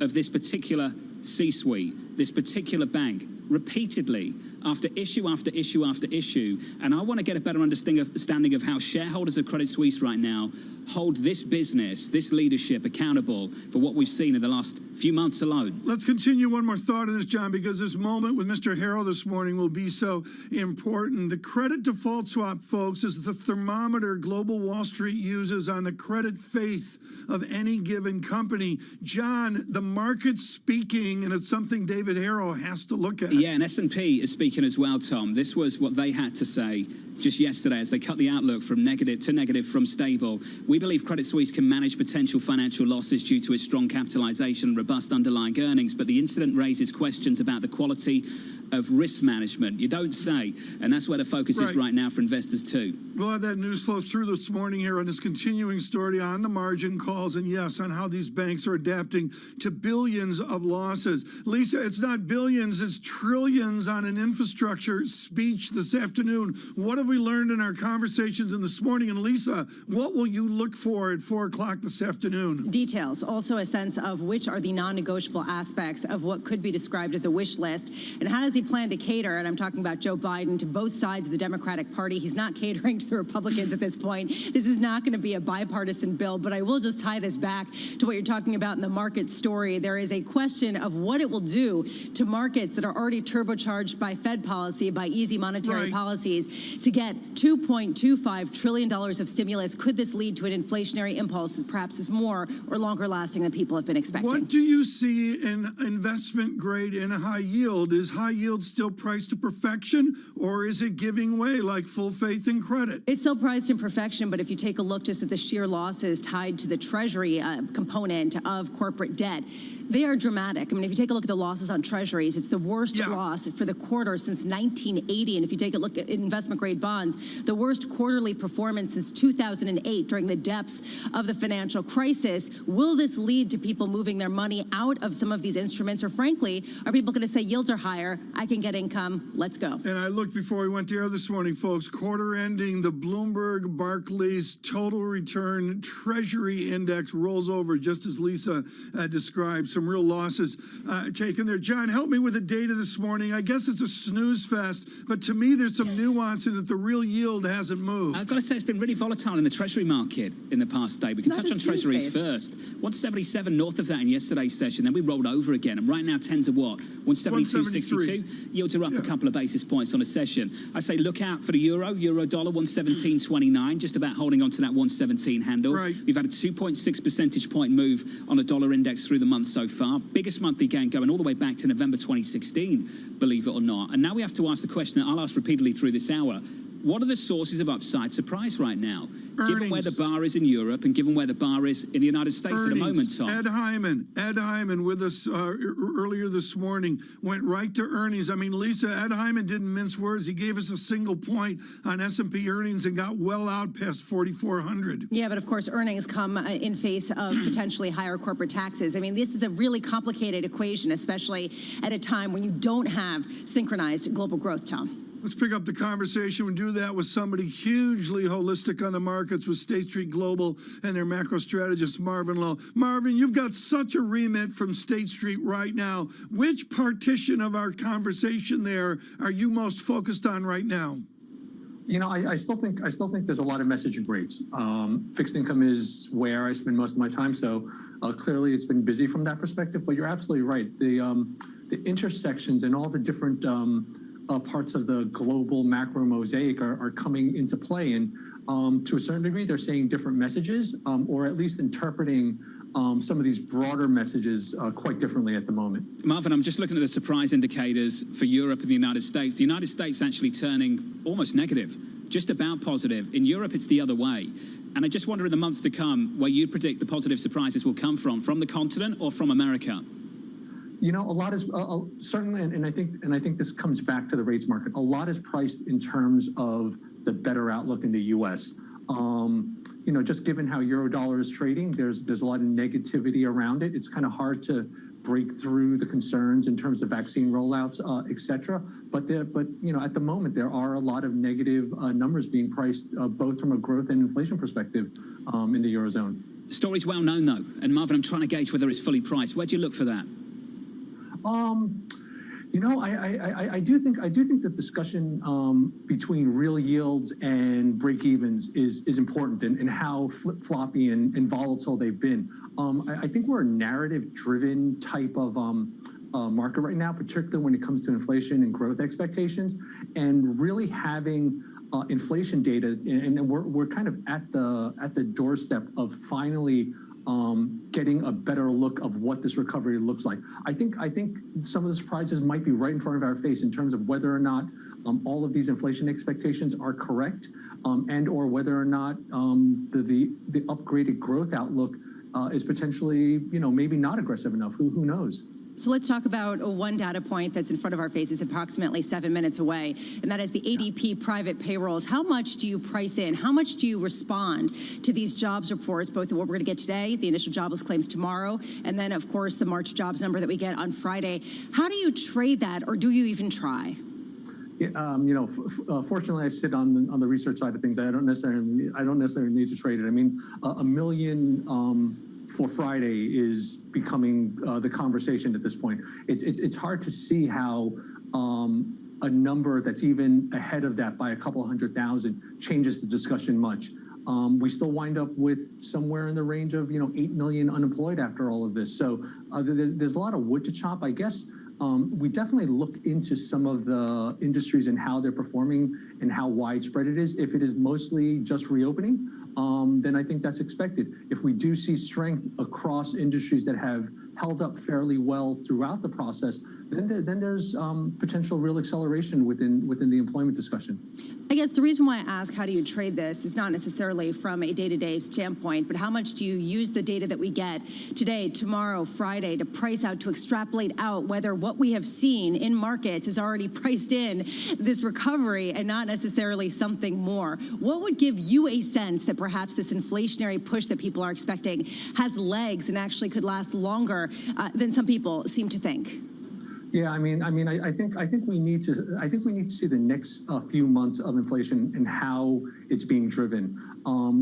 of this particular C-suite, this particular bank, repeatedly, after issue after issue after issue, and I want to get a better understanding of how shareholders of Credit Suisse right now hold this business, this leadership accountable for what we've seen in the last few months alone. Let's continue one more thought on this, John, because this moment with Mr. Harrow this morning will be so important. The credit default swap, folks, is the thermometer global Wall Street uses on the credit faith of any given company. John, the market's speaking, and it's something David Harrow has to look at. Yeah, and S&P is speaking as well, Tom. This was what they had to say just yesterday as they cut the outlook from negative to negative from stable. We believe Credit Suisse can manage potential financial losses due to its strong capitalization and robust underlying earnings, but the incident raises questions about the quality of risk management. You don't say, and that's where the focus is right now for investors too. We'll have that news flow through this morning here on this continuing story on the margin calls, and yes, on how these banks are adapting to billions of losses. Lisa, it's not billions, it's trillions on an infrastructure speech this afternoon. What have we learned in our conversations in this morning? And Lisa, what will you look for at 4 o'clock this afternoon? Details, also a sense of which are the non-negotiable aspects of what could be described as a wish list, and how does he plan to cater, and I'm talking about Joe Biden, to both sides of the Democratic Party. He's not catering to the Republicans at this point. This is not going to be a bipartisan bill, but I will just tie this back to what you're talking about in the market story. There is a question of what it will do to markets that are already turbocharged by Fed policy, by easy monetary policies, to get $2.25 trillion of stimulus. Could this lead to an inflationary impulse that perhaps is more or longer lasting than people have been expecting? What do you see in investment grade and high yield? Is high yield still priced to perfection, or is it giving way like full faith and credit? It's still priced in perfection, but if you take a look just at the sheer losses tied to the Treasury component of corporate debt, they are dramatic. I mean, if you take a look at the losses on treasuries, it's the worst loss for the quarter since 1980. And if you take a look at investment grade bonds, the worst quarterly performance since 2008 during the depths of the financial crisis. Will this lead to people moving their money out of some of these instruments? Or frankly, are people going to say yields are higher, I can get income, let's go? And I looked before we went to air this morning, folks, quarter ending, the Bloomberg Barclays Total Return Treasury Index rolls over, just as Lisa described. Some real losses taken there. John, help me with the data this morning. I guess it's a snooze fest, but to me, there's some nuance in that the real yield hasn't moved. I've got to say, it's been really volatile in the Treasury market in the past day. We can touch on Treasuries first. 177 north of that in yesterday's session. Then we rolled over again. And right now, 10s are what? 172.62. Yields are up a couple of basis points on a session. I say look out for the euro dollar, 117.29, just about holding on to that 117 handle. We've had a 2.6 percentage point move on a dollar index through the month so far. Biggest monthly gain going all the way back to November 2016, believe it or not. And now we have to ask the question that I'll ask repeatedly through this hour. What are the sources of upside surprise right now, given where the bar is in Europe and given where the bar is in the United States at the moment, Tom? Ed Hyman with us earlier this morning went right to earnings. I mean, Lisa, Ed Hyman didn't mince words. He gave us a single point on S&P earnings and got well out past 4,400. Yeah, but of course, earnings come in face of potentially higher corporate taxes. I mean, this is a really complicated equation, especially at a time when you don't have synchronized global growth, Tom. Let's pick up the conversation and do that with somebody hugely holistic on the markets with State Street Global and their macro strategist, Marvin Lowe. Marvin, you've got such a remit from State Street right now. Which partition of our conversation there are you most focused on right now? You know, I still think there's a lot of messaging rates. Fixed income is where I spend most of my time, so clearly it's been busy from that perspective. But you're absolutely right. The intersections and all the different parts of the global macro mosaic are coming into play, and to a certain degree, they're saying different messages, or at least interpreting some of these broader messages quite differently at the moment. Marvin, I'm just looking at the surprise indicators for Europe and the United States. The United States actually turning almost negative, just about positive. In Europe, it's the other way. And I just wonder in the months to come where you predict the positive surprises will come from the continent or from America? You know, a lot is certainly, and I think this comes back to the rates market. A lot is priced in terms of the better outlook in the U.S. You know, just given how euro-dollar is trading, there's a lot of negativity around it. It's kind of hard to break through the concerns in terms of vaccine rollouts, et cetera. But you know, at the moment, there are a lot of negative numbers being priced, both from a growth and inflation perspective in the Eurozone. Story's well known, though. And Marvin, I'm trying to gauge whether it's fully priced. Where do you look for that? You know, I do think the discussion between real yields and break-evens is important, and how flip-floppy and volatile they've been. I think we're a narrative-driven type of market right now, particularly when it comes to inflation and growth expectations, and really having inflation data, and we're kind of at the doorstep of finally getting a better look of what this recovery looks like. I think some of the surprises might be right in front of our face in terms of whether or not all of these inflation expectations are correct, and or whether or not the upgraded growth outlook is potentially, you know, maybe not aggressive enough. Who knows? So let's talk about one data point that's in front of our faces, approximately 7 minutes away, and that is the ADP private payrolls. How much do you price in? How much do you respond to these jobs reports, both what we're going to get today, the initial jobless claims tomorrow, and then, of course, the March jobs number that we get on Friday? How do you trade that, or do you even try? Yeah, you know, fortunately, I sit on the research side of things. I don't necessarily need to trade it. I mean, a million for Friday is becoming the conversation at this point. It's hard to see how a number that's even ahead of that by a couple 100,000 changes the discussion much. We still wind up with somewhere in the range of 8 million unemployed after all of this. So there's a lot of wood to chop, I guess. We definitely look into some of the industries and how they're performing and how widespread it is. If it is mostly just reopening, then I think that's expected. If we do see strength across industries that have held up fairly well throughout the process, then there's potential real acceleration within the employment discussion. I guess the reason why I ask how do you trade this is not necessarily from a day-to-day standpoint, but how much do you use the data that we get today, tomorrow, Friday, to price out, to extrapolate out whether what we have seen in markets is already priced in this recovery and not necessarily something more? What would give you a sense that perhaps this inflationary push that people are expecting has legs and actually could last longer than some people seem to think? Yeah, I think we need to see the next few months of inflation and how it's being driven.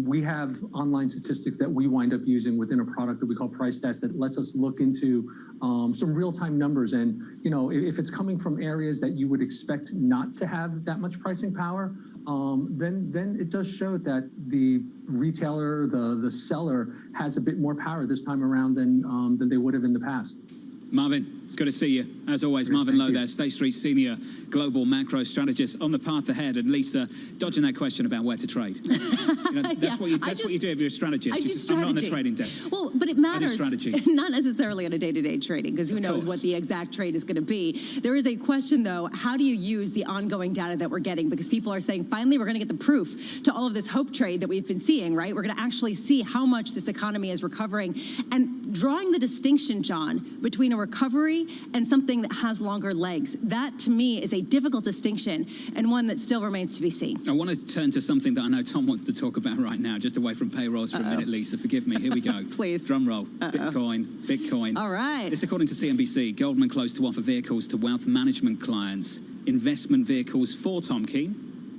We have online statistics that we wind up using within a product that we call Price Stats that lets us look into some real-time numbers. And if it's coming from areas that you would expect not to have that much pricing power, then it does show that the retailer, the seller, has a bit more power this time around than they would have in the past. Marvin, it's good to see you. As always, Marvin Lowe there, State Street Senior Global Macro Strategist on the path ahead. And Lisa, dodging that question about where to trade. That's what you do if you're a strategist. I'm not on the trading desk. Well, but it matters. Strategy. Not necessarily on a day-to-day trading, because who knows what the exact trade is going to be. There is a question, though, how do you use the ongoing data that we're getting? Because people are saying, finally, we're going to get the proof to all of this hope trade that we've been seeing, right? We're going to actually see how much this economy is recovering. And drawing the distinction, John, between a recovery and something that has longer legs. That, to me, is a difficult distinction and one that still remains to be seen. I want to turn to something that I know Tom wants to talk about right now, just away from payrolls for a minute, Lisa. Forgive me. Here we go. Please. Drum roll. Bitcoin. All right. This, according to CNBC, Goldman closed to offer vehicles to wealth management clients, investment vehicles for, Tom Keene,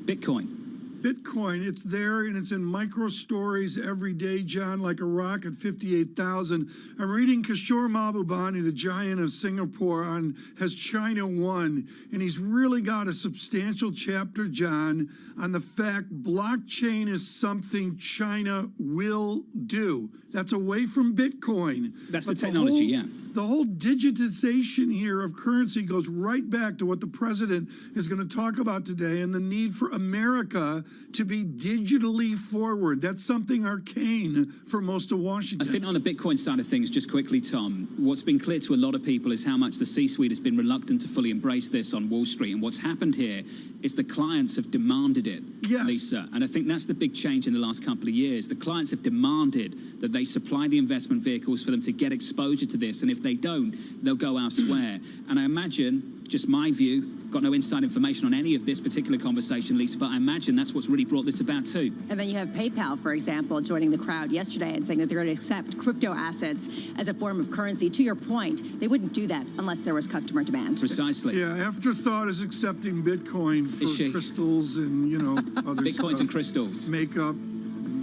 Bitcoin. Bitcoin, it's there and it's in micro stories every day, John, like a rock at 58,000. I'm reading Kishore Mahbubani, the giant of Singapore, on Has China Won? And he's really got a substantial chapter, John, on the fact blockchain is something China will do. That's away from Bitcoin. That's the technology, yeah. The whole digitization here of currency goes right back to what the president is going to talk about today and the need for America to be digitally forward. That's something arcane for most of Washington. I think on the Bitcoin side of things, just quickly, Tom, what's been clear to a lot of people is how much the C-suite has been reluctant to fully embrace this on Wall Street. And what's happened here is the clients have demanded it, Lisa. And I think that's the big change in the last couple of years. The clients have demanded that they supply the investment vehicles for them to get exposure to this. And if they don't, they'll go elsewhere. And I imagine, just my view, got no inside information on any of this particular conversation, Lisa, but I imagine that's what's really brought this about too. And then you have PayPal, for example, joining the crowd yesterday and saying that they're going to accept crypto assets as a form of currency. To your point, they wouldn't do that unless there was customer demand. Precisely. Yeah, Afterthought is accepting Bitcoin for crystals and, you know, other Bitcoins stuff. and crystals. Makeup.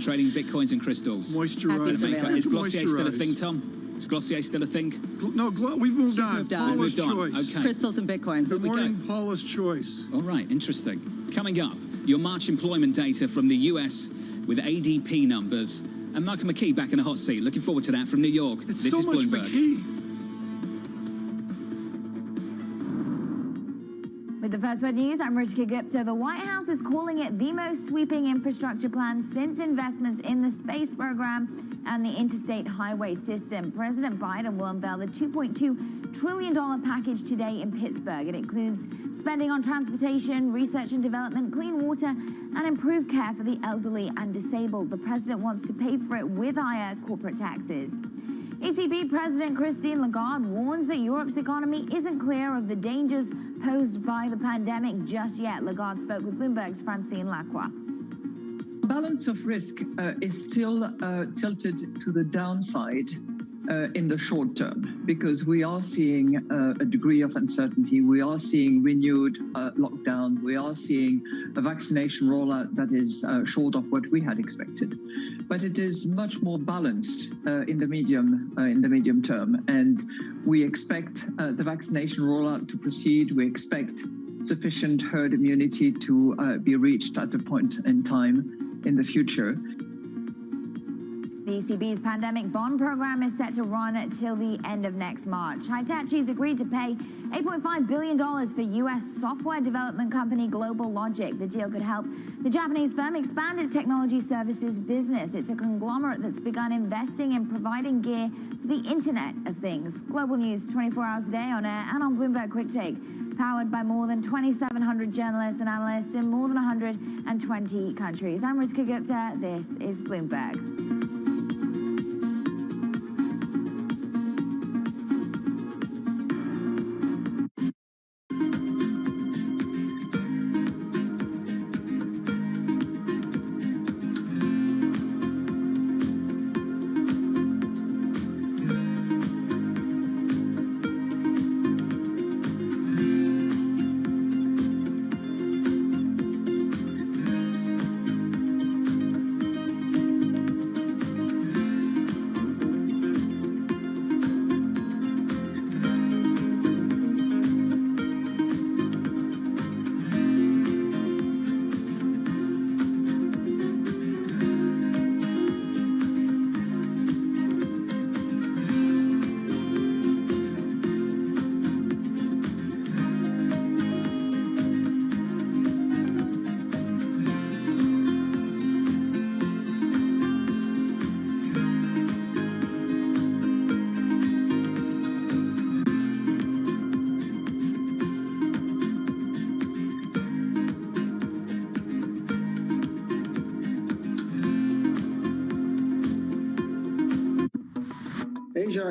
Trading Bitcoins and crystals. Moisturizer. Is Glossier still a thing, Tom? Is Glossier still a thing? No, we've moved on. Paula's choice. Okay. Crystals and Bitcoin. Good morning, Paula's choice. All right, interesting. Coming up, your March employment data from the US with ADP numbers. And Michael McKee back in a hot seat. Looking forward to that from New York. It's this so is much Bloomberg. McKee. With the first word news, I'm Rishika Gupta. The White House is calling it the most sweeping infrastructure plan since investments in the space program and the interstate highway system. President Biden will unveil the $2.2 trillion package today in Pittsburgh. It includes spending on transportation, research and development, clean water, and improved care for the elderly and disabled. The president wants to pay for it with higher corporate taxes. ECB President Christine Lagarde warns that Europe's economy isn't clear of the dangers posed by the pandemic just yet. Lagarde spoke with Bloomberg's Francine Lacroix. Balance of risk is still tilted to the downside in the short term because we are seeing a degree of uncertainty. We are seeing renewed lockdown. We are seeing a vaccination rollout that is short of what we had expected. But it is much more balanced in the medium term, and we expect the vaccination rollout to proceed. We expect sufficient herd immunity to be reached at a point in time in the future. The ECB's pandemic bond program is set to run till the end of next March. Hitachi's agreed to pay $8.5 billion for U.S. software development company Global Logic. The deal could help the Japanese firm expand its technology services business. It's a conglomerate that's begun investing in providing gear for the Internet of Things. Global news 24 hours a day on air and on Bloomberg Quick Take, powered by more than 2,700 journalists and analysts in more than 120 countries. I'm Rishika Gupta. This is Bloomberg.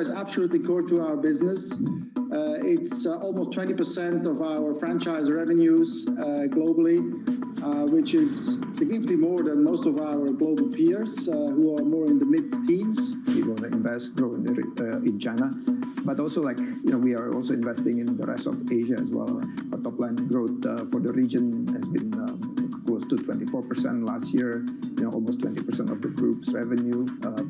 is absolutely core to our business. It's almost 20% of our franchise revenues globally, which is significantly more than most of our global peers who are more in the mid-teens. We want to invest, grow in China, but also we are also investing in the rest of Asia as well. Our top line growth for the region has been close to 24% last year, almost 20% of the group's revenue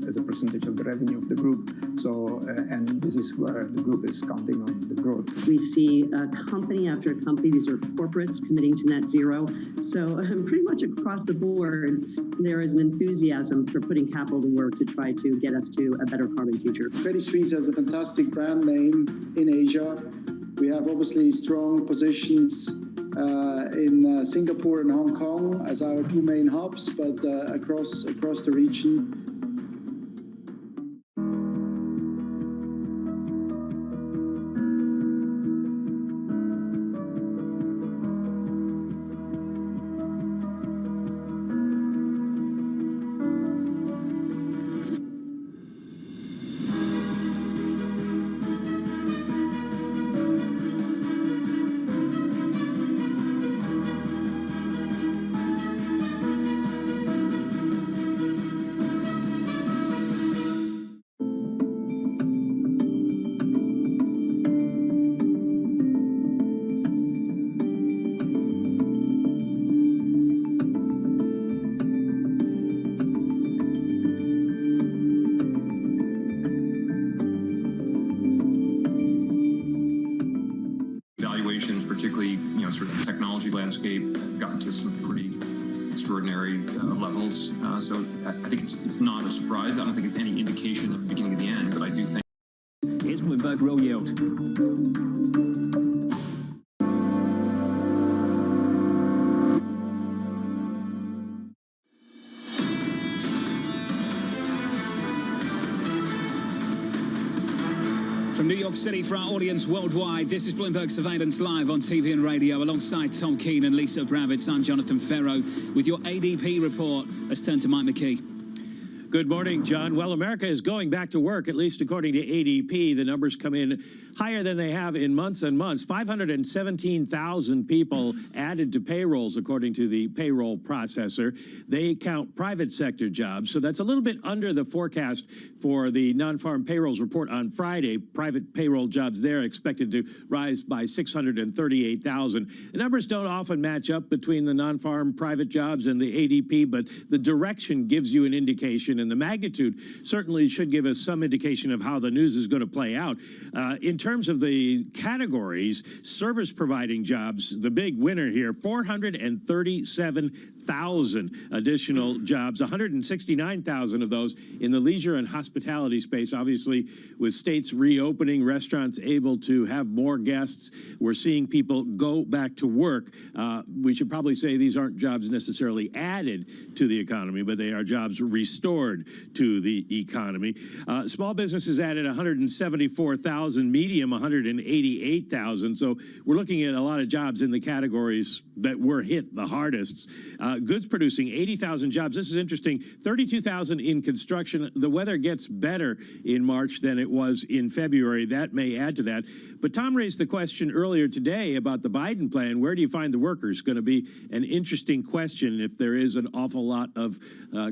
as a percentage of the revenue of the group. So, and this is where the group is counting on the growth. We see company after company, these are corporates committing to net zero. So pretty much across the board, there is an enthusiasm for putting capital to work to try to get us to a better carbon future. Credit Suisse has a fantastic brand name in Asia. We have obviously strong positions in Singapore and Hong Kong as our two main hubs, but across the region. Particularly, sort of the technology landscape, have gotten to some pretty extraordinary levels. So I think it's not a surprise. I don't think it's any indication of the beginning of the end, but I do think. Here's Bloomberg Real Yield. From New York City for our audience worldwide, this is Bloomberg Surveillance Live on TV and radio. Alongside Tom Keene and Lisa Bravitz, I'm Jonathan Ferro with your ADP report. Let's turn to Mike McKee. Good morning, John. Well, America is going back to work, at least according to ADP. The numbers come in higher than they have in months and months. 517,000 people added to payrolls, according to the payroll processor. They count private sector jobs, so that's a little bit under the forecast for the non-farm payrolls report on Friday. Private payroll jobs there expected to rise by 638,000. The numbers don't often match up between the non-farm private jobs and the ADP, but the direction gives you an indication, and the magnitude certainly should give us some indication of how the news is going to play out. In terms of the categories, service providing jobs, the big winner here, 437,000 additional jobs, 169,000 of those in the leisure and hospitality space. Obviously, with states reopening, restaurants able to have more guests, we're seeing people go back to work. We should probably say these aren't jobs necessarily added to the economy, but they are jobs restored to the economy. Small businesses added 174,000, medium 188,000. So we're looking at a lot of jobs in the categories that were hit the hardest. Goods producing 80,000 jobs. This is interesting. 32,000 in construction. The weather gets better in March than it was in February. That may add to that. But Tom raised the question earlier today about the Biden plan. Where do you find the workers? Going to be an interesting question if there is an awful lot of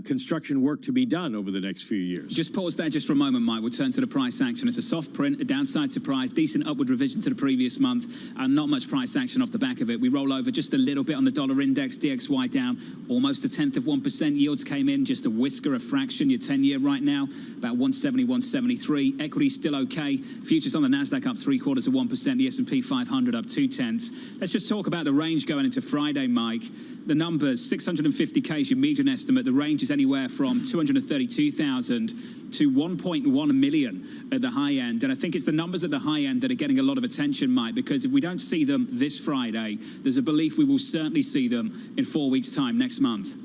construction work to be done over the next few years. Just pause there just for a moment, Mike. We'll turn to the price action. It's a soft print, a downside surprise, decent upward revision to the previous month, and not much price action off the back of it. We roll over just a little bit on the dollar index, DXY down almost 0.1%. Yields came in just a whisker, a fraction. Your 10-year right now, about 170, 173. Equity still okay. Futures on the NASDAQ up 0.75%. The S&P 500 up 0.2. Let's just talk about the range going into Friday, Mike. The numbers, 650K is your median estimate. The range is anywhere from 232,000 to 1.1 million at the high end. And I think it's the numbers at the high end that are getting a lot of attention, Mike, because if we don't see them this Friday, there's a belief we will certainly see them in 4 weeks' time next month.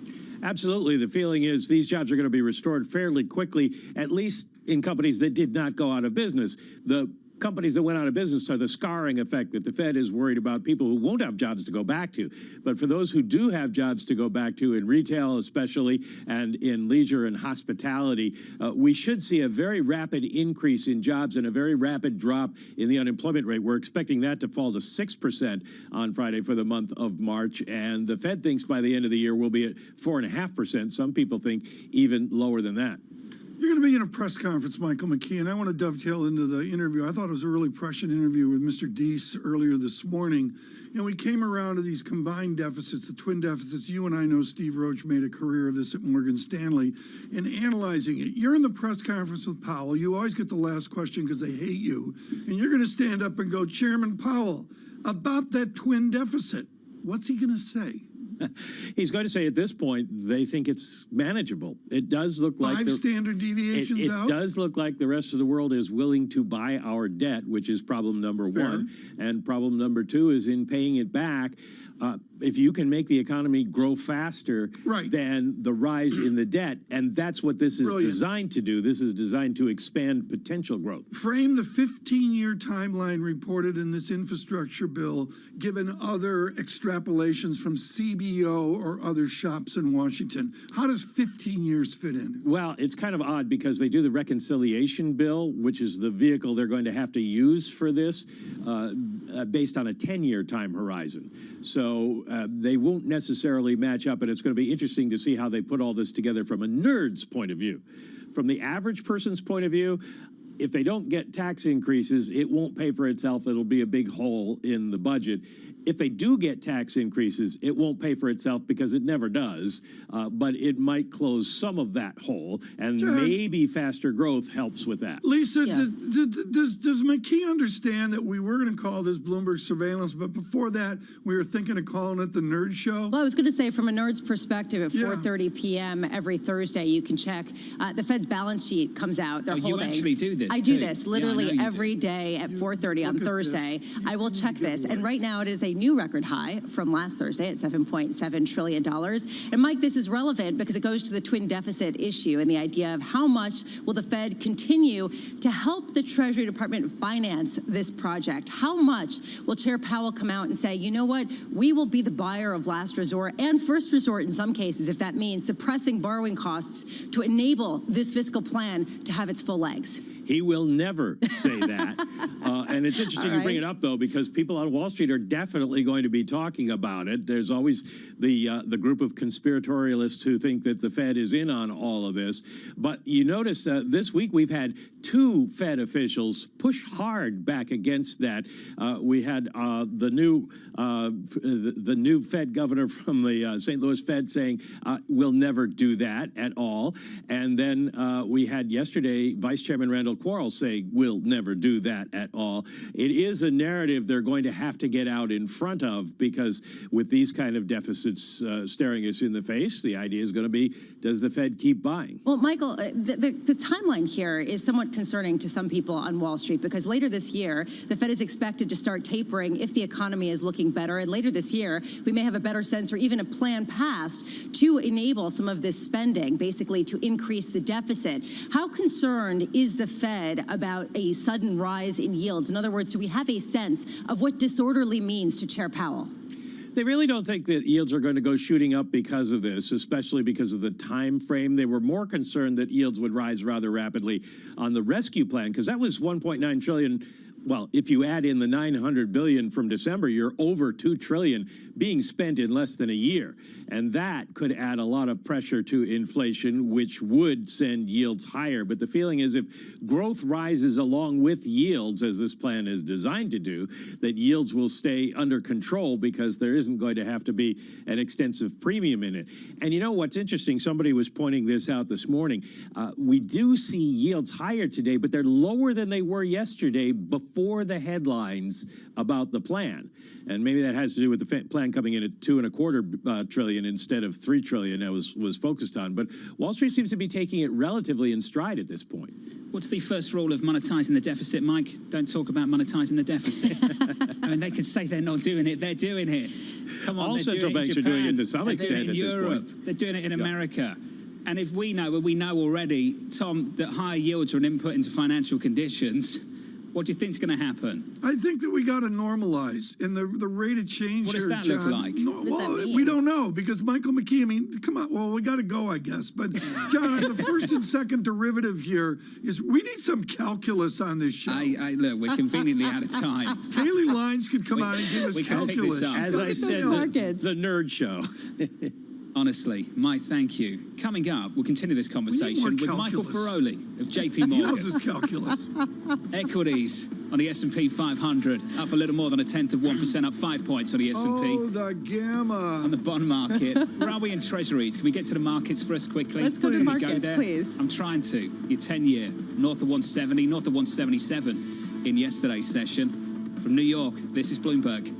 Absolutely. The feeling is these jobs are going to be restored fairly quickly, at least in companies that did not go out of business. The companies that went out of business are the scarring effect that the Fed is worried about, people who won't have jobs to go back to. But for those who do have jobs to go back to, in retail especially, and in leisure and hospitality, we should see a very rapid increase in jobs and a very rapid drop in the unemployment rate. We're expecting that to fall to 6% on Friday for the month of March, and the Fed thinks by the end of the year we'll be at 4.5%. Some people think even lower than that. You're going to be in a press conference, Michael McKee, and I want to dovetail into the interview. I thought it was a really prescient interview with Mr. Deese earlier this morning. You know, we came around to these combined deficits, the twin deficits. You and I know Steve Roach made a career of this at Morgan Stanley in analyzing it. You're in the press conference with Powell. You always get the last question because they hate you. And you're going to stand up and go, Chairman Powell, about that twin deficit. What's he going to say? He's going to say at this point they think it's manageable. It does look like five standard deviations out. It does look like the rest of the world is willing to buy our debt, which is problem number one. And problem number two is in paying it back. If you can make the economy grow faster than the rise in the debt, and that's what this is designed to do. This is designed to expand potential growth. Frame the 15-year timeline reported in this infrastructure bill, given other extrapolations from CBO or other shops in Washington. How does 15 years fit in? Well, it's kind of odd because they do the reconciliation bill, which is the vehicle they're going to have to use for this, based on a 10-year time horizon. So they won't necessarily match up, and it's going to be interesting to see how they put all this together from a nerd's point of view. From the average person's point of view, if they don't get tax increases, it won't pay for itself. It'll be a big hole in the budget. If they do get tax increases, it won't pay for itself because it never does, but it might close some of that hole, and maybe faster growth helps with that. Lisa, does McKee understand that we were going to call this Bloomberg surveillance, but before that, we were thinking of calling it the Nerd Show? Well, I was going to say, from a nerd's perspective, at 4:30 p.m. every Thursday, you can check. The Fed's balance sheet comes out. Their holdings. You actually do this? I do this literally every day at 4:30 on Thursday. I will check this, and right now it is a new record high from last Thursday at $7.7 trillion. And Mike, this is relevant because it goes to the twin deficit issue and the idea of how much will the Fed continue to help the Treasury Department finance this project? How much will Chair Powell come out and say, you know what, we will be the buyer of last resort and first resort in some cases, if that means suppressing borrowing costs to enable this fiscal plan to have its full legs? He will never say that. And it's interesting you bring it up, though, because people on Wall Street are definitely going to be talking about it. There's always the group of conspiratorialists who think that the Fed is in on all of this. But you notice this week we've had two Fed officials push hard back against that. We had the new Fed governor from the St. Louis Fed saying we'll never do that at all. And then we had yesterday Vice Chairman Randall Quarles say we'll never do that at all. It is a narrative they're going to have to get out in front of, because with these kind of deficits staring us in the face, the idea is going to be, does the Fed keep buying? Well, Michael, the timeline here is somewhat concerning to some people on Wall Street, because later this year, the Fed is expected to start tapering if the economy is looking better. And later this year, we may have a better sense or even a plan passed to enable some of this spending, basically to increase the deficit. How concerned is the Fed about a sudden rise in yields? In other words, do we have a sense of what disorderly means to Chair Powell? They really don't think that yields are going to go shooting up because of this, especially because of the time frame. They were more concerned that yields would rise rather rapidly on the rescue plan, because that was $1.9 trillion. Well, if you add in the $900 billion from December, you're over $2 trillion being spent in less than a year. And that could add a lot of pressure to inflation, which would send yields higher. But the feeling is if growth rises along with yields, as this plan is designed to do, that yields will stay under control because there isn't going to have to be an extensive premium in it. And you know what's interesting? Somebody was pointing this out this morning. We do see yields higher today, but they're lower than they were yesterday before the headlines about the plan. And maybe that has to do with the plan coming in at $2.25 trillion instead of $3 trillion that was focused on. But Wall Street seems to be taking it relatively in stride at this point. What's the first rule of monetizing the deficit, Mike? Don't talk about monetizing the deficit. I mean, they could say they're not doing it. They're doing it. Come on, all central banks are doing it to some extent at this point. They're doing it in America. And if we know already, Tom, that higher yields are an input into financial conditions, What do you think is going to happen? I think that we got to normalize in the rate of change. What does here, that John. look like? No, What does that well, mean? we don't know because Michael McKee, I mean, come on. Well, we got to go, I guess. But, John, the first and second derivative here is we need some calculus on this show. Look, we're conveniently out of time. Kaylee Lines could come on and give us calculus. As I said, the nerd show. Honestly, my thank you. Coming up, we'll continue this conversation with Michael Ferroli of JP Morgan. He loves his calculus. Equities on the S&P 500, up a little more than 0.1%, up 5 points on the S&P. Oh, the gamma. On the bond market. Where are we in treasuries? Can we get to the markets first quickly? Let's go to the markets, please. I'm trying to. Your 10-year, north of 170, north of 177 in yesterday's session. From New York, this is Bloomberg.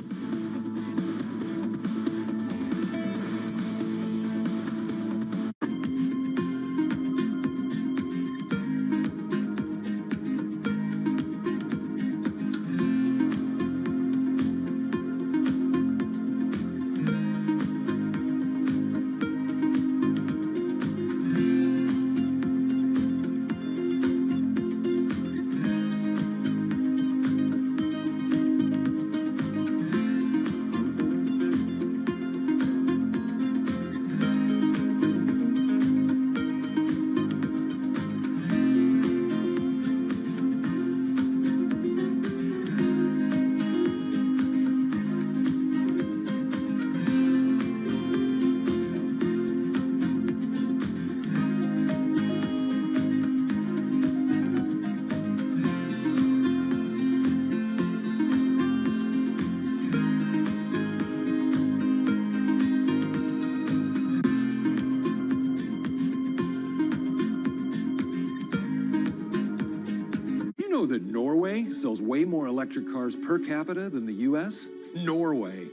That Norway sells way more electric cars per capita than the U.S.? Norway.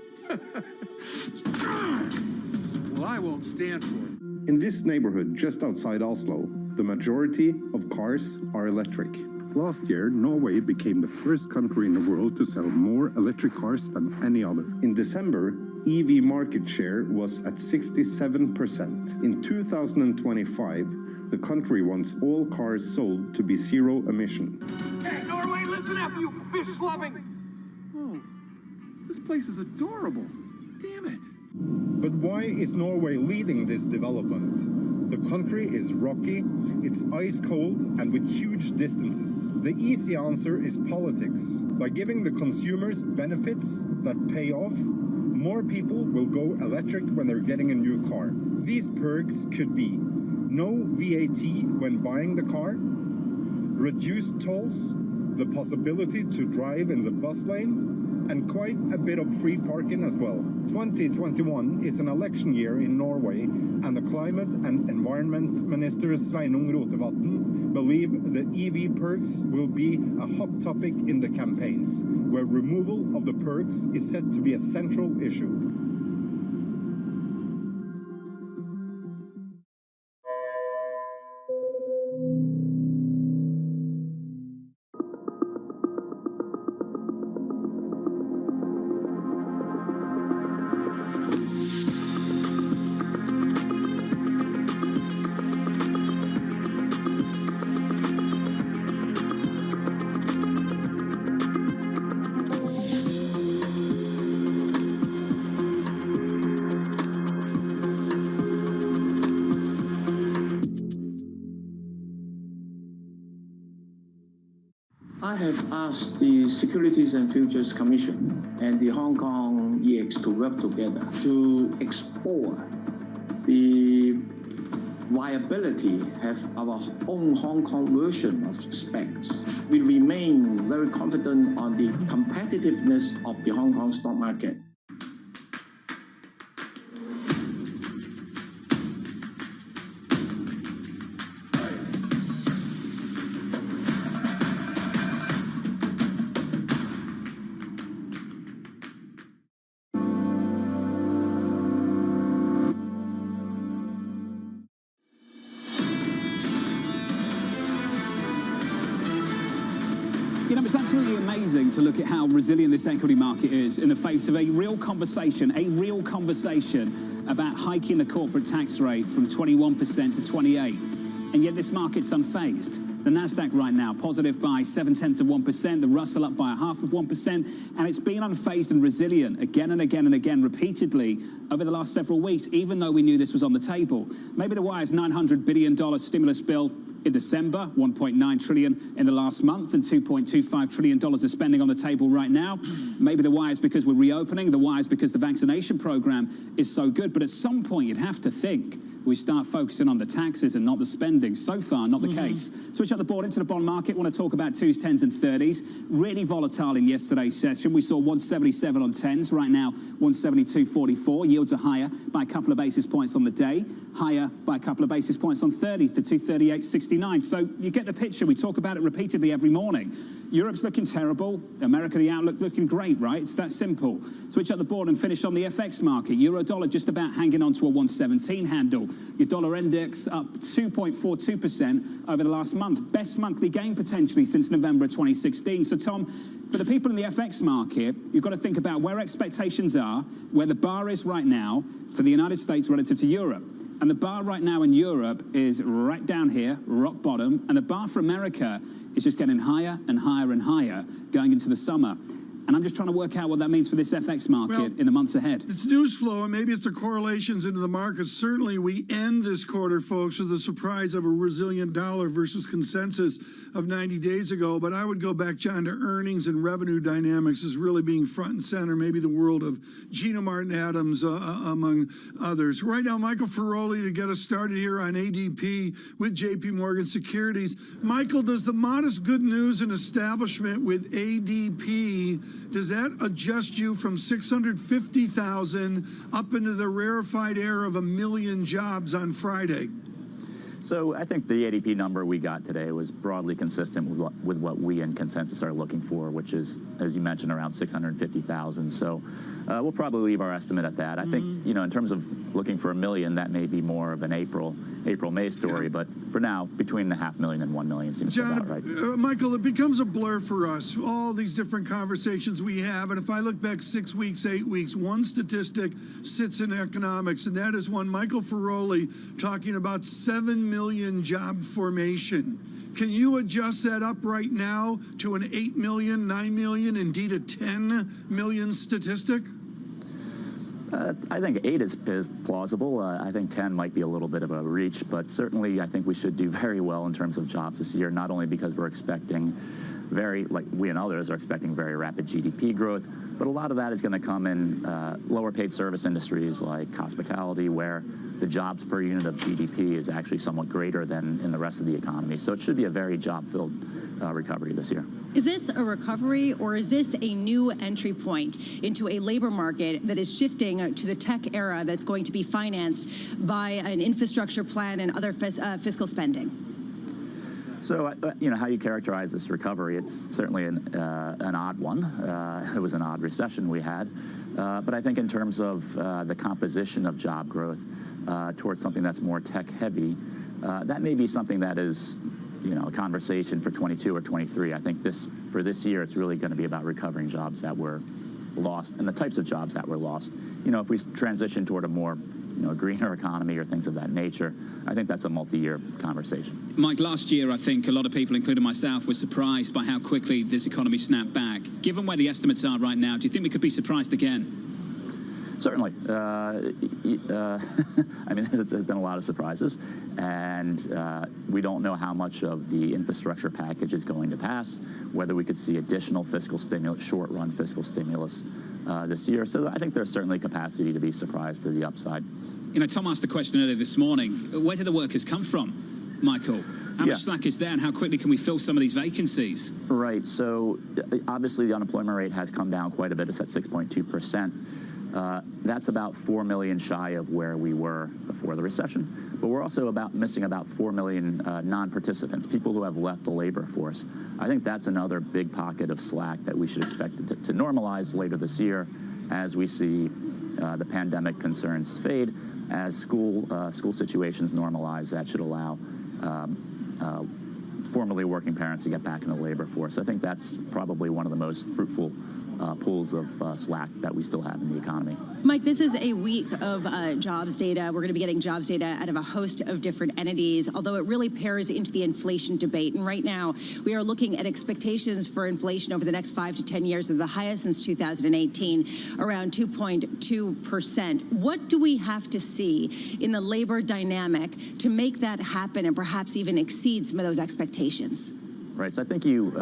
Well, I won't stand for it. In this neighborhood just outside Oslo, the majority of cars are electric. Last year, Norway became the first country in the world to sell more electric cars than any other. In December, EV market share was at 67%. In 2025, the country wants all cars sold to be zero emission. Hey, Norway, listen up, you fish-loving... Oh, this place is adorable. Damn it. But why is Norway leading this development? The country is rocky, it's ice cold, and with huge distances. The easy answer is politics. By giving the consumers benefits that pay off, more people will go electric when they're getting a new car. These perks could be no VAT when buying the car, reduced tolls, the possibility to drive in the bus lane, and quite a bit of free parking as well. 2021 is an election year in Norway, and the Climate and Environment Minister Sveinung Rotevatn believe the EV perks will be a hot topic in the campaigns, where removal of the perks is set to be a central issue. I have asked the Securities and Futures Commission and the Hong Kong EX to work together to explore the viability of our own Hong Kong version of specs. We remain very confident on the competitiveness of the Hong Kong stock market. You know, it's absolutely amazing to look at how resilient this equity market is in the face of a real conversation about hiking the corporate tax rate from 21% to 28%. and yet this market's unfazed. The Nasdaq right now positive by 0.7%, the Russell up by 0.5%, and it's been unfazed and resilient again and again and again repeatedly over the last several weeks, even though we knew this was on the table. Maybe the wire's $900 billion stimulus bill in December, 1.9 trillion in the last month, and $2.25 trillion of spending on the table right now. Maybe the wire's because we're reopening, the wire's because the vaccination program is so good, but at some point you'd have to think we start focusing on the taxes and not the spending. So far, not the case. Switch up the board into the bond market. Want to talk about 2s, 10s and 30s. Really volatile in yesterday's session. We saw 177 on 10s. Right now, 172.44. Yields are higher by a couple of basis points on the day. Higher by a couple of basis points on 30s to 238.69. So you get the picture. We talk about it repeatedly every morning. Europe's looking terrible. America, the outlook looking great, right? It's that simple. Switch up the board and finish on the FX market. Euro dollar just about hanging on to a 117 handle. Your dollar index up 2.42% over the last month. Best monthly gain potentially since November 2016. So, Tom, for the people in the FX market, you've got to think about where expectations are, where the bar is right now for the United States relative to Europe. And the bar right now in Europe is right down here, rock bottom. And the bar for America is just getting higher and higher and higher going into the summer. And I'm just trying to work out what that means for this FX market in the months ahead. It's news flow, and maybe it's the correlations into the markets. Certainly, we end this quarter, folks, with the surprise of a resilient dollar versus consensus of 90 days ago. But I would go back, John, to earnings and revenue dynamics as really being front and center, maybe the world of Gina Martin Adams, among others. Right now, Michael Ferroli to get us started here on ADP with JP Morgan Securities. Michael, does the modest good news and establishment with ADP, does that adjust you from 650,000 up into the rarefied air of 1 million jobs on Friday? So I think the ADP number we got today was broadly consistent with what we in consensus are looking for, which is, as you mentioned, around 650,000. So we'll probably leave our estimate at that. I think, you know, in terms of looking for 1 million, that may be more of an April-May story. But for now, between the 500,000 and 1 million seems about right. Michael, it becomes a blur for us, all these different conversations we have. And if I look back 6 weeks, 8 weeks, one statistic sits in economics, and that is one Michael Ferroli talking about 7 million job formation. Can you adjust that up right now to an 8 million, 9 million, indeed a 10 million statistic? I think 8 is plausible. I think 10 might be a little bit of a reach, but certainly I think we should do very well in terms of jobs this year, not only because we're expecting like we and others are expecting very rapid GDP growth, but a lot of that is going to come in lower paid service industries like hospitality, where the jobs per unit of GDP is actually somewhat greater than in the rest of the economy. So it should be a very job-filled recovery this year. Is this a recovery, or is this a new entry point into a labor market that is shifting to the tech era that's going to be financed by an infrastructure plan and other fiscal spending? So, you know, how you characterize this recovery, it's certainly an odd one. It was an odd recession we had. But I think in terms of the composition of job growth towards something that's more tech-heavy, that may be something that is, you know, a conversation for 22 or 23. I think for this year, it's really going to be about recovering jobs that were lost and the types of jobs that were lost. You know, if we transition toward a more, you know, greener economy or things of that nature, I think that's a multi-year conversation. Mike, last year, I think a lot of people, including myself, were surprised by how quickly this economy snapped back. Given where the estimates are right now, do you think we could be surprised again? Certainly. I mean, there's been a lot of surprises, and we don't know how much of the infrastructure package is going to pass, whether we could see additional fiscal stimulus, short-run fiscal stimulus this year. So I think there's certainly capacity to be surprised to the upside. You know, Tom asked the question earlier this morning, where do the workers come from, Michael? How much slack is there, and how quickly can we fill some of these vacancies? Right. So obviously the unemployment rate has come down quite a bit. It's at 6.2%. That's about 4 million shy of where we were before the recession. But we're also missing about 4 million non-participants, people who have left the labor force. I think that's another big pocket of slack that we should expect to normalize later this year as we see the pandemic concerns fade. As school situations normalize, that should allow formerly working parents to get back into the labor force. I think that's probably one of the most fruitful pools of slack that we still have in the economy. Mike, this is a week of jobs data. We're going to be getting jobs data out of a host of different entities, although it really pairs into the inflation debate. And right now, we are looking at expectations for inflation over the next 5 to 10 years of the highest since 2018, around 2.2%. What do we have to see in the labor dynamic to make that happen and perhaps even exceed some of those expectations? Right. So I think you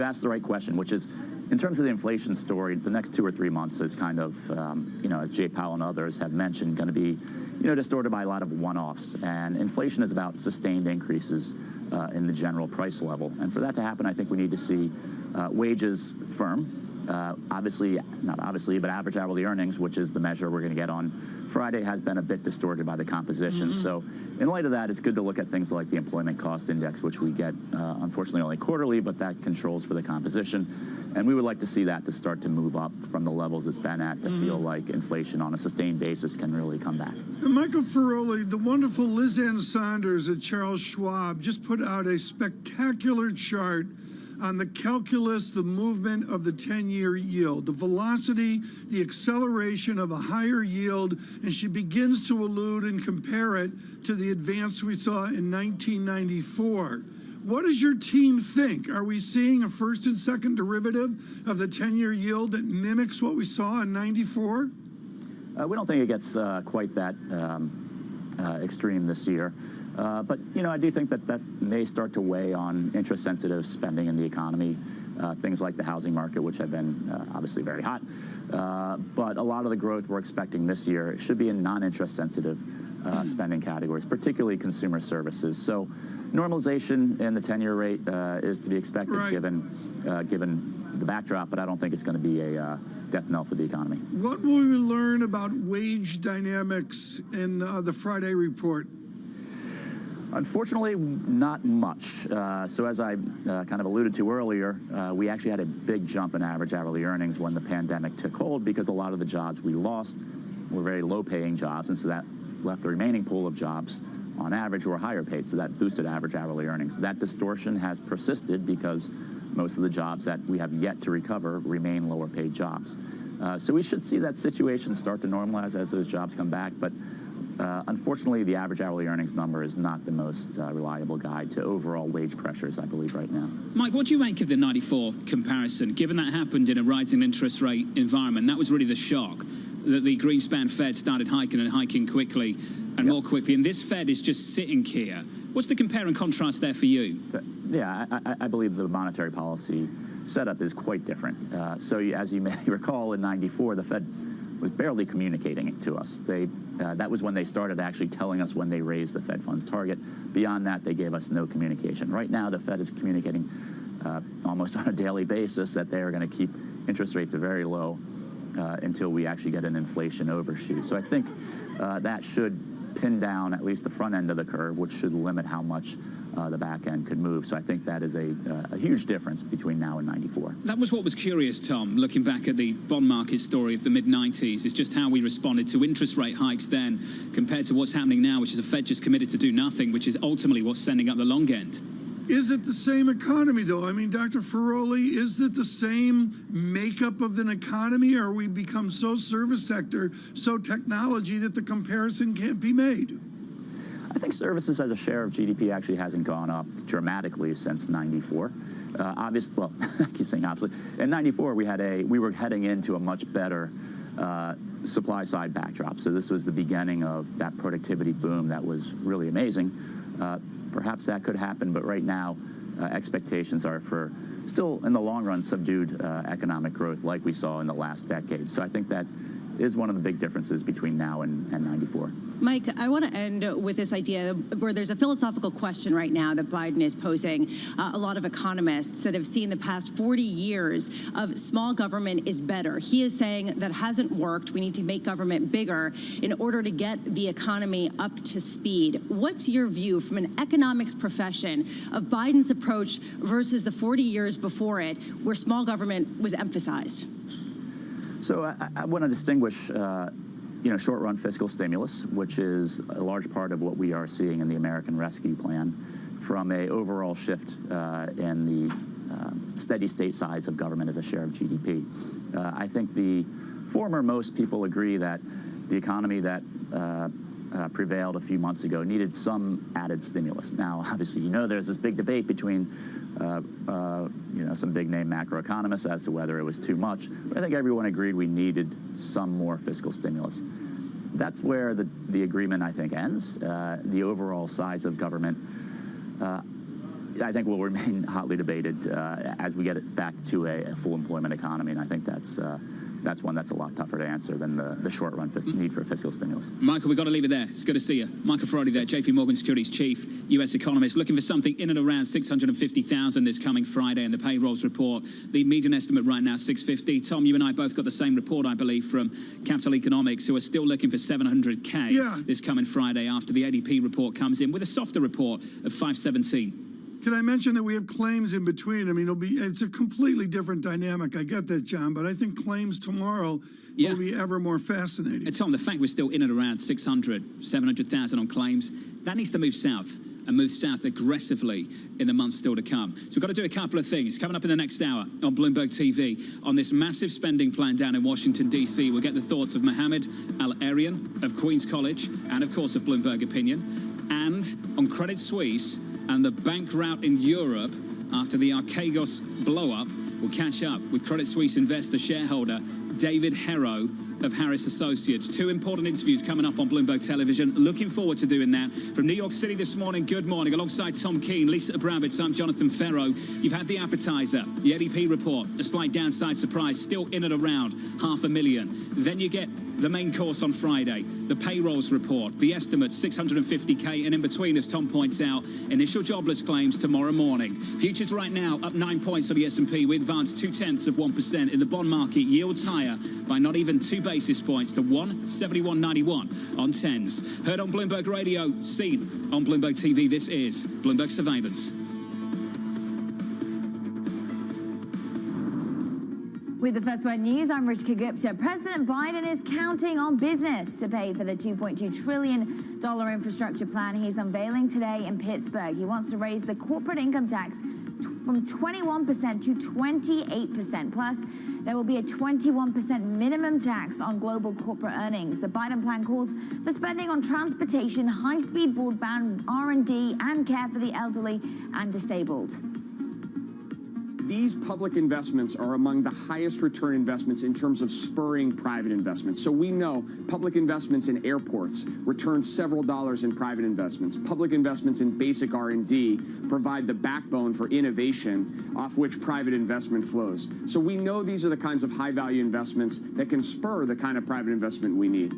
asked the right question, which is, in terms of the inflation story, the next 2 or 3 months is kind of, as Jay Powell and others have mentioned, going to be, distorted by a lot of one-offs. And inflation is about sustained increases in the general price level. And for that to happen, I think we need to see wages firm. Not obviously, but average hourly earnings, which is the measure we're going to get on Friday, has been a bit distorted by the composition. So in light of that, it's good to look at things like the employment cost index, which we get, unfortunately, only quarterly, but that controls for the composition. And we would like to see that to start to move up from the levels it's been at to feel like inflation on a sustained basis can really come back. And Michael Ferroli, the wonderful Liz Ann Saunders at Charles Schwab just put out a spectacular chart on the calculus, the movement of the 10-year yield, the velocity, the acceleration of a higher yield, and she begins to allude and compare it to the advance we saw in 1994. What does your team think? Are we seeing a first and second derivative of the 10-year yield that mimics what we saw in 94? We don't think it gets quite that extreme this year. But, I do think that may start to weigh on interest-sensitive spending in the economy, things like the housing market, which have been obviously very hot. But a lot of the growth we're expecting this year should be in non-interest-sensitive spending categories, particularly consumer services. So normalization in the 10-year rate is to be expected given the backdrop, but I don't think it's going to be a death knell for the economy. What will we learn about wage dynamics in the Friday report? Unfortunately, not much. So as I kind of alluded to earlier, we actually had a big jump in average hourly earnings when the pandemic took hold because a lot of the jobs we lost were very low-paying jobs, and so that left the remaining pool of jobs on average who are higher paid, so that boosted average hourly earnings. That distortion has persisted because most of the jobs that we have yet to recover remain lower paid jobs. So we should see that situation start to normalize as those jobs come back, but unfortunately, the average hourly earnings number is not the most reliable guide to overall wage pressures, I believe, right now. Mike, what do you make of the 94 comparison? Given that happened in a rising interest rate environment, that was really the shock, that the Greenspan Fed started hiking and hiking quickly and more quickly, and this Fed is just sitting here. What's the compare and contrast there for you? Yeah, I believe the monetary policy setup is quite different. So as you may recall, in 94, the Fed was barely communicating it to us. That was when they started actually telling us when they raised the Fed funds target. Beyond that, they gave us no communication. Right now, the Fed is communicating almost on a daily basis that they are going to keep interest rates very low until we actually get an inflation overshoot. So I think that should pin down at least the front end of the curve, which should limit how much the back end could move. So I think that is a huge difference between now and 94. That was what was curious, Tom, looking back at the bond market story of the mid-90s, is just how we responded to interest rate hikes then compared to what's happening now, which is a Fed just committed to do nothing, which is ultimately what's sending up the long end. Is it the same economy, though? I mean, Dr. Ferroli, is it the same makeup of an economy, or we become so service sector, so technology that the comparison can't be made? I think services as a share of GDP actually hasn't gone up dramatically since 94. Well, I keep saying obviously. In 94, we were heading into a much better supply side backdrop. So this was the beginning of that productivity boom that was really amazing. Perhaps that could happen, but right now expectations are for still in the long run subdued economic growth like we saw in the last decade. So I think that is one of the big differences between now and 94. Mike, I want to end with this idea where there's a philosophical question right now that Biden is posing. A lot of economists that have seen the past 40 years of small government is better. He is saying that hasn't worked. We need to make government bigger in order to get the economy up to speed. What's your view from an economics profession of Biden's approach versus the 40 years before it where small government was emphasized? So I want to distinguish, short-run fiscal stimulus, which is a large part of what we are seeing in the American Rescue Plan, from a overall shift in the steady state size of government as a share of GDP. I think the former, most people agree that the economy that prevailed a few months ago needed some added stimulus. Now, obviously, there's this big debate between some big name macroeconomists as to whether it was too much. But I think everyone agreed we needed some more fiscal stimulus. That's where the agreement, I think, ends. The overall size of government, I think, will remain hotly debated as we get it back to a full employment economy, and I think that's one that's a lot tougher to answer than the short-run need for fiscal stimulus. Michael, we've got to leave it there. It's good to see you. Michael Ferrari there, JP Morgan Securities Chief, U.S. economist, looking for something in and around 650,000 this coming Friday in the payrolls report. The median estimate right now, 650. Tom, you and I both got the same report, I believe, from Capital Economics, who are still looking for 700K this coming Friday after the ADP report comes in with a softer report of 517. Can I mention that we have claims in between? I mean, it's a completely different dynamic. I get that, John, but I think claims tomorrow will be ever more fascinating. And Tom, the fact we're still in and around 700,000 on claims, that needs to move south, and move south aggressively in the months still to come. So we've got to do a couple of things. Coming up in the next hour on Bloomberg TV, on this massive spending plan down in Washington, D.C., we'll get the thoughts of Mohammed Al-Arian of Queen's College and, of course, of Bloomberg Opinion. And on Credit Suisse and the bank rout in Europe after the Archegos blow-up, we'll catch up with Credit Suisse investor shareholder David Herro of Harris Associates. Two important interviews coming up on Bloomberg Television. Looking forward to doing that. From New York City this morning, good morning. Alongside Tom Keene, Lisa Abramowitz, I'm Jonathan Ferro. You've had the appetizer, the ADP report, a slight downside surprise, still in and around 500,000. Then you get the main course on Friday, the payrolls report, the estimate 650K, and in between, as Tom points out, initial jobless claims tomorrow morning. Futures right now up 9 points on the S&P. We advanced 0.2% in the bond market. Yields higher by not even 2 basis points to 171.91 on 10s. Heard on Bloomberg Radio, seen on Bloomberg TV. This is Bloomberg Surveillance. With the First Word News, I'm Rishika Gupta. President Biden is counting on business to pay for the $2.2 trillion infrastructure plan he's unveiling today in Pittsburgh. He wants to raise the corporate income tax from 21% to 28%. Plus, there will be a 21% minimum tax on global corporate earnings. The Biden plan calls for spending on transportation, high-speed broadband, R&D, and care for the elderly and disabled. These public investments are among the highest return investments in terms of spurring private investments. So we know public investments in airports return several dollars in private investments. Public investments in basic R&D provide the backbone for innovation off which private investment flows. So we know these are the kinds of high-value investments that can spur the kind of private investment we need.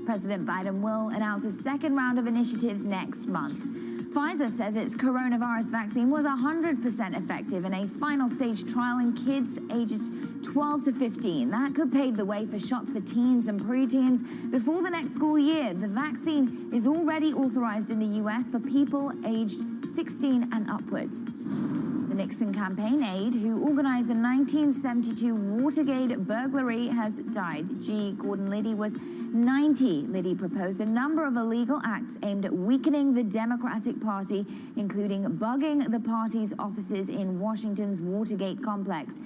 President Biden will announce a second round of initiatives next month. Pfizer says its coronavirus vaccine was 100% effective in a final stage trial in kids ages 12 to 15. That could pave the way for shots for teens and preteens before the next school year. The vaccine is already authorized in the U.S. for people aged 16 and upwards. The Nixon campaign aide who organized the 1972 Watergate burglary has died. G. Gordon Liddy was 90. Liddy proposed a number of illegal acts aimed at weakening the Democratic Party, including bugging the party's offices in Washington's Watergate complex.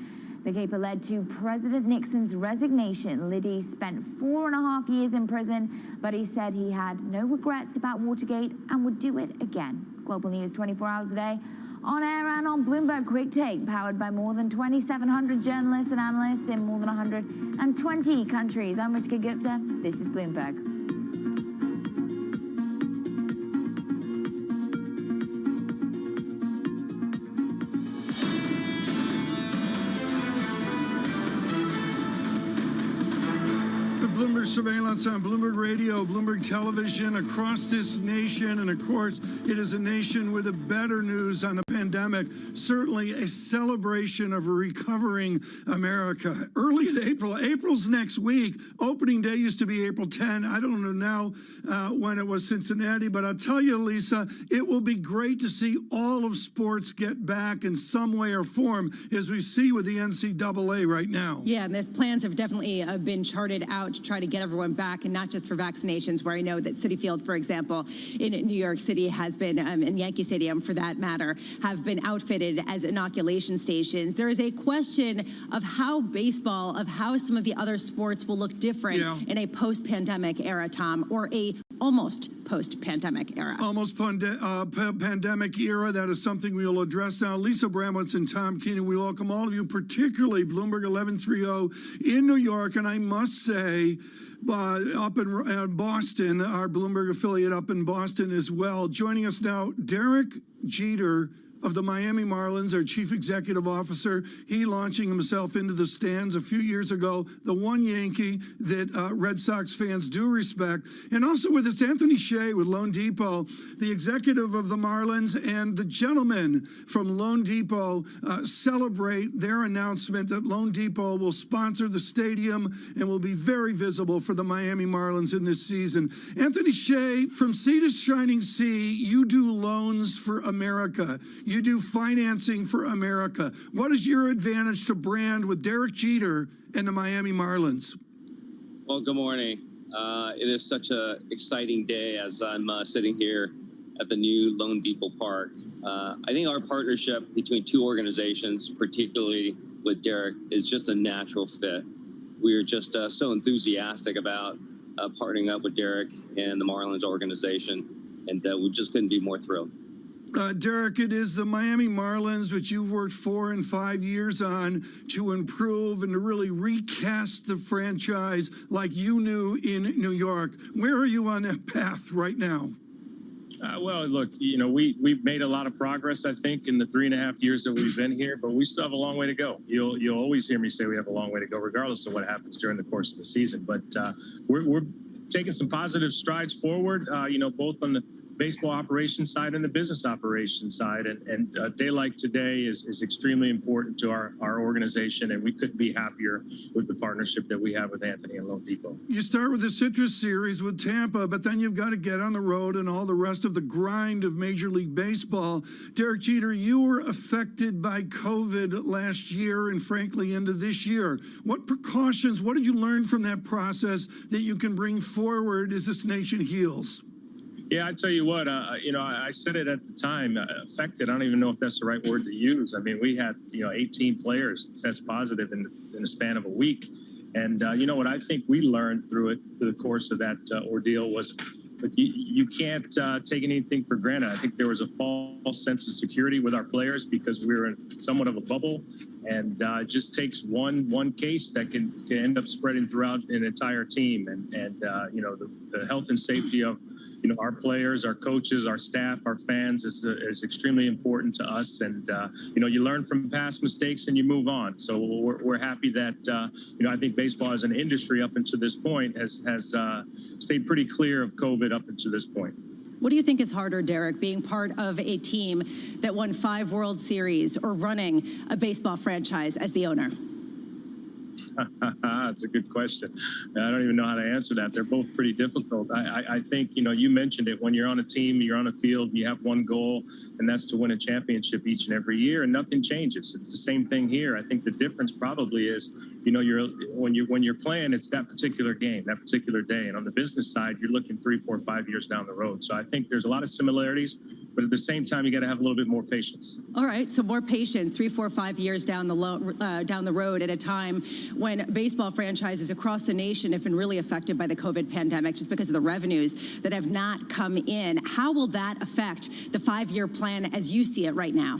The caper led to President Nixon's resignation. Liddy spent 4.5 years in prison, but he said he had no regrets about Watergate and would do it again. Global News 24 hours a day, on air and on Bloomberg Quick Take, powered by more than 2,700 journalists and analysts in more than 120 countries. I'm Rishika Gupta. This is Bloomberg. Bloomberg Surveillance on Bloomberg Radio, Bloomberg Television, across this nation. And of course, it is a nation with the better news on the pandemic. Certainly a celebration of a recovering America. Early in April, April's next week. Opening day used to be April 10. I don't know now when it was Cincinnati, but I'll tell you, Lisa, it will be great to see all of sports get back in some way or form, as we see with the NCAA right now. Yeah, and the plans have definitely been charted out to try to get everyone back, and not just for vaccinations, where I know that Citi Field, for example, in New York City has been, and Yankee Stadium for that matter, have been outfitted as inoculation stations. There is a question of how baseball, of how some of the other sports will look different in a post-pandemic era, Tom, or a almost post-pandemic era. Almost pandemic era. That is something we will address now. Lisa Bramowitz and Tom Keenan, we welcome all of you, particularly Bloomberg 1130 in New York. And I must say, up in Boston, our Bloomberg affiliate up in Boston as well. Joining us now, Derek Jeter of the Miami Marlins, our chief executive officer. He launching himself into the stands a few years ago, the one Yankee that Red Sox fans do respect. And also with us, Anthony Shea with Loan Depot, the executive of the Marlins, and the gentlemen from Loan Depot celebrate their announcement that Loan Depot will sponsor the stadium and will be very visible for the Miami Marlins in this season. Anthony Shea, from sea to shining sea, you do loans for America. You do financing for America. What is your advantage to brand with Derek Jeter and the Miami Marlins? Well, good morning. It is such an exciting day as I'm sitting here at the new Loan Depot Park. I think our partnership between two organizations, particularly with Derek, is just a natural fit. We're just so enthusiastic about partnering up with Derek and the Marlins organization, and we just couldn't be more thrilled. Derek, it is the Miami Marlins, which you've worked 4 and 5 years on to improve and to really recast the franchise like you knew in New York. Where are you on that path right now? Well, look, you know, we've made a lot of progress, I think, in the 3.5 years that we've been here, but we still have a long way to go. You'll always hear me say we have a long way to go, regardless of what happens during the course of the season. But we're taking some positive strides forward, you know, both on the baseball operations side and the business operations side. And a day like today is extremely important to our organization, and we couldn't be happier with the partnership that we have with Anthony and Loan Depot. You start with the Citrus Series with Tampa, but then you've got to get on the road and all the rest of the grind of Major League Baseball. Derek Jeter, you were affected by COVID last year and frankly into this year. What precautions, what did you learn from that process that you can bring forward as this nation heals? Yeah, I tell you what, you know, I said it at the time, affected. I don't even know if that's the right word to use. I mean, we had, you know, 18 players test positive in the span of a week. And, you know, what I think we learned through the course of that ordeal was, look, you can't take anything for granted. I think there was a false sense of security with our players because we were in somewhat of a bubble. And it just takes one case that can end up spreading throughout an entire team. And you know, the health and safety of, you know, our players, our coaches, our staff, our fans is extremely important to us. And, you know, you learn from past mistakes and you move on. So we're happy that, you know, I think baseball as an industry up until this point has stayed pretty clear of COVID up until this point. What do you think is harder, Derek, being part of a team that won 5 World Series or running a baseball franchise as the owner? That's a good question. I don't even know how to answer that. They're both pretty difficult. I think, you know, you mentioned it. When you're on a team, you're on a field, you have one goal, and that's to win a championship each and every year, and nothing changes. It's the same thing here. I think the difference probably is, you know, when you're playing, it's that particular game, that particular day. And on the business side, you're looking 3, 4, 5 years down the road. So I think there's a lot of similarities, but at the same time, you got to have a little bit more patience. All right, so more patience, 3, 4, 5 years down the road at a time when baseball franchises across the nation have been really affected by the COVID pandemic just because of the revenues that have not come in. How will that affect the 5-year plan as you see it right now?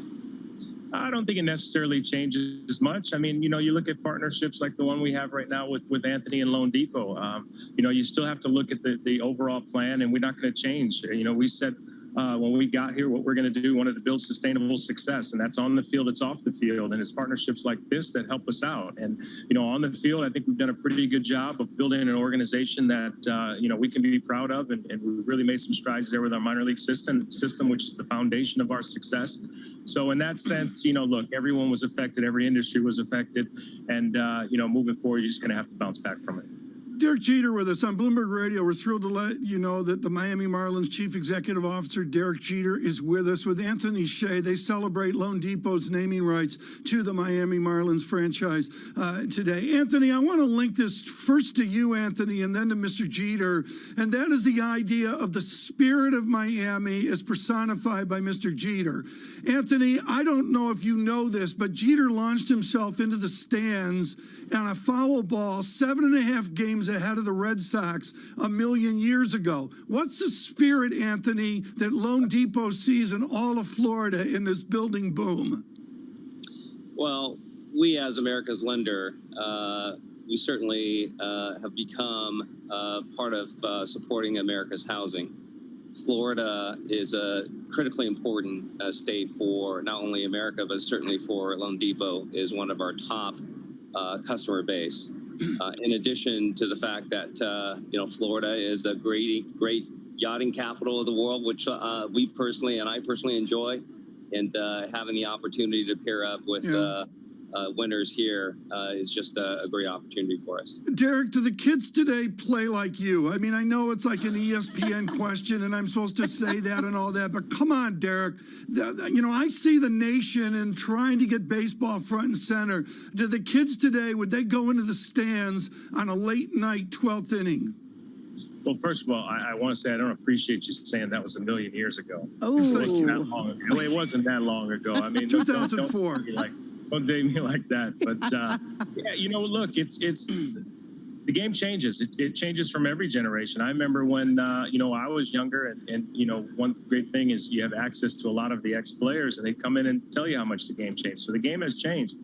I don't think it necessarily changes much. I mean, you know, you look at partnerships like the one we have right now with Anthony and Loan Depot. You know, you still have to look at the overall plan, and we're not going to change. You know, we said when we got here, what we're going to do, wanted to build sustainable success, and that's on the field, it's off the field, and it's partnerships like this that help us out. And, you know, on the field, I think we've done a pretty good job of building an organization that, you know, we can be proud of, and we've really made some strides there with our minor league system, which is the foundation of our success. So in that sense, you know, look, everyone was affected, every industry was affected, and, you know, moving forward, you're just going to have to bounce back from it. Derek Jeter with us on Bloomberg Radio. We're thrilled to let you know that the Miami Marlins Chief Executive Officer, Derek Jeter, is with us. With Anthony Shea, they celebrate Loan Depot's naming rights to the Miami Marlins franchise today. Anthony, I want to link this first to you, Anthony, and then to Mr. Jeter. And that is the idea of the spirit of Miami as personified by Mr. Jeter. Anthony, I don't know if you know this, but Jeter launched himself into the stands on a foul ball 7.5 games ahead of the Red Sox a million years ago. What's the spirit, Anthony, that Loan Depot sees in all of Florida in this building boom? Well, we as America's lender, we certainly have become part of supporting America's housing. Florida is a critically important state for not only America, but certainly for Loan Depot is one of our top customer base. In addition to the fact that, Florida is a great yachting capital of the world, which we personally and I personally enjoy. And having the opportunity to pair up with winners here is just a great opportunity for us. Derek, do the kids today play like you? I mean, I know it's like an ESPN question and I'm supposed to say that and all that, but come on, Derek. I see the nation and trying to get baseball front and center. Do the kids today, would they go into the stands on a late night 12th inning? Well, first of all, I want to say I don't appreciate you saying that was a million years ago. Oh, it wasn't that long ago. It wasn't that long ago. I mean, 2004. Don't date me like that. But look, it's the game changes. It changes from every generation. I remember when I was younger, and one great thing is you have access to a lot of the ex-players, and they come in and tell you how much the game changed. So the game has changed.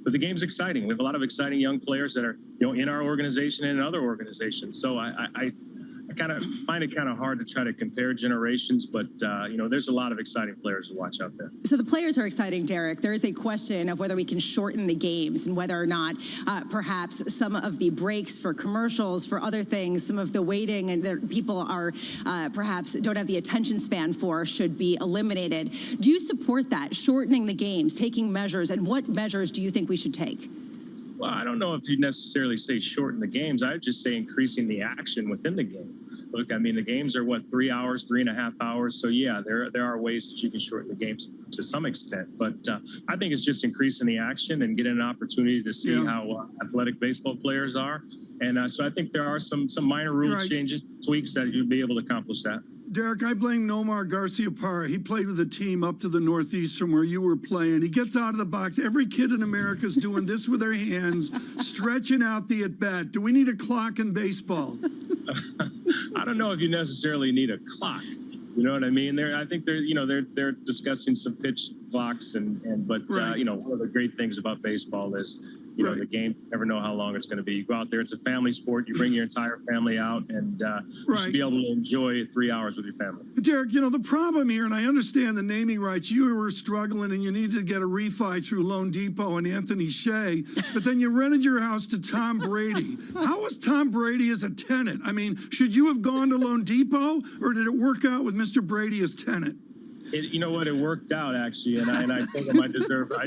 But the game's exciting. We have a lot of exciting young players that are, in our organization and in other organizations. So I kind of find it kind of hard to try to compare generations, but there's a lot of exciting players to watch out there. So the players are exciting, Derek. There is a question of whether we can shorten the games and whether or not perhaps some of the breaks for commercials, for other things, some of the waiting and that people are perhaps don't have the attention span for should be eliminated. Do you support that, shortening the games, taking measures, and what measures do you think we should take? Well, I don't know if you necessarily say shorten the games. I would just say increasing the action within the game. Look, I mean, the games are, 3 hours, 3.5 hours. So, yeah, there are ways that you can shorten the games to some extent. But I think it's just increasing the action and getting an opportunity to see how athletic baseball players are. And so I think there are some minor rule changes, tweaks that you'd be able to accomplish that. Derek, I blame Nomar Garciaparra. He played with a team up to the Northeast from where you were playing. He gets out of the box. Every kid in America is doing this with their hands, stretching out the at-bat. Do we need a clock in baseball? I don't know if you necessarily need a clock. You know what I mean? I think they're discussing some pitch clocks, but one of the great things about baseball is the game. You never know how long it's going to be. You go out there; it's a family sport. You bring your entire family out, and you should be able to enjoy 3 hours with your family. Derek, the problem here, and I understand the naming rights. You were struggling, and you needed to get a refi through Loan Depot and Anthony Shea, but then you rented your house to Tom Brady. How was Tom Brady as a tenant? I mean, should you have gone to Loan Depot, or did it work out with Mr. Brady as tenant? You know what? It worked out actually, and I told him I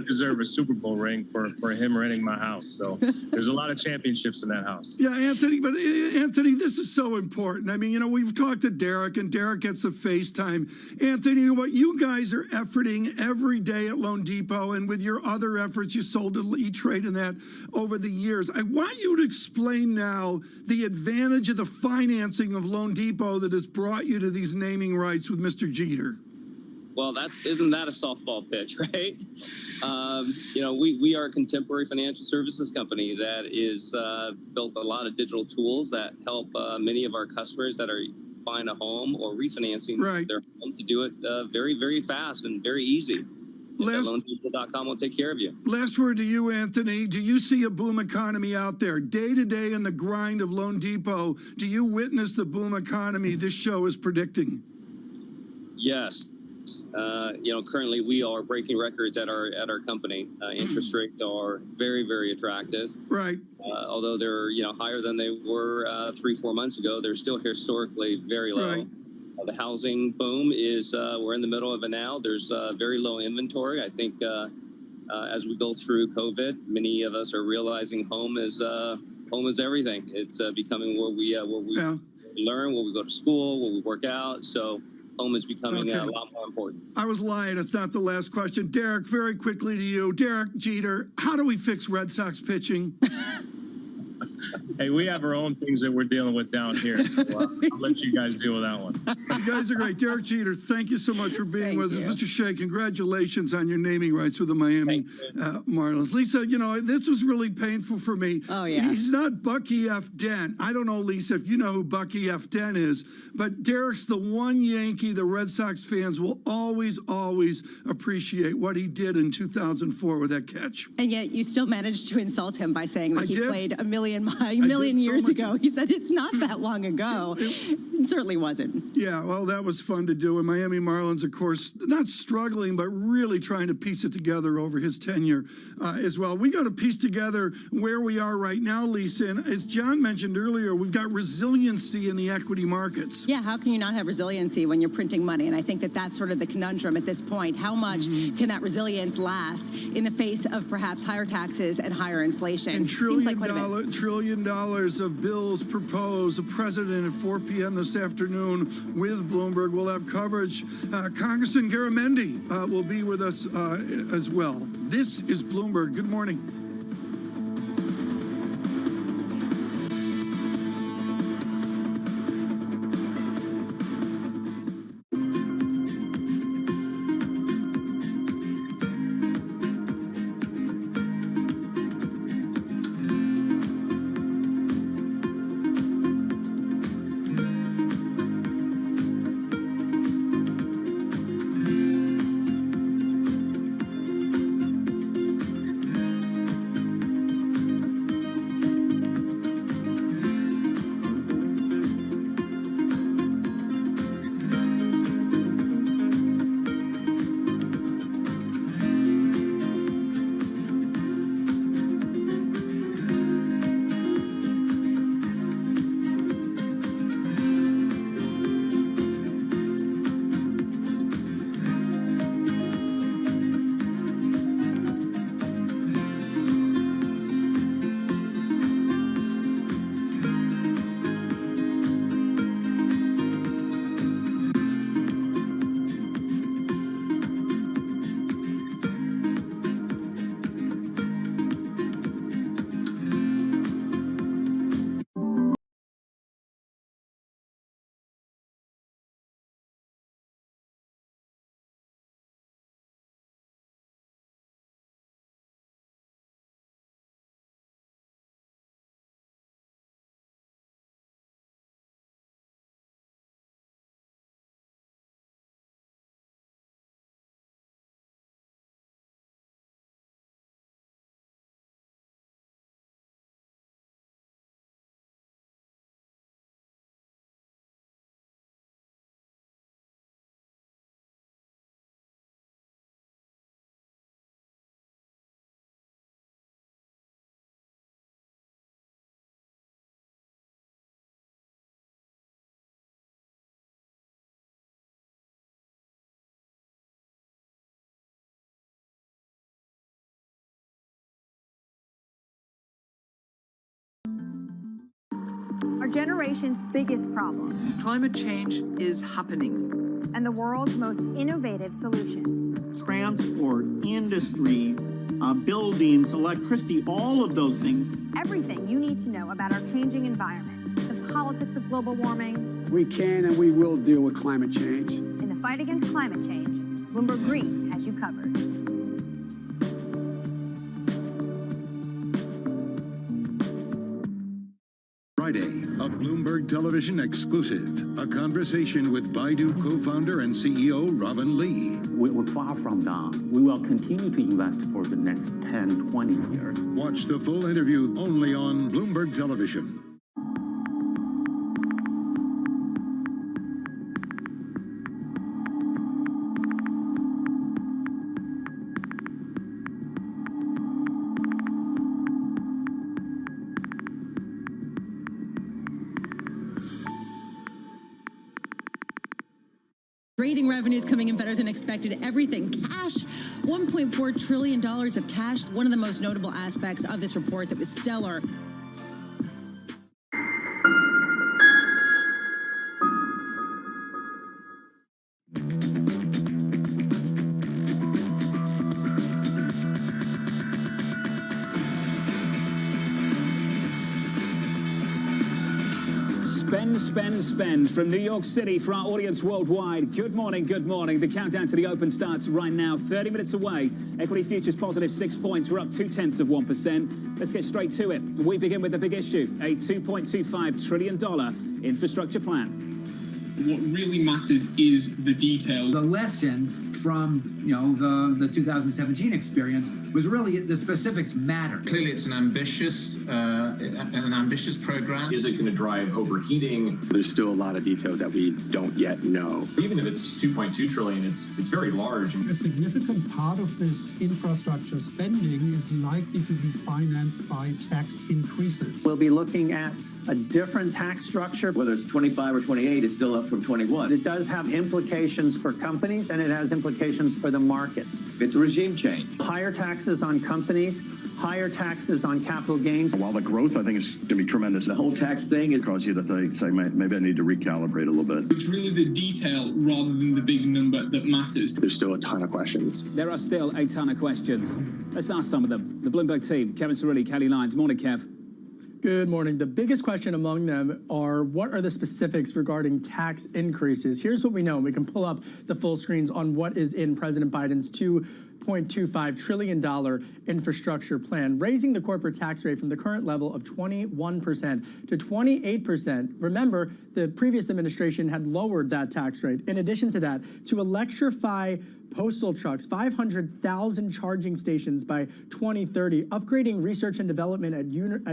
deserve a Super Bowl ring for him renting my house. So there's a lot of championships in that house. Yeah, Anthony. But Anthony, this is so important. I mean, we've talked to Derek, and Derek gets the FaceTime. Anthony, what you guys are efforting every day at Loan Depot, and with your other efforts, you sold to E-Trade and that over the years. I want you to explain now the advantage of the financing of Loan Depot that has brought you to these naming rights with Mr. Jeter. Well, isn't that a softball pitch, right? We are a contemporary financial services company that is built a lot of digital tools that help many of our customers that are buying a home or refinancing their home to do it very, very fast and very easy. LoanDepot.com will take care of you. Last word to you, Anthony. Do you see a boom economy out there? Day to day in the grind of Loan Depot, do you witness the boom economy this show is predicting? Yes. Currently we are breaking records at our company. Interest rates are very, very attractive. Right. Although they're, higher than they were 3-4 months ago, they're still historically very low. Right. The housing boom is, we're in the middle of it now. There's very low inventory. I think as we go through COVID, many of us are realizing home is home is everything. It's becoming where we learn, where we go to school, where we work out. So home is becoming a lot more important. I was lying. It's not the last question. Derek, very quickly to you. Derek Jeter, how do we fix Red Sox pitching? Hey, we have our own things that we're dealing with down here, so I'll let you guys deal with that one. You guys are great. Derek Jeter, thank you so much for being with us. Mr. Shea, congratulations on your naming rights with the Miami Marlins. Lisa, you know, this was really painful for me. Oh, yeah. He's not Bucky F. Dent. I don't know, Lisa, if you know who Bucky F. Dent is, but Derek's the one Yankee the Red Sox fans will always, always appreciate what he did in 2004 with that catch. And yet you still managed to insult him by saying that he played a million years ago. He said it's not that long ago. It certainly wasn't. Yeah, well, that was fun to do. And Miami Marlins, of course, not struggling, but really trying to piece it together over his tenure as well. We got to piece together where we are right now, Lisa. And as John mentioned earlier, we've got resiliency in the equity markets. Yeah, how can you not have resiliency when you're printing money? And I think that that's sort of the conundrum at this point. How much can that resilience last in the face of perhaps higher taxes and higher inflation? And $1 trillion of bills proposed. The president at 4 p.m. this afternoon with Bloomberg. We'll have coverage. Congressman Garamendi will be with us as well. This is Bloomberg. Good morning. Our generation's biggest problem. Climate change is happening. And the world's most innovative solutions. Transport, industry, buildings, electricity, all of those things. Everything you need to know about our changing environment, the politics of global warming. We can and we will deal with climate change. In the fight against climate change, Bloomberg Green has you covered. Friday, a Bloomberg Television exclusive, a conversation with Baidu co-founder and CEO Robin Li. We're far from done. We will continue to invest for the next 10, 20 years. Watch the full interview only on Bloomberg Television. Trading revenues coming in better than expected. Everything cash, $1.4 trillion of cash. One of the most notable aspects of this report that was stellar. Spend, spend, spend. From New York City for our audience worldwide. Good morning, good morning. The countdown to the open starts right now. 30 minutes away. Equity futures positive 6 points. We're up 0.2%. Let's get straight to it. We begin with the big issue, a $2.25 trillion infrastructure plan. What really matters is the detail. The lesson from the 2017 experience was really the specifics matter. Clearly, it's an ambitious program. Is it going to drive overheating? There's still a lot of details that we don't yet know. Even if it's 2.2 trillion, it's very large. A significant part of this infrastructure spending is likely to be financed by tax increases. We'll be looking at a different tax structure. Whether it's 25 or 28, it's still up from 21. It does have implications for companies, and it has implications for the markets. It's a regime change. Higher taxes on companies, higher taxes on capital gains. While the growth, I think, is going to be tremendous. The whole tax thing is cause you to think, say, maybe I need to recalibrate a little bit. It's really the detail rather than the big number that matters. There's still a ton of questions. There are still a ton of questions. Let's ask some of them. The Bloomberg team, Kevin Cirilli, Kelly Lyons. Morning, Kev. Good morning. The biggest question among them are what are the specifics regarding tax increases? Here's what we know. We can pull up the full screens on what is in President Biden's $2.25 trillion infrastructure plan, raising the corporate tax rate from the current level of 21% to 28%. Remember, the previous administration had lowered that tax rate. In addition to that, to electrify postal trucks, 500,000 charging stations by 2030, upgrading research and development at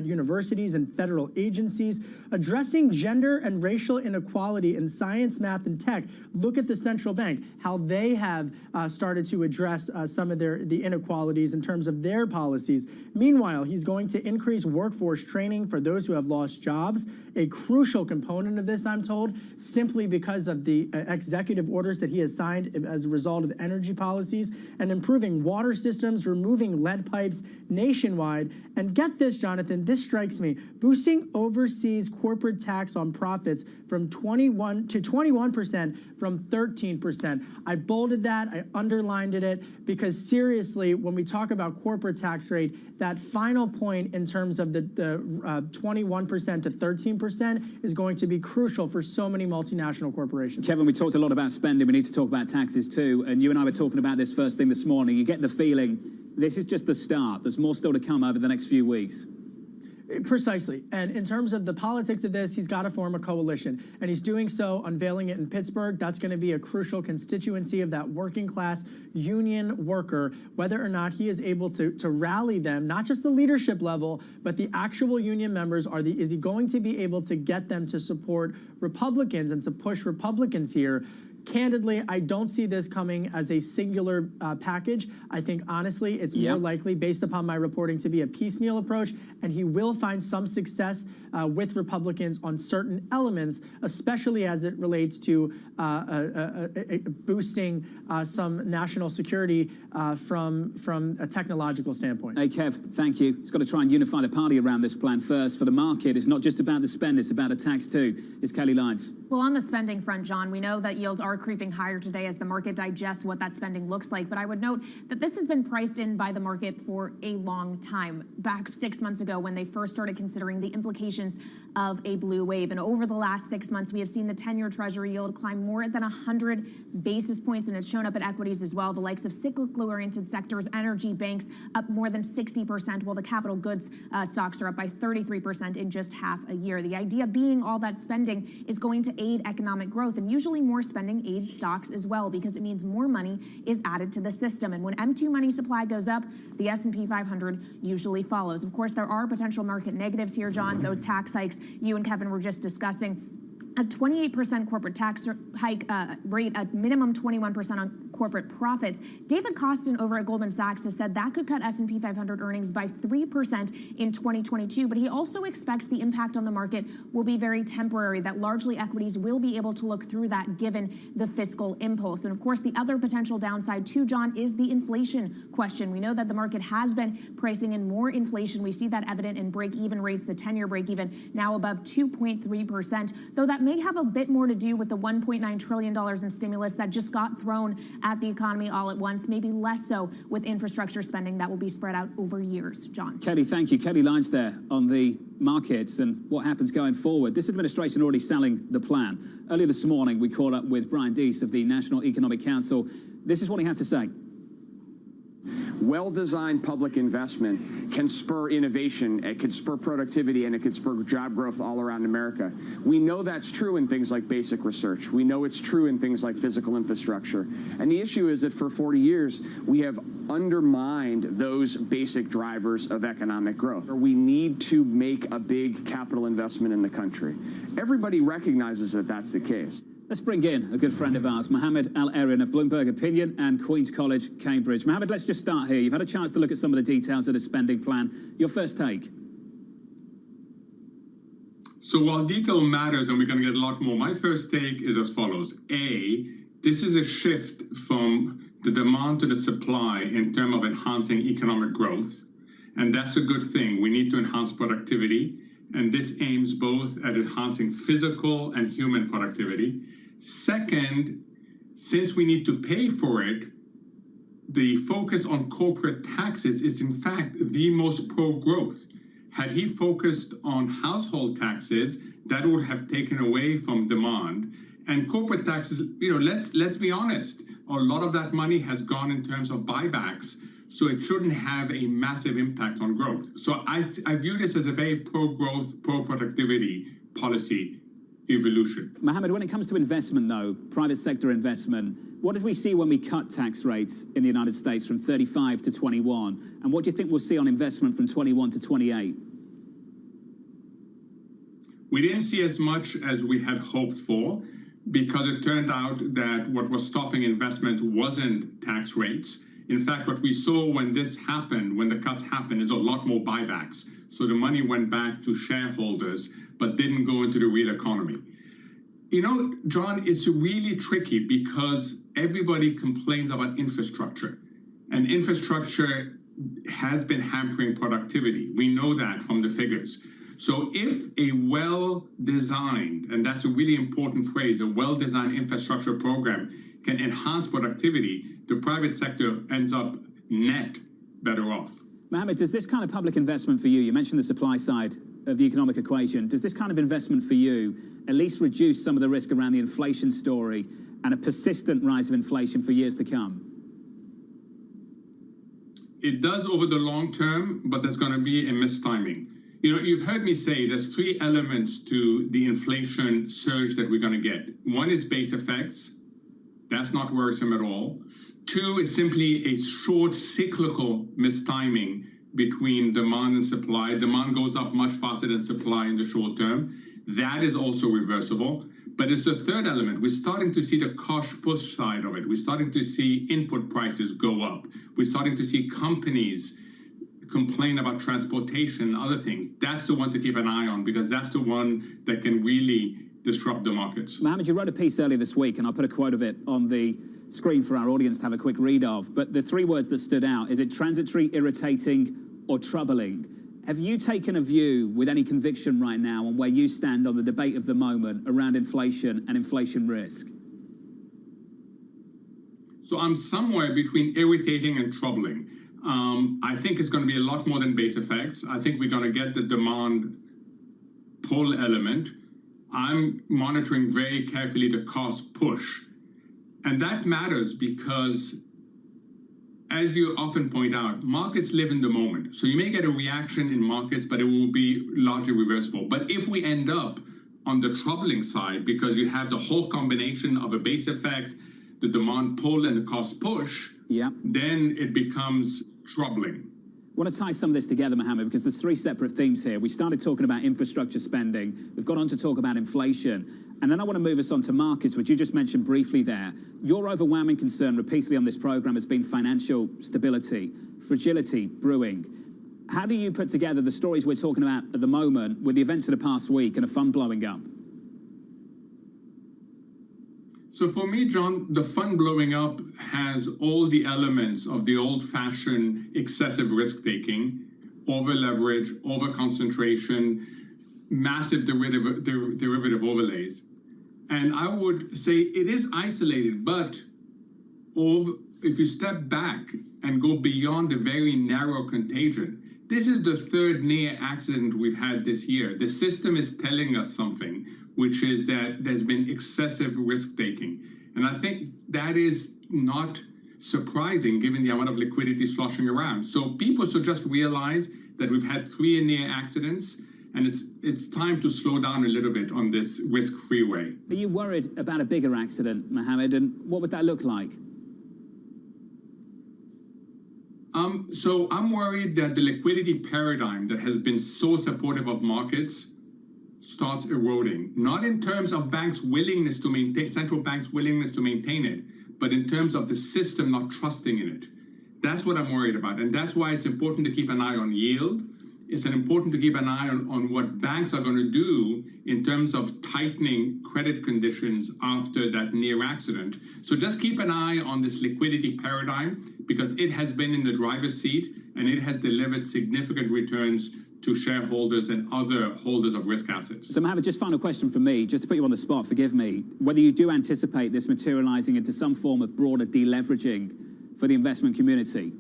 universities and federal agencies, addressing gender and racial inequality in science, math, and tech. Look at the central bank, how they have started to address some of the inequalities in terms of their policies. Meanwhile, he's going to increase workforce training for those who have lost jobs, a crucial component of this, I'm told, simply because of the executive orders that he has signed as a result of energy policies, and improving water systems, removing lead pipes nationwide. And get this, Jonathan, this strikes me, boosting overseas corporate tax on profits from 21% to 21% from 13%. I bolded that, I underlined it, because seriously, when we talk about corporate tax rate, that final point in terms of the 21% to 13% is going to be crucial for so many multinational corporations. Kevin, we talked a lot about spending. We need to talk about taxes too. And you and I were talking about this first thing this morning. You get the feeling this is just the start. There's more still to come over the next few weeks. Precisely. And in terms of the politics of this, he's got to form a coalition. And he's doing so, unveiling it in Pittsburgh. That's going to be a crucial constituency of that working class union worker, whether or not he is able to rally them, not just the leadership level, but the actual union members. Is he going to be able to get them to support Republicans and to push Republicans here? Candidly, I don't see this coming as a singular package. I think, honestly, it's more likely, based upon my reporting, to be a piecemeal approach, and he will find some success with Republicans on certain elements, especially as it relates to boosting some national security from a technological standpoint. Hey, Kev, thank you. It's got to try and unify the party around this plan first. For the market, it's not just about the spend, it's about a tax too. It's Kelly Lyons. Well, on the spending front, John, we know that yields are creeping higher today as the market digests what that spending looks like. But I would note that this has been priced in by the market for a long time. Back 6 months ago, when they first started considering the implications of a blue wave. And over the last 6 months, we have seen the 10-year Treasury yield climb more than 100 basis points, and it's shown up at equities as well. The likes of cyclical-oriented sectors, energy, banks, up more than 60%, while the capital goods stocks are up by 33% in just half a year. The idea being all that spending is going to aid economic growth, and usually more spending aids stocks as well, because it means more money is added to the system. And when M2 money supply goes up, the S&P 500 usually follows. Of course, there are potential market negatives here, John. Those tax hikes you and Kevin were just discussing. A 28% corporate tax hike rate, at minimum 21% on corporate profits. David Kostin over at Goldman Sachs has said that could cut S&P 500 earnings by 3% in 2022, but he also expects the impact on the market will be very temporary, that largely equities will be able to look through that given the fiscal impulse. And of course, the other potential downside too, John, is the inflation question. We know that the market has been pricing in more inflation. We see that evident in break-even rates, the 10-year break-even now above 2.3%, though that may have a bit more to do with the $1.9 trillion in stimulus that just got thrown at the economy all at once, maybe less so with infrastructure spending that will be spread out over years. John. Kelly, thank you. Kelly Lyons there on the markets and what happens going forward. This administration already selling the plan. Earlier this morning, we caught up with Brian Deese of the National Economic Council. This is what he had to say. Well-designed public investment can spur innovation, it could spur productivity, and it could spur job growth all around America. We know that's true in things like basic research. We know it's true in things like physical infrastructure. And the issue is that for 40 years, we have undermined those basic drivers of economic growth. We need to make a big capital investment in the country. Everybody recognizes that that's the case. Let's bring in a good friend of ours, Mohammed Al-Arian of Bloomberg Opinion and Queen's College, Cambridge. Mohammed, let's just start here. You've had a chance to look at some of the details of the spending plan. Your first take? So while detail matters, and we're going to get a lot more, my first take is as follows. A, this is a shift from the demand to the supply in terms of enhancing economic growth. And that's a good thing. We need to enhance productivity. And this aims both at enhancing physical and human productivity. Second, since we need to pay for it, the focus on corporate taxes is in fact the most pro-growth. Had he focused on household taxes, that would have taken away from demand. And corporate taxes, let's be honest, a lot of that money has gone in terms of buybacks, so it shouldn't have a massive impact on growth. So I view this as a very pro-growth, pro-productivity policy evolution. Mohammed, when it comes to investment, though, private sector investment, what did we see when we cut tax rates in the United States from 35 to 21? And what do you think we'll see on investment from 21 to 28? We didn't see as much as we had hoped for, because it turned out that what was stopping investment wasn't tax rates. In fact, what we saw when this happened, when the cuts happened, is a lot more buybacks. So the money went back to shareholders, but didn't go into the real economy. John, it's really tricky because everybody complains about infrastructure. And infrastructure has been hampering productivity. We know that from the figures. So if a well-designed, and that's a really important phrase, a well-designed infrastructure program can enhance productivity, the private sector ends up net better off. Mohammed, does this kind of public investment for you mentioned the supply side of the economic equation, does this kind of investment for you at least reduce some of the risk around the inflation story and a persistent rise of inflation for years to come? It does over the long term, but there's going to be a mistiming. You've heard me say there's three elements to the inflation surge that we're going to get. One is base effects. That's not worrisome at all. Two is simply a short cyclical mistiming between demand and supply. Demand goes up much faster than supply in the short term. That is also reversible. But it's the third element. We're starting to see the cost push side of it. We're starting to see input prices go up. We're starting to see companies complain about transportation and other things. That's the one to keep an eye on, because that's the one that can really disrupt the markets. Mohammed, you wrote a piece earlier this week, and I'll put a quote of it on the screen for our audience to have a quick read of. But the three words that stood out, is it transitory, irritating, or troubling? Have you taken a view with any conviction right now on where you stand on the debate of the moment around inflation and inflation risk? So I'm somewhere between irritating and troubling. I think it's going to be a lot more than base effects. I think we're going to get the demand pull element. I'm monitoring very carefully the cost push. And that matters because, as you often point out, markets live in the moment. So you may get a reaction in markets, but it will be largely reversible. But if we end up on the troubling side, because you have the whole combination of a base effect, the demand pull, and the cost push, then it becomes troubling. I want to tie some of this together, Mohammed, because there's three separate themes here. We started talking about infrastructure spending. We've gone on to talk about inflation. And then I want to move us on to markets, which you just mentioned briefly there. Your overwhelming concern repeatedly on this program has been financial stability, fragility brewing. How do you put together the stories we're talking about at the moment with the events of the past week and a fund blowing up? So for me, John, the fund blowing up has all the elements of the old-fashioned excessive risk-taking, over-leverage, over-concentration, massive derivative overlays. And I would say it is isolated, but if you step back and go beyond the very narrow contagion, this is the third near accident we've had this year. The system is telling us something, which is that there's been excessive risk taking. And I think that is not surprising given the amount of liquidity sloshing around. So people should just realize that we've had 3 near accidents, and it's time to slow down a little bit on this risk freeway. Are you worried about a bigger accident, Mohammed, and what would that look like? So I'm worried that the liquidity paradigm that has been so supportive of markets starts eroding, not in terms of banks' willingness to maintain, central banks' willingness to maintain it, but in terms of the system not trusting in it. That's what I'm worried about. And that's why it's important to keep an eye on yield. It's important to keep an eye on what banks are going to do in terms of tightening credit conditions after that near accident. So just keep an eye on this liquidity paradigm, because it has been in the driver's seat and it has delivered significant returns to shareholders and other holders of risk assets. So Mohammed, just final question from me, just to put you on the spot, forgive me, whether you do anticipate this materializing into some form of broader deleveraging for the investment community?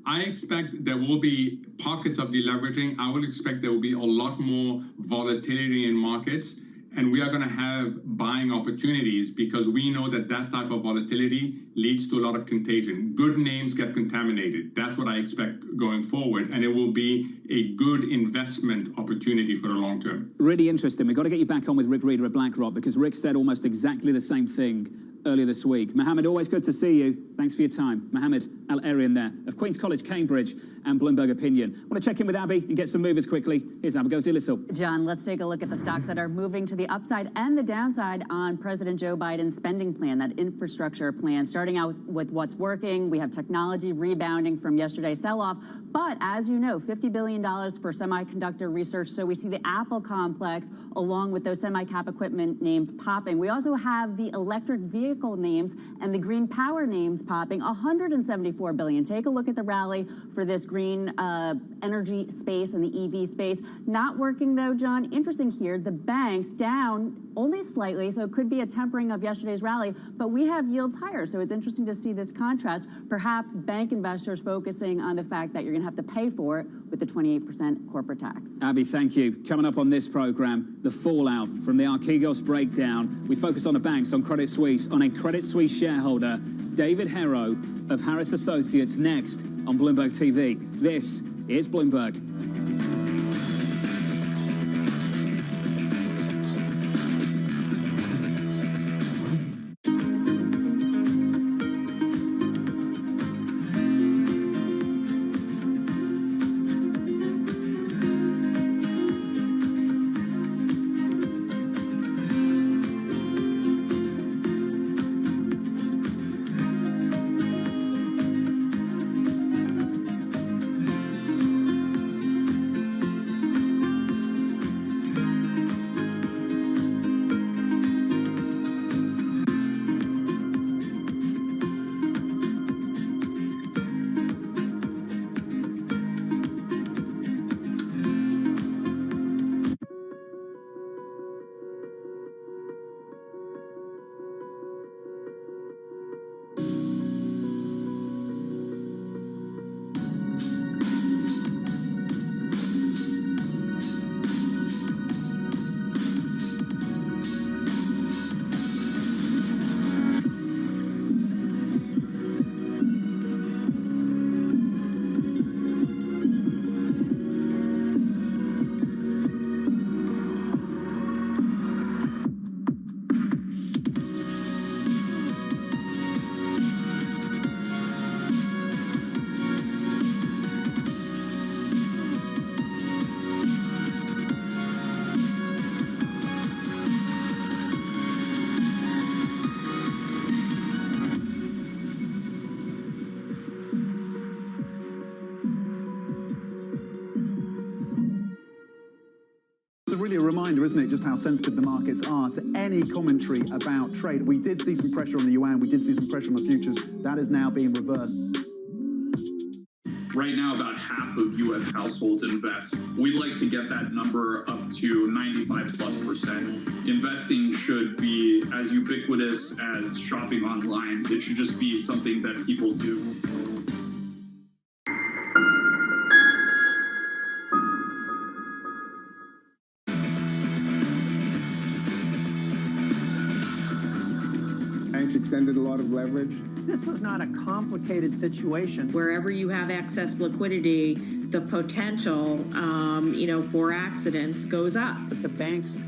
I expect there will be pockets of deleveraging. I will expect there will be a lot more volatility in markets, and we are going to have buying opportunities because we know that that type of volatility leads to a lot of contagion. Good names get contaminated. That's what I expect going forward, and it will be a good investment opportunity for the long term. Really interesting. We've got to get you back on with Rick Reeder at BlackRock, because Rick said almost exactly the same thing earlier this week. Mohammed, always good to see you. Thanks for your time. Mohammed Al-Arian there of Queen's College, Cambridge, and Bloomberg Opinion. I want to check in with Abby and get some movers quickly. Here's Abigail Dillisel. John, let's take a look at the stocks that are moving to the upside and the downside on President Joe Biden's spending plan, that infrastructure plan. Starting out with what's working, we have technology rebounding from yesterday's sell-off. But as you know, $50 billion for semiconductor research. So we see the Apple complex along with those semi-cap equipment names popping. We also have the electric vehicle names and the green power names popping, $174 billion. Take a look at the rally for this green energy space and the EV space. Not working though, John. Interesting here, the banks down only slightly, so it could be a tempering of yesterday's rally, but we have yields higher, so it's interesting to see this contrast. Perhaps bank investors focusing on the fact that you're going to have to pay for it with the 28% corporate tax. Abby, thank you. Coming up on this program, the fallout from the Archegos breakdown. We focus on the banks, on Credit Suisse, on a Credit Suisse shareholder, David Harrow of Harris Associates, next on Bloomberg TV. This is Bloomberg. Really a reminder, isn't it, just how sensitive the markets are to any commentary about trade. We did see some pressure on the yuan, we did see some pressure on the futures. That is now being reversed. Right now, about half of U.S. households invest. We'd like to get that number up to 95+%. Investing should be as ubiquitous as shopping online. It should just be something that people do. Banks extended a lot of leverage. This was not a complicated situation. Wherever you have excess liquidity, the potential, for accidents goes up. But the banks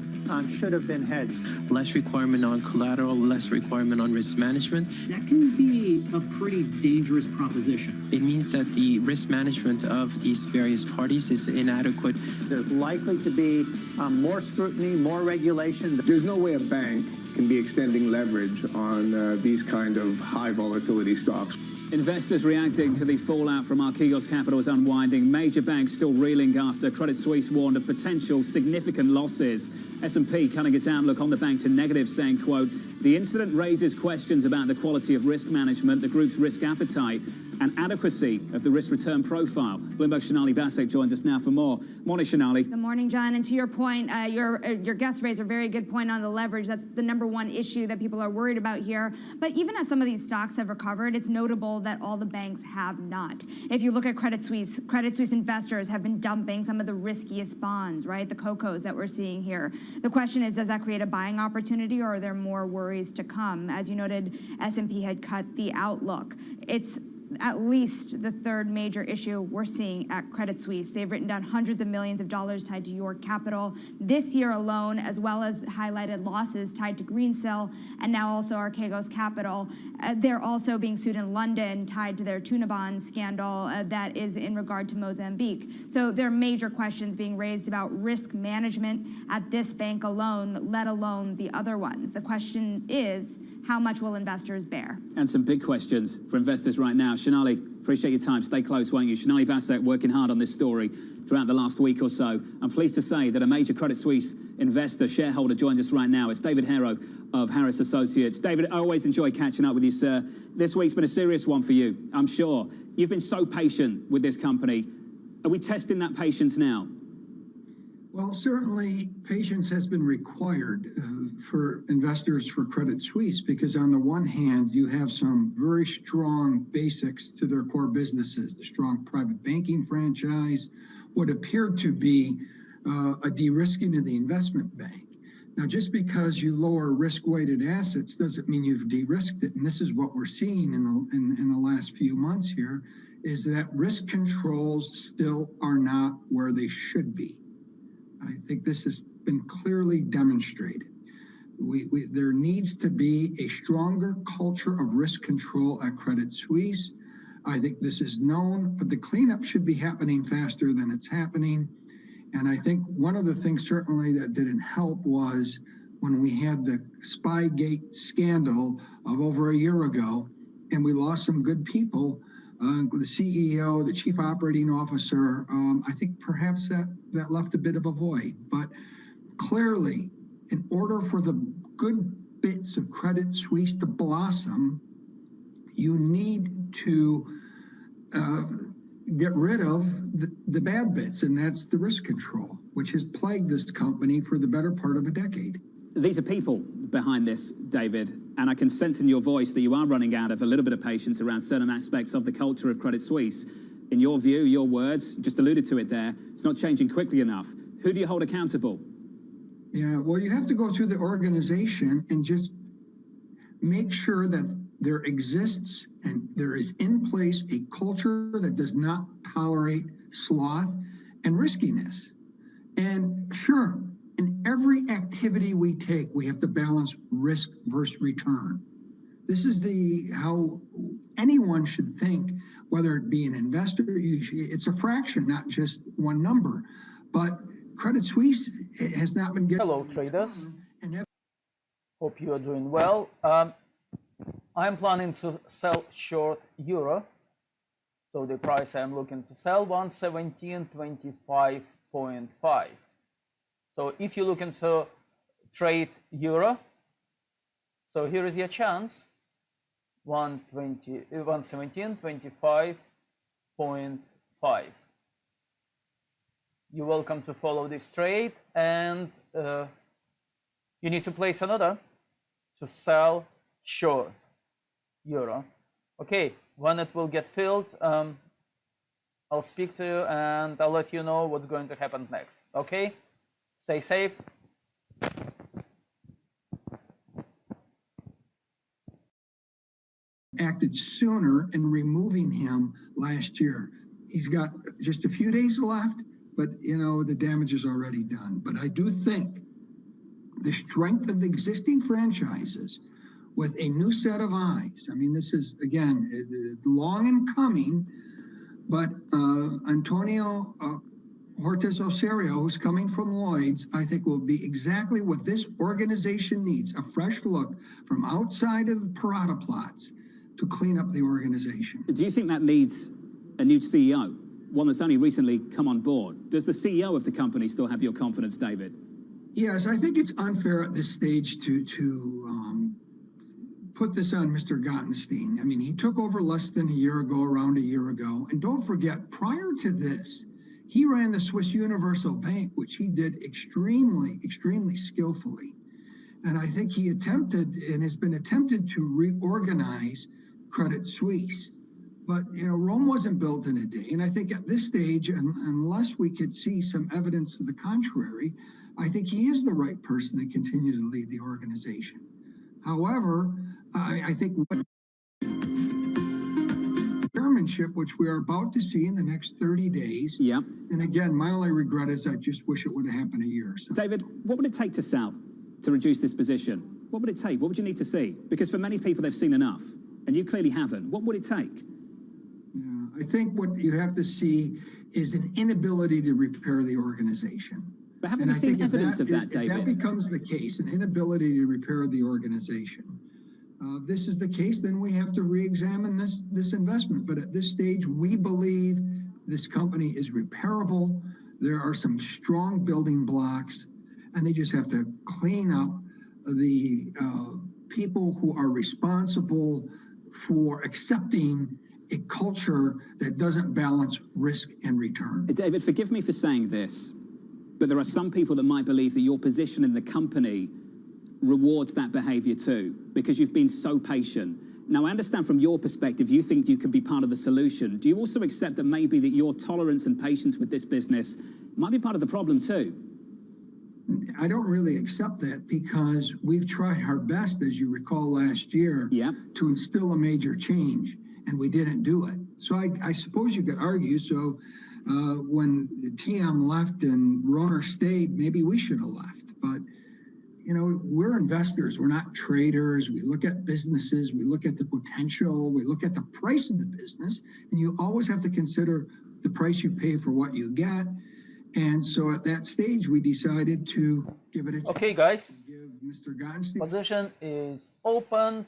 should have been hedged. Less requirement on collateral, less requirement on risk management. That can be a pretty dangerous proposition. It means that the risk management of these various parties is inadequate. There's likely to be more scrutiny, more regulation. There's no way a bank can be extending leverage on these kind of high volatility stocks. Investors reacting to the fallout from Archegos Capital's unwinding. Major banks still reeling after Credit Suisse warned of potential significant losses. S&P cutting its outlook on the bank to negative, saying, quote, the incident raises questions about the quality of risk management, the group's risk appetite, and adequacy of the risk-return profile. Bloomberg's Shanali Basak joins us now for more. Morning, Shanali. Good morning, John. And to your point, your guest raised a very good point on the leverage. That's the #1 issue that people are worried about here. But even as some of these stocks have recovered, it's notable that all the banks have not. If you look at Credit Suisse investors have been dumping some of the riskiest bonds, right? The COCOs that we're seeing here. The question is, does that create a buying opportunity, or are there more worries to come? As you noted, S&P had cut the outlook. It's at least the third major issue we're seeing at Credit Suisse. They've written down hundreds of millions of dollars tied to your capital this year alone, as well as highlighted losses tied to Greensill and now also Archegos Capital. They're also being sued in London tied to their tuna bond scandal that is in regard to Mozambique. So there are major questions being raised about risk management at this bank alone, let alone the other ones. The question is, how much will investors bear? And some big questions for investors right now. Shanali, appreciate your time. Stay close, won't you? Shanali Basak working hard on this story throughout the last week or so. I'm pleased to say that a major Credit Suisse investor, shareholder, joins us right now. It's David Harrow of Harris Associates. David, I always enjoy catching up with you, sir. This week's been a serious one for you, I'm sure. You've been so patient with this company. Are we testing that patience now? Well, certainly patience has been required for investors for Credit Suisse, because on the one hand, you have some very strong basics to their core businesses, the strong private banking franchise, what appeared to be a de-risking of the investment bank. Now, just because you lower risk-weighted assets doesn't mean you've de-risked it. And this is what we're seeing in the last few months here, is that risk controls still are not where they should be. I think this has been clearly demonstrated. There needs to be a stronger culture of risk control at Credit Suisse. I think this is known, but the cleanup should be happening faster than it's happening. And I think one of the things certainly that didn't help was when we had the Spygate scandal of over a year ago, and we lost some good people. The CEO, the chief operating officer, I think perhaps that left a bit of a void. But clearly, in order for the good bits of Credit Suisse to blossom, you need to get rid of the bad bits, and that's the risk control, which has plagued this company for the better part of a decade. These are people behind this, David, and I can sense in your voice that you are running out of a little bit of patience around certain aspects of the culture of Credit Suisse. In your view, your words, just alluded to it there, it's not changing quickly enough. Who do you hold accountable? Yeah, well, you have to go through the organization and just make sure that there exists and there is in place a culture that does not tolerate sloth and riskiness. And sure, in every activity we take, we have to balance risk versus return. This is how anyone should think, whether it be an investor. It's a fraction, not just one number. But Credit Suisse has not been getting... Hello, traders. Hope you are doing well. I'm planning to sell short euro. So the price I'm looking to sell, 117.25.5. So if you're looking to trade euro, so here is your chance, 117.25.5. You're welcome to follow this trade, and you need to place an order to sell short euro. Okay, when it will get filled, I'll speak to you and I'll let you know what's going to happen next. Okay, stay safe. Acted sooner in removing him last year. He's got just a few days left, but the damage is already done. But I do think the strength of the existing franchises with a new set of eyes. I mean, this is, again, it's long in coming, but Antonio Hortes Osorio, who's coming from Lloyd's, I think will be exactly what this organization needs, a fresh look from outside of the Parada plots to clean up the organization. Do you think that needs a new CEO, one that's only recently come on board? Does the CEO of the company still have your confidence, David? Yes, I think it's unfair at this stage to put this on Mr. Gottenstein. I mean, he took over less than around a year ago. And don't forget, prior to this, he ran the Swiss Universal Bank, which he did extremely, extremely skillfully. And I think he attempted and has been attempted to reorganize Credit Suisse. But, Rome wasn't built in a day. And I think at this stage, unless we could see some evidence to the contrary, I think he is the right person to continue to lead the organization. However, I think chairmanship, which we are about to see in the next 30 days. Yeah. And again, my only regret is I just wish it would have happened a year or so. David, what would it take to sell, to reduce this position? What would it take? What would you need to see? Because for many people, they've seen enough, and you clearly haven't. What would it take? I think what you have to see is an inability to repair the organization. But haven't we seen evidence of that, David? If that becomes the case, an inability to repair the organization, this is the case, then we have to re-examine this investment. But at this stage, we believe this company is repairable. There are some strong building blocks, and they just have to clean up the people who are responsible for accepting a culture that doesn't balance risk and return. David, forgive me for saying this, but there are some people that might believe that your position in the company rewards that behavior too, because you've been so patient. Now, I understand from your perspective, you think you can be part of the solution. Do you also accept that maybe that your tolerance and patience with this business might be part of the problem too? I don't really accept that, because we've tried our best, as you recall last year, to instill a major change, and we didn't do it. So I suppose you could argue, so when TM left and Roner stayed, maybe we should have left. But, we're investors. We're not traders. We look at businesses. We look at the potential. We look at the price of the business. And you always have to consider the price you pay for what you get. And so at that stage, we decided to give it a chance. Okay, guys. Give Mr. Gottenstein. Position is open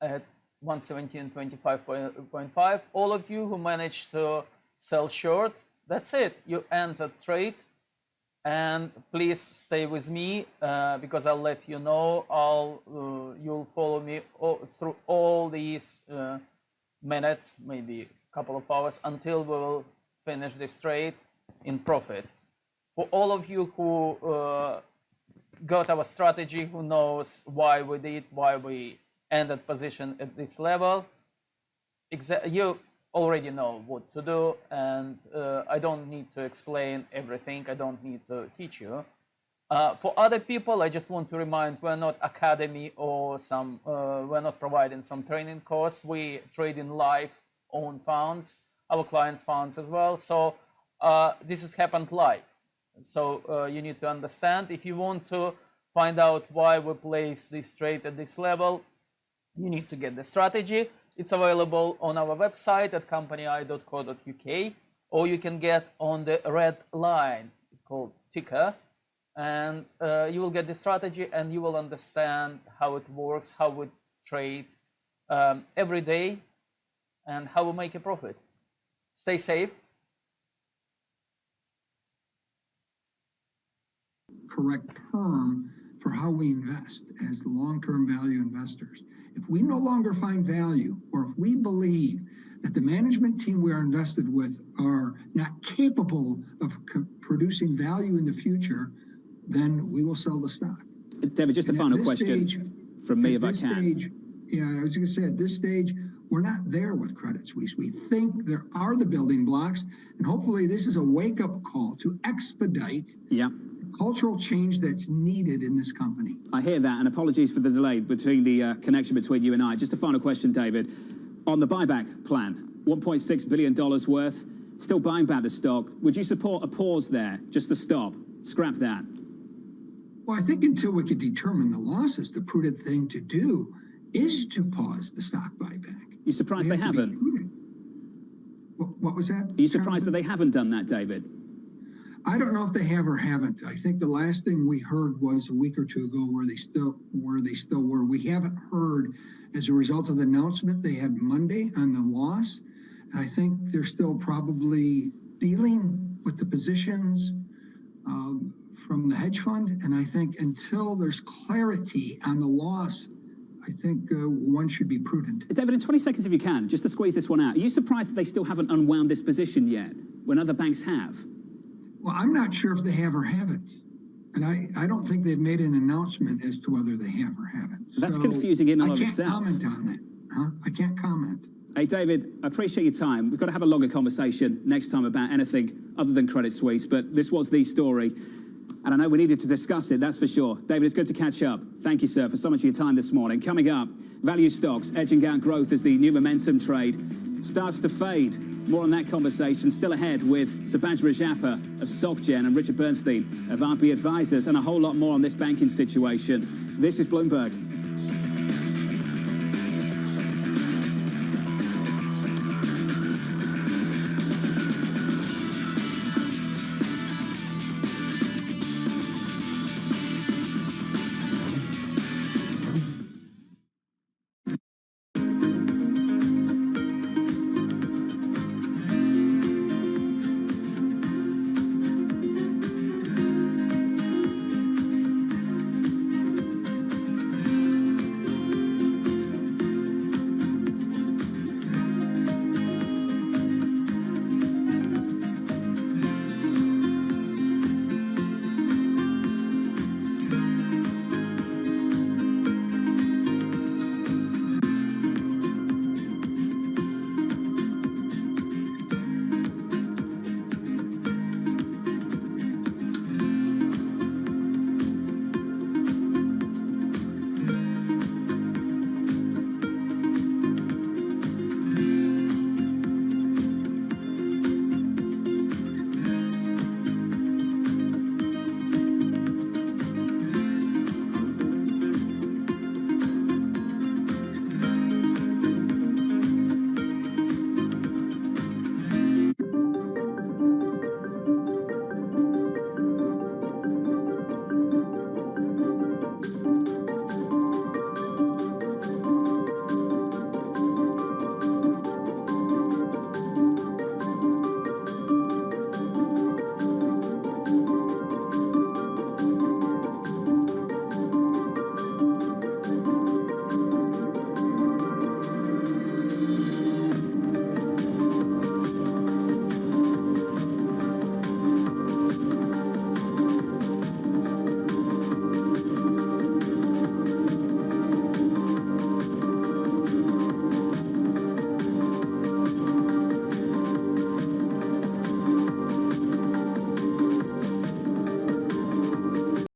at 117.25.5. All of you who managed to sell short, that's it. You end the trade. And please stay with me because I'll let you know. You'll follow me through all these minutes, maybe a couple of hours, until we will finish this trade in profit. For all of you who got our strategy, who knows why we ended position at this level, you already know what to do, and I don't need to explain everything. I don't need to teach you. For other people, I just want to remind, we're not academy or we're not providing some training course. We trade in live own funds, our clients' funds as well. So this has happened live. So you need to understand, if you want to find out why we place this trade at this level, you need to get the strategy. It's available on our website at company.co.uk, or you can get on the red line called ticker, and you will get the strategy and you will understand how it works, how we trade every day, and how we make a profit. Stay safe. Correct term for how we invest as long-term value investors. If we no longer find value, or if we believe that the management team we are invested with are not capable of producing value in the future, then we will sell the stock. David, just a final question from me, if I can. Yeah, I was going to say, at this stage, we're not there with Credit Suisse. We think there are the building blocks, and hopefully this is a wake-up call to expedite cultural change that's needed in this company. I hear that, and apologies for the delay between the connection between you and I. Just a final question, David. On the buyback plan, $1.6 billion worth, still buying back the stock. Would you support a pause there, just to stop? Scrap that. Well, I think until we could determine the losses, the prudent thing to do is to pause the stock buyback. You surprised they haven't? What was that? Are you surprised that they haven't done that, David? I don't know if they have or haven't. I think the last thing we heard was a week or two ago where they still were. We haven't heard as a result of the announcement they had Monday on the loss. And I think they're still probably dealing with the positions from the hedge fund. And I think until there's clarity on the loss, I think one should be prudent. David, in 20 seconds if you can, just to squeeze this one out. Are you surprised that they still haven't unwound this position yet, when other banks have? Well, I'm not sure if they have or haven't. And I don't think they've made an announcement as to whether they have or haven't. That's confusing in and of itself. I can't comment on that. I can't comment. Hey, David, I appreciate your time. We've got to have a longer conversation next time about anything other than Credit Suisse, but this was the story. And I know we needed to discuss it, that's for sure. David, it's good to catch up. Thank you, sir, for so much of your time this morning. Coming up, value stocks edging out growth as the new momentum trade starts to fade. More on that conversation still ahead with Subhaj Rajappa of SocGen and Richard Bernstein of RB Advisors, and a whole lot more on this banking situation. This is Bloomberg.